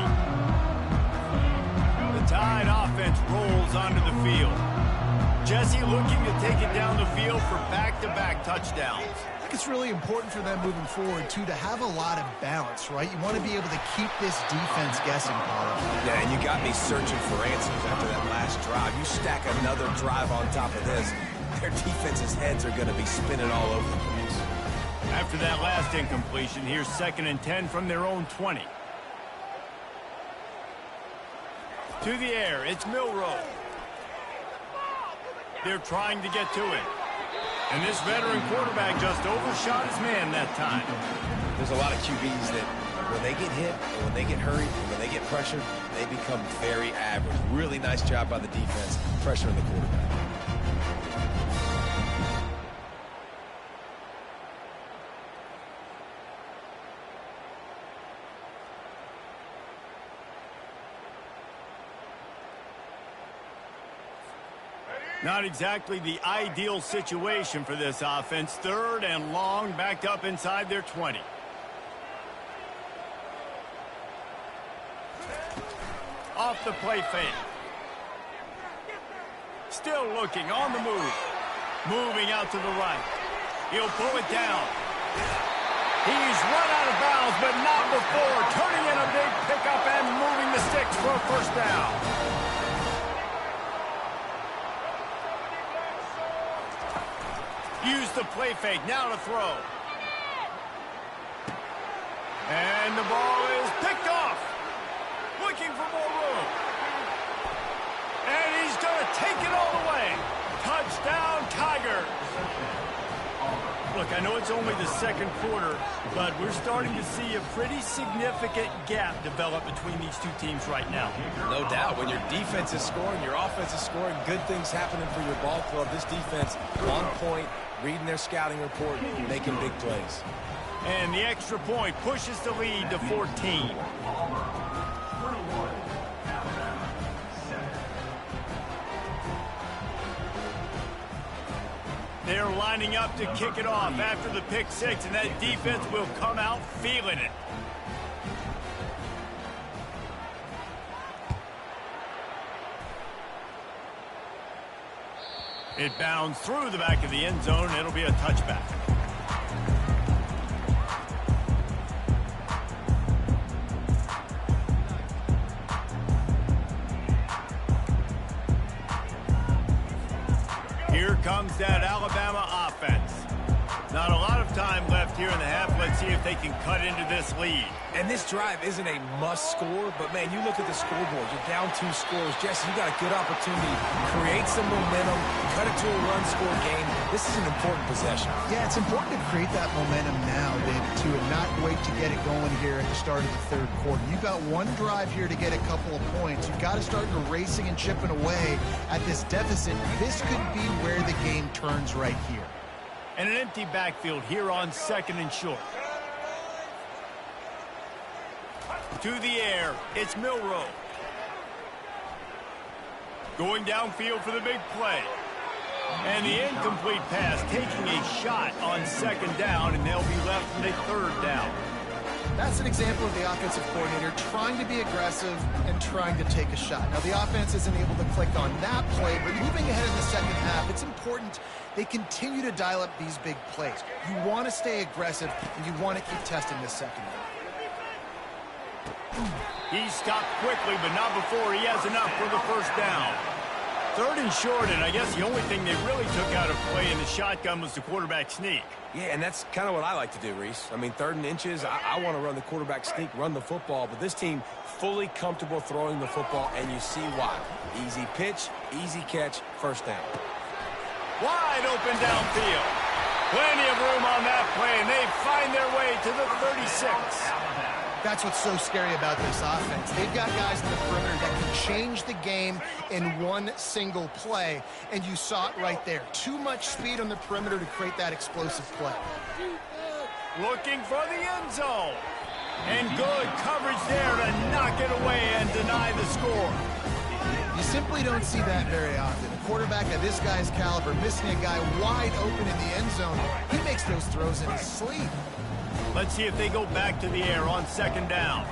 The Tide offense rolls onto the field. Jesse looking to take it down the field for back-to-back touchdowns. I think it's really important for them moving forward, too, to have a lot of balance, right? You want to be able to keep this defense guessing, Paulo. Yeah, and you got me searching for answers after that last drive. You stack another drive on top of this, their defense's heads are going to be spinning all over the place. After that last incompletion, here's 2nd and 10 from their own 20. To the air, it's Milroe. They're trying to get to it. And this veteran quarterback just overshot his man that time. There's a lot of QBs that when they get hit, and when they get hurried, and when they get pressured, they become very average. Really nice job by the defense, pressuring the quarterback. Not exactly the ideal situation for this offense. 3rd and long, backed up inside their 20. Off the play fake. Still looking on the move. Moving out to the right. He'll pull it down. He's run out of bounds, but not before. Turning in a big pickup and moving the sticks for a first down. Use the play fake, now to throw. And the ball is picked off. Looking for more room. And he's going to take it all the way. Touchdown, Tigers. Look, I know it's only the 2nd quarter, but we're starting to see a pretty significant gap develop between these two teams right now. No doubt. When your defense is scoring, your offense is scoring, good things happening for your ball club. This defense on point, reading their scouting report, making big plays. And the extra point pushes the lead to 14. They're lining up to kick it off after the pick 6, and that defense will come out feeling it. It bounds through the back of the end zone, and it'll be a touchback. Here comes that Alabama offense. Not a lot of time left here in the half. Let's see if they can cut into this lead. And this drive isn't a must score, but man, you look at the scoreboard, you're down 2 scores. Jesse, you got a good opportunity. Create some momentum, cut it to a run-score game. This is an important possession. Yeah, it's important to create that momentum now, David, too, and not wait to get it going here at the start of the 3rd quarter. You've got one drive here to get a couple of points. You've got to start racing and chipping away at this deficit. This could be where the game turns right here. And an empty backfield here on 2nd and short. To the air, it's Milroe. Going downfield for the big play. And the incomplete pass taking a shot on 2nd down, and they'll be left with a 3rd down. That's an example of the offensive coordinator trying to be aggressive and trying to take a shot. Now, the offense isn't able to click on that play, but moving ahead in the 2nd half, it's important they continue to dial up these big plays. You want to stay aggressive, and you want to keep testing this secondary. He stopped quickly, but not before he has enough for the first down. 3rd and short, and I guess the only thing they really took out of play in the shotgun was the quarterback sneak. Yeah, and that's kind of what I like to do, Reese. I mean, 3rd and inches, I want to run the quarterback sneak, run the football, but this team fully comfortable throwing the football, and you see why. Easy pitch, easy catch, 1st down. Wide open downfield. Plenty of room on that play, and they find their way to the 36. That's what's so scary about this offense. They've got guys in the perimeter that can change the game in one single play, and you saw it right there. Too much speed on the perimeter to create that explosive play. Looking for the end zone. And good coverage there to knock it away and deny the score. You simply don't see that very often. A quarterback of this guy's caliber missing a guy wide open in the end zone. He makes those throws in his sleep. Let's see if they go back to the air on 2nd down.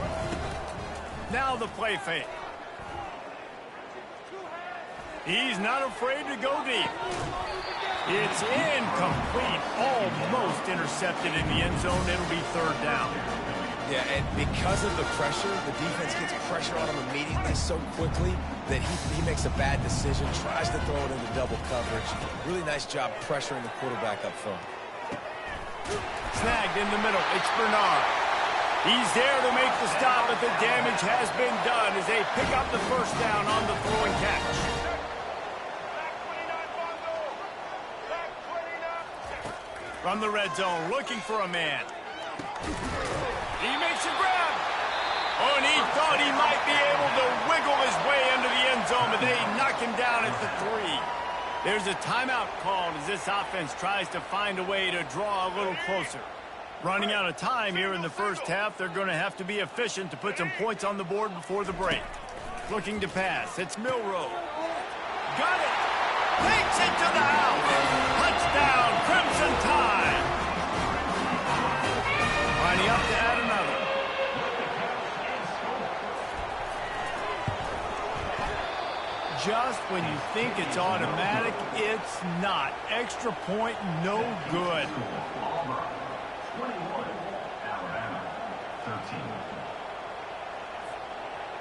Now the play fake. He's not afraid to go deep. It's incomplete, almost intercepted in the end zone. It'll be 3rd down. Yeah, and because of the pressure, the defense gets pressure on him immediately so quickly that he makes a bad decision, tries to throw it into double coverage. Really nice job pressuring the quarterback up front. Snagged in the middle. It's Bernard. He's there to make the stop, but the damage has been done as they pick up the 1st down on the throw and catch. From the red zone, looking for a man. He makes a grab. Oh, and he thought he might be able to wiggle his way into the end zone, but they knock him down at the 3. There's a timeout called as this offense tries to find a way to draw a little closer. Running out of time here in the 1st half, they're going to have to be efficient to put some points on the board before the break. Looking to pass. It's Milroe. Got it. Takes it to the house. Touchdown, Crimson Tide. Lining up to add another. Just when you think it's automatic, it's not. Extra point, no good.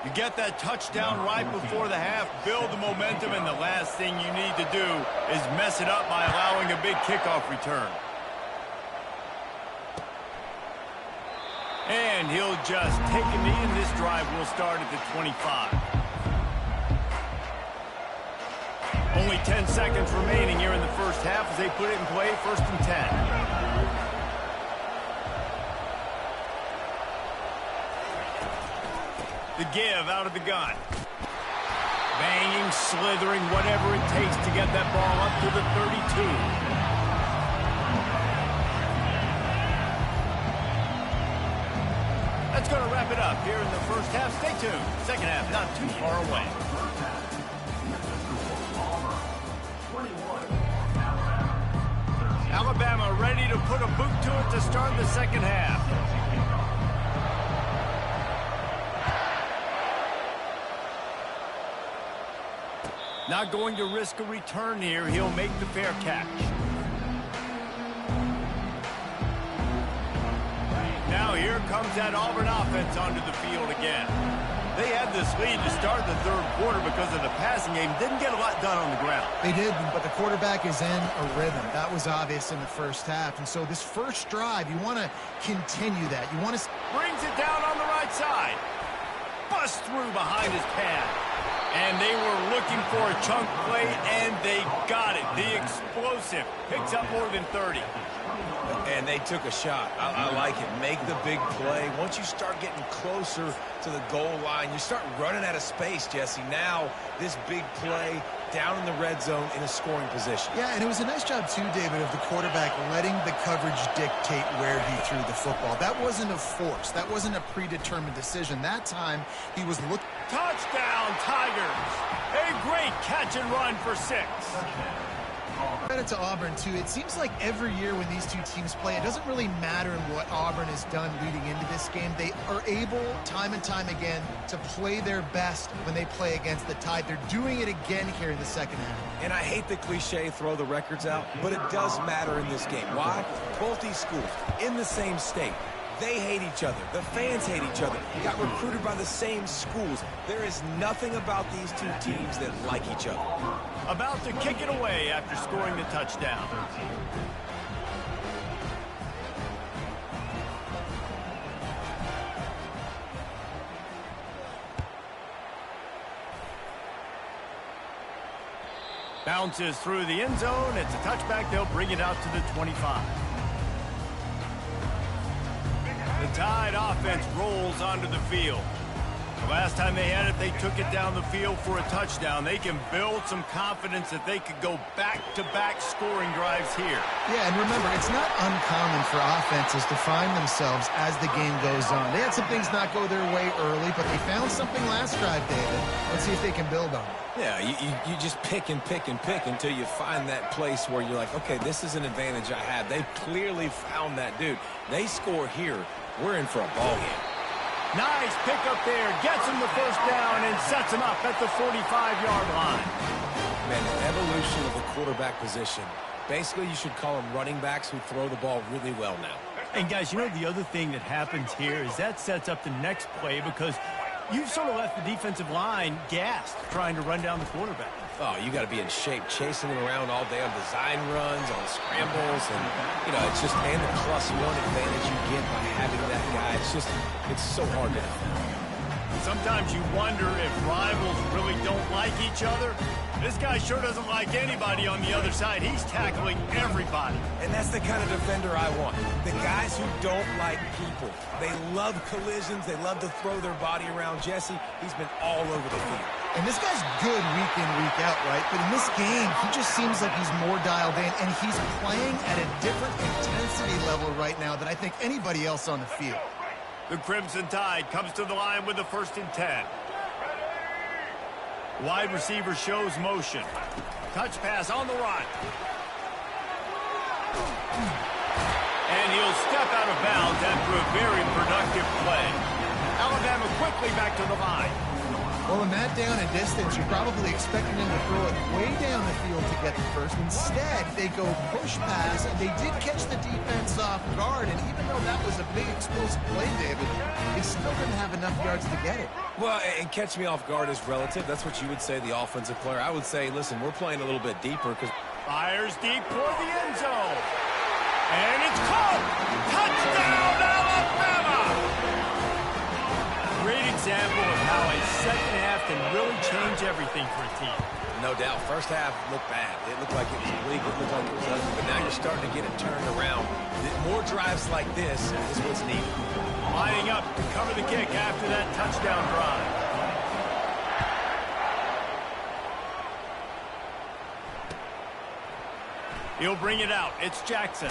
You get that touchdown right before the half, build the momentum, and the last thing you need to do is mess it up by allowing a big kickoff return. And he'll just take a knee, and this drive will start at the 25. Only 10 seconds remaining here in the 1st half as they put it in play, 1st and 10. The give out of the gun. Banging, slithering, whatever it takes to get that ball up to the 32. That's going to wrap it up here in the 1st half. Stay tuned. 2nd half not too far away. Alabama ready to put a boot to it to start the 2nd half. Not going to risk a return here. He'll make the fair catch. Now here comes that Auburn offense onto the field again. They had this lead to start the 3rd quarter because of the passing game. Didn't get a lot done on the ground. They did, but the quarterback is in a rhythm. That was obvious in the 1st half. And so this 1st drive, you want to continue that. You want to... Brings it down on the right side. Bust through behind his pad. And they were looking for a chunk play, and they got it. The explosive picks up more than 30. And they took a shot. I like it. Make the big play. Once you start getting closer to the goal line, you start running out of space, Jesse. Now, this big play down in the red zone in a scoring position. Yeah, and it was a nice job, too, David, of the quarterback letting the coverage dictate where he threw the football. That wasn't a force. That wasn't a predetermined decision. That time, he was looking... Touchdown, Tigers! A great catch and run for 6. Credit to Auburn, too. It seems like every year when these two teams play, it doesn't really matter what Auburn has done leading into this game. They are able, time and time again, to play their best when they play against the Tide. They're doing it again here in the 2nd half. And I hate the cliche, throw the records out, but it does matter in this game. Why? Both these schools in the same state. They hate each other. The fans hate each other. Got recruited by the same schools. There is nothing about these two teams that like each other. About to kick it away after scoring the touchdown. Bounces through the end zone. It's a touchback. They'll bring it out to the 25. The Tide offense rolls onto the field. The last time they had it, they took it down the field for a touchdown. They can build some confidence that they could go back-to-back scoring drives here. Yeah, and remember, it's not uncommon for offenses to find themselves as the game goes on. They had some things not go their way early, but they found something last drive, David. Let's see if they can build on it. Yeah, you just pick and pick and pick until you find that place where you're like, okay, this is an advantage I have. They clearly found that dude. They score here. We're in for a ball game. Nice pick up there. Gets him the first down and sets him up at the 45-yard line. Man, the evolution of the quarterback position. Basically, you should call them running backs who throw the ball really well now. And, guys, you know the other thing that happens here is that sets up the next play because you've sort of left the defensive line gassed trying to run down the quarterback. Oh, you got to be in shape, chasing him around all day on design runs, on scrambles, and, you know, it's just, and the +1 advantage you get by having that guy. It's so hard to defend. Sometimes you wonder if rivals really don't like each other. This guy sure doesn't like anybody on the other side. He's tackling everybody. And that's the kind of defender I want. The guys who don't like people. They love collisions. They love to throw their body around. Jesse, he's been all over the field. And this guy's good week in, week out, right? But in this game, he just seems like he's more dialed in, and he's playing at a different intensity level right now than I think anybody else on the field. The Crimson Tide comes to the line with the 1st and 10. Wide receiver shows motion. Touch pass on the run. And he'll step out of bounds after a very productive play. Alabama quickly back to the line. Well, in that down and distance, you're probably expecting them to throw it way down the field to get the first. Instead, they go push pass, and they did catch the defense off guard. And even though that was a big explosive play, David, they still didn't have enough yards to get it. Well, and catch me off guard is relative. That's what you would say, the offensive player. I would say, listen, we're playing a little bit deeper because fires deep toward the end zone. And it's caught. Touchdown, Alabama! Great example of how a second half can really change everything for a team. No doubt. First half looked bad. It looked like it was bleak. It looked like it was ugly. But now you're starting to get it turned around. More drives like this is what's needed. Lining up to cover the kick after that touchdown drive. He'll bring it out. It's Jackson.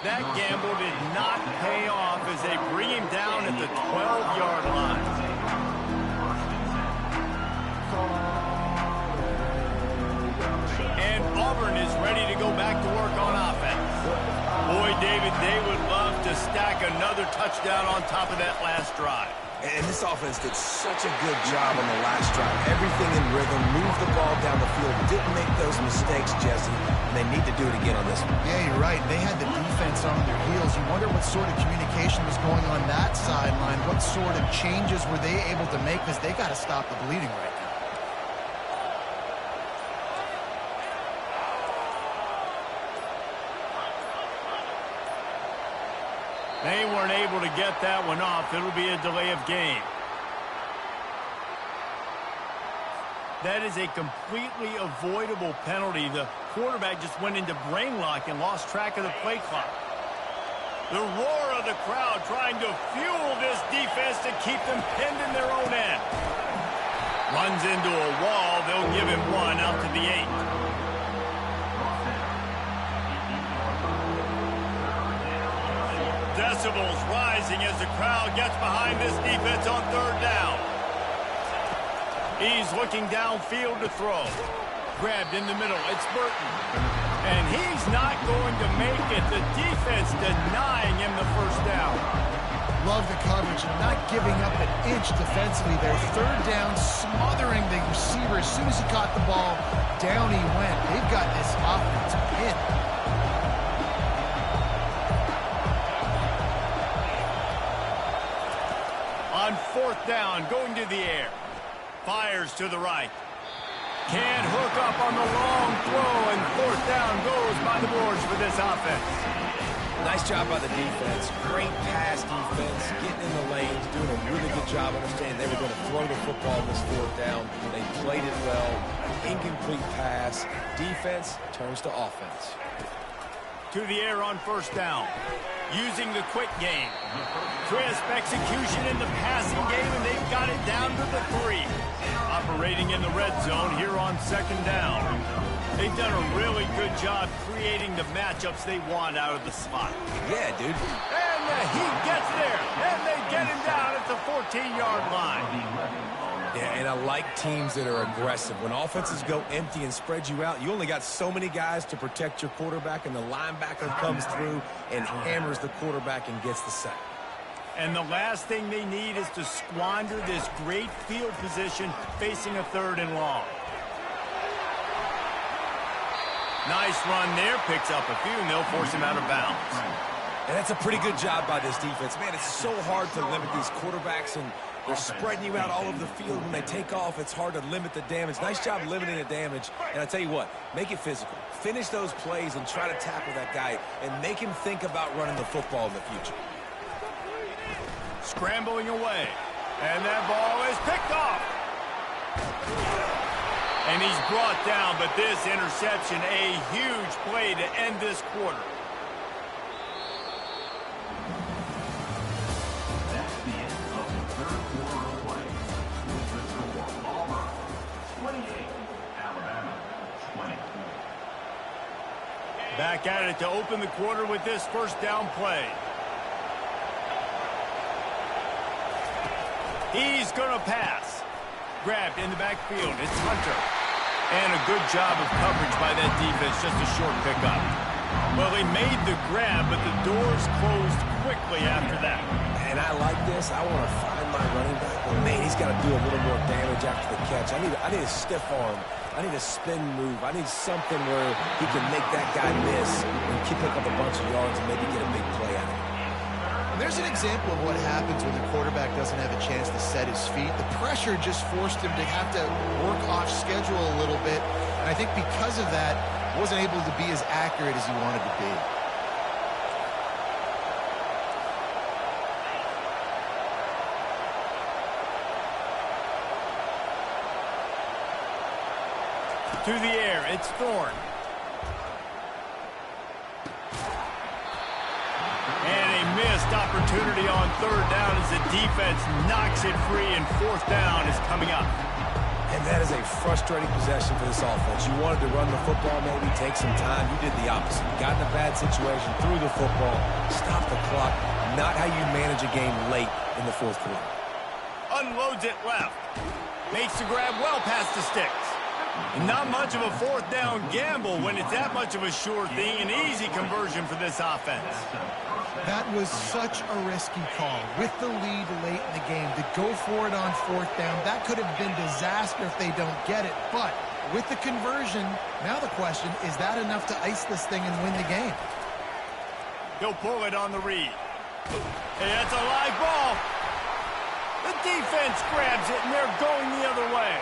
That gamble did not pay off as they bring him down at the 12-yard line. And Auburn is ready to go back to work on offense. Boy, David, they would love to stack another touchdown on top of that last drive. And this offense did such a good job on the last drive. Everything in rhythm, moved the ball down the field, didn't make those mistakes, Jesse. And they need to do it again on this one. Yeah, you're right. They had the defense on their heels. You wonder what sort of communication was going on that sideline. What sort of changes were they able to make? Because they got to stop the bleeding right now. They weren't able to get that one off. It'll be a delay of game. That is a completely avoidable penalty. The quarterback just went into brain lock and lost track of the play clock. The roar of the crowd trying to fuel this defense to keep them pinned in their own end. Runs into a wall. They'll give him one out to the 8. Decibels rising as the crowd gets behind this defense on 3rd down. He's looking downfield to throw. Grabbed in the middle. It's Burton. And he's not going to make it. The defense denying him the first down. Love the coverage and not giving up an inch defensively there. 3rd down, smothering the receiver. As soon as he caught the ball, down he went. They've got this offense pinned. run, going to the air. Fires to the right. Can't hook up on the long throw, and fourth down goes by the boards for this offense. Nice job by the defense. Great pass defense, getting in the lanes, doing a really good job understanding they were going to throw the football this fourth down. They played it well. Incomplete pass. Defense turns to offense. To the air on first down. Using the quick game. Crisp execution in the passing game, and they've got it down to the 3. Operating in the red zone here on second down. They've done a really good job creating the matchups they want out of the slot. Yeah, dude. And the heat gets there, and they get him down at the 14-yard line. Yeah, and I like teams that are aggressive. When offenses go empty and spread you out, you only got so many guys to protect your quarterback, and the linebacker comes through and hammers the quarterback and gets the sack. And the last thing they need is to squander this great field position facing a 3rd and long. Nice run there, picks up a few, and they'll force him out of bounds. And that's a pretty good job by this defense. Man, it's so hard to limit these quarterbacks, and they're spreading you out all over the field. When they take off, it's hard to limit the damage. Nice job limiting the damage. And I tell you what, make it physical. Finish those plays and try to tackle that guy and make him think about running the football in the future. Scrambling away. And that ball is picked off. And he's brought down, but this interception, a huge play to end this quarter. That's the end of the third quarter of play. With the score, Auburn 28, Alabama 20. Back at it to open the quarter with this first down play. He's going to pass. Grabbed in the backfield. It's Hunter. And a good job of coverage by that defense. Just a short pickup. Well, he made the grab, but the doors closed quickly after that. And I like this. I want to find my running back. But man, he's got to do a little more damage after the catch. I need a stiff arm. I need a spin move. I need something where he can make that guy miss and pick up a bunch of yards and maybe get a big play out of it. There's an example of what happens when the quarterback doesn't have a chance to set his feet. The pressure just forced him to have to work off schedule a little bit. And I think because of that, wasn't able to be as accurate as he wanted to be. To the air, it's Thorne. And a missed opportunity on third down as the defense knocks it free, and fourth down is coming up. And that is a frustrating possession for this offense. You wanted to run the football, maybe take some time. You did the opposite. You got in a bad situation, threw the football, stopped the clock. Not how you manage a game late in the fourth quarter. Unloads it left. Makes the grab well past the sticks. Not much of a fourth down gamble when it's that much of a sure thing. An easy conversion for this offense. That was such a risky call. With the lead late in the game, to go for it on fourth down, that could have been disaster if they don't get it. But with the conversion, now the question, is that enough to ice this thing and win the game? He'll pull it on the read. Hey, that's a live ball. The defense grabs it, and they're going the other way.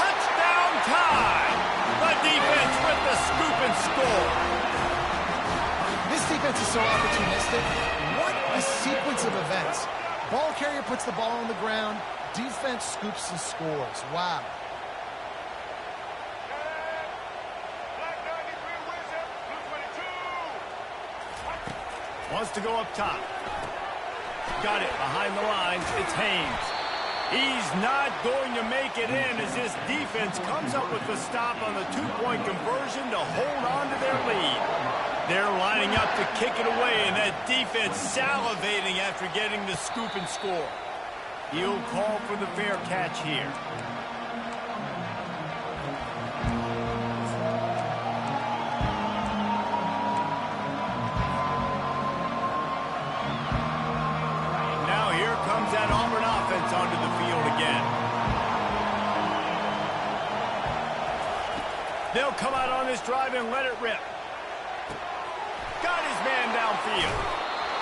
Touchdown time! The defense with the scoop and score. This defense is so opportunistic. What a sequence of events. Ball carrier puts the ball on the ground. Defense scoops and scores. Wow. Black 93 wins it. Blue 22. Wants to go up top. Got it behind the lines. It's Haynes. He's not going to make it in as this defense comes up with the stop on the two-point conversion to hold on to their lead. They're lining up to kick it away, and that defense salivating after getting the scoop and score. He'll call for the fair catch here. Now here comes that Auburn offense onto the field again. They'll come out on this drive and let it rip. Got his man downfield.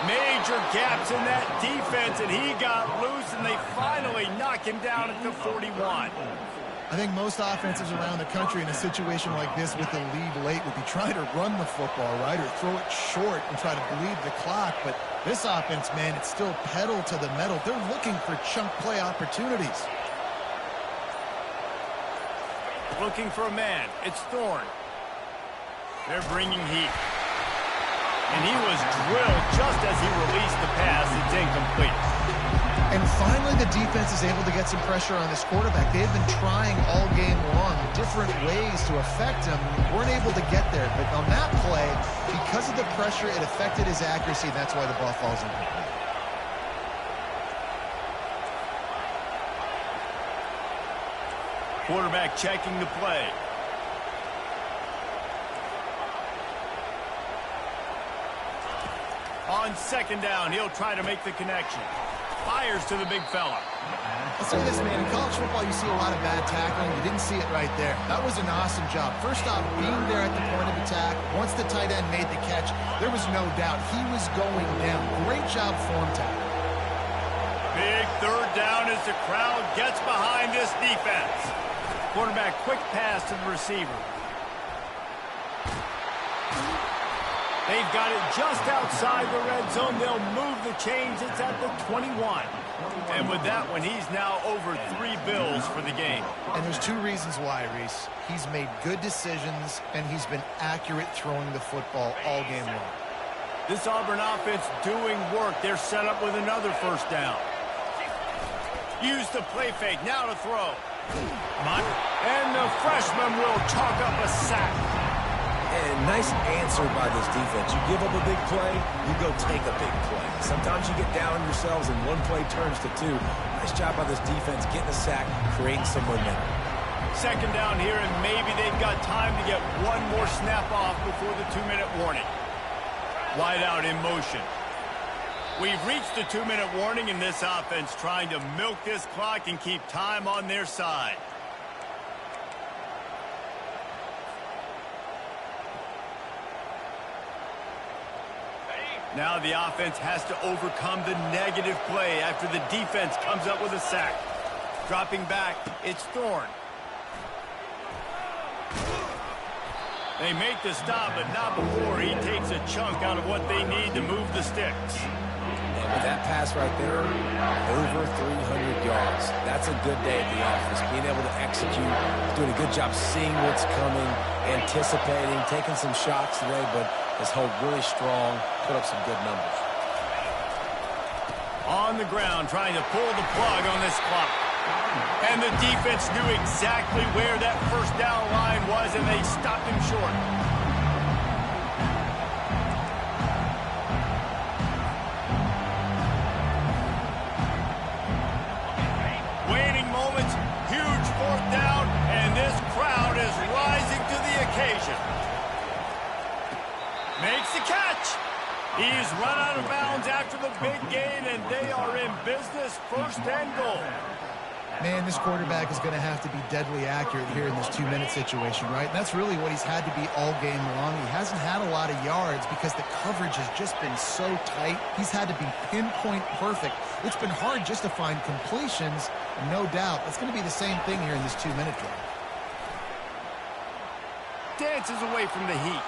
Major gaps in that defense, and he got loose, and they finally knock him down at the 41. I think most offenses around the country in a situation like this with the lead late would be trying to run the football, right, or throw it short and try to bleed the clock. But this offense, man, it's still pedal to the metal. They're looking for chunk play opportunities. Looking for a man. It's Thorne. They're bringing heat. And he was drilled just as he released the pass. It's incomplete. And finally, the defense is able to get some pressure on this quarterback. They've been trying all game long different ways to affect him. Weren't able to get there. But on that play, because of the pressure, it affected his accuracy. And that's why the ball falls incomplete. Quarterback checking the play. On second down, he'll try to make the connection. Fires to the big fella. I'll say this, man. In college football, you see a lot of bad tackling. You didn't see it right there. That was an awesome job. First off, being there at the point of attack. Once the tight end made the catch, there was no doubt he was going down. Great job form tackle. Big third down as the crowd gets behind this defense. Quarterback quick pass to the receiver. They've got it just outside the red zone. They'll move the chains. It's at the 21. And with that one, he's now over 3 bills for the game. And there's 2 reasons why, Reese. He's made good decisions, and he's been accurate throwing the football all game long. This Auburn offense doing work. They're set up with another first down. Use the play fake. Now to throw. And the freshman will chalk up a sack. And nice answer by this defense. You give up a big play, you go take a big play. Sometimes you get down on yourselves and one play turns to 2. Nice job by this defense getting a sack, creating some momentum. Second down here, and maybe they've got time to get one more snap off before the 2-minute warning. Wide out in motion. We've reached the 2-minute warning, and this offense trying to milk this clock and keep time on their side. Now the offense has to overcome the negative play after the defense comes up with a sack. Dropping back, it's Thorne. They make the stop, but not before he takes a chunk out of what they need to move the sticks. And with that pass right there, over 300 yards. That's a good day at the office. Being able to execute, doing a good job seeing what's coming, anticipating, taking some shots today, but has held really strong, put up some good numbers. On the ground, trying to pull the plug on this clock. And the defense knew exactly where that first down line was, and they stopped him short. Waning moments, huge 4th down, and this crowd is rising to the occasion. Makes the catch. He's run out of bounds after the big gain, and they are in business, 1st and goal. Man, this quarterback is going to have to be deadly accurate here in this 2-minute situation, right? And that's really what he's had to be all game long. He hasn't had a lot of yards because the coverage has just been so tight. He's had to be pinpoint perfect. It's been hard just to find completions, no doubt. It's going to be the same thing here in this 2-minute drive. Dances away from the heat.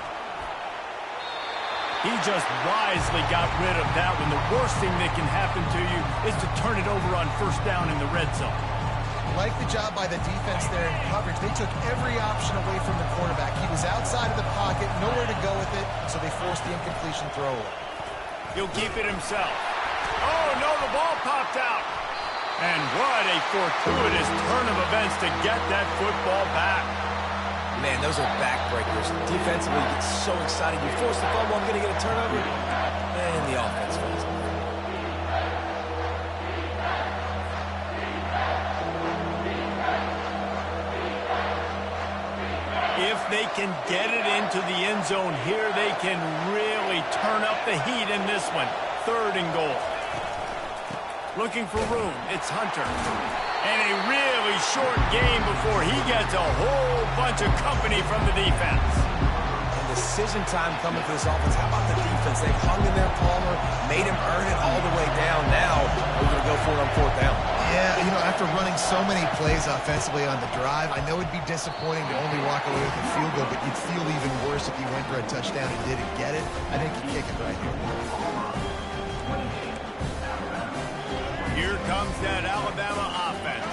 He just wisely got rid of that one. The worst thing that can happen to you is to turn it over on 1st down in the red zone. Like the job by the defense there in coverage. They took every option away from the quarterback. He was outside of the pocket, nowhere to go with it, so they forced the incompletion throw. He'll keep it himself. Oh, no, the ball popped out. And what a fortuitous turn of events to get that football back. Man, those are backbreakers. Defensively, you get so excited. You force the fumble, I'm going to get a turnover. And the offense falls. If they can get it into the end zone here, they can really turn up the heat in this one. 3rd and goal. Looking for room. It's Hunter. And a really short game before he gets a whole bunch of company from the defense. And to decision time coming for this offense. How about the defense? They've hung in there, Palmer, made him earn it all the way down. Now we're going to go for it on fourth down. Yeah, you know, after running so many plays offensively on the drive, I know it'd be disappointing to only walk away with a field goal, but you'd feel even worse if you went for a touchdown and didn't get it. I think you kick it right here. Here comes that Alabama offense.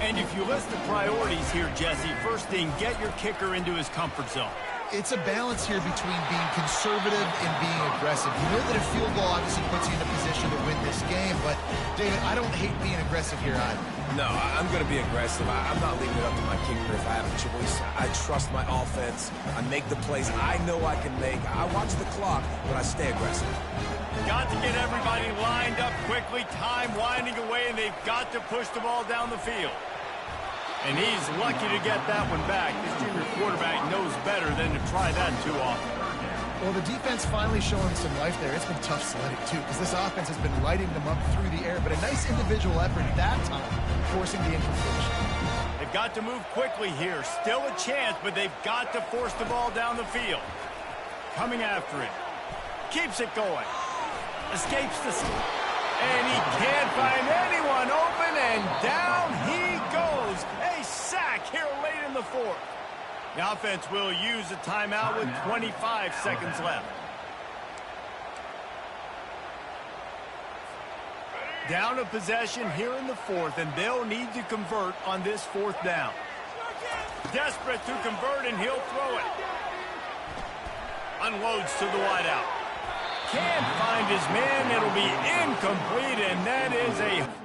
And if you list the priorities here, Jesse, first thing, get your kicker into his comfort zone. It's a balance here between being conservative and being aggressive. You know that a field goal obviously puts you in a position to win this game, but, David, I don't hate being aggressive here either. No, I'm going to be aggressive. I'm not leaving it up to my kicker if I have a choice. I trust my offense. I make the plays I know I can make. I watch the clock, but I stay aggressive. Got to get everybody lined up quickly. Time winding away, and they've got to push the ball down the field. And he's lucky to get that one back. This junior quarterback knows better than to try that too often. Well, the defense finally showing some life there. It's been tough sledding, too, because this offense has been lighting them up through the air. But a nice individual effort that time, forcing the incompletion. They've got to move quickly here. Still a chance, but they've got to force the ball down the field. Coming after it. Keeps it going. Escapes the... And he can't find anyone open, and down he goes. A sack here late in the fourth. The offense will use a timeout with 25 seconds left. Down a possession here in the fourth, and they'll need to convert on this fourth down. Desperate to convert, and he'll throw it. Unloads to the wideout. Can't find his man. It'll be incomplete, and that is a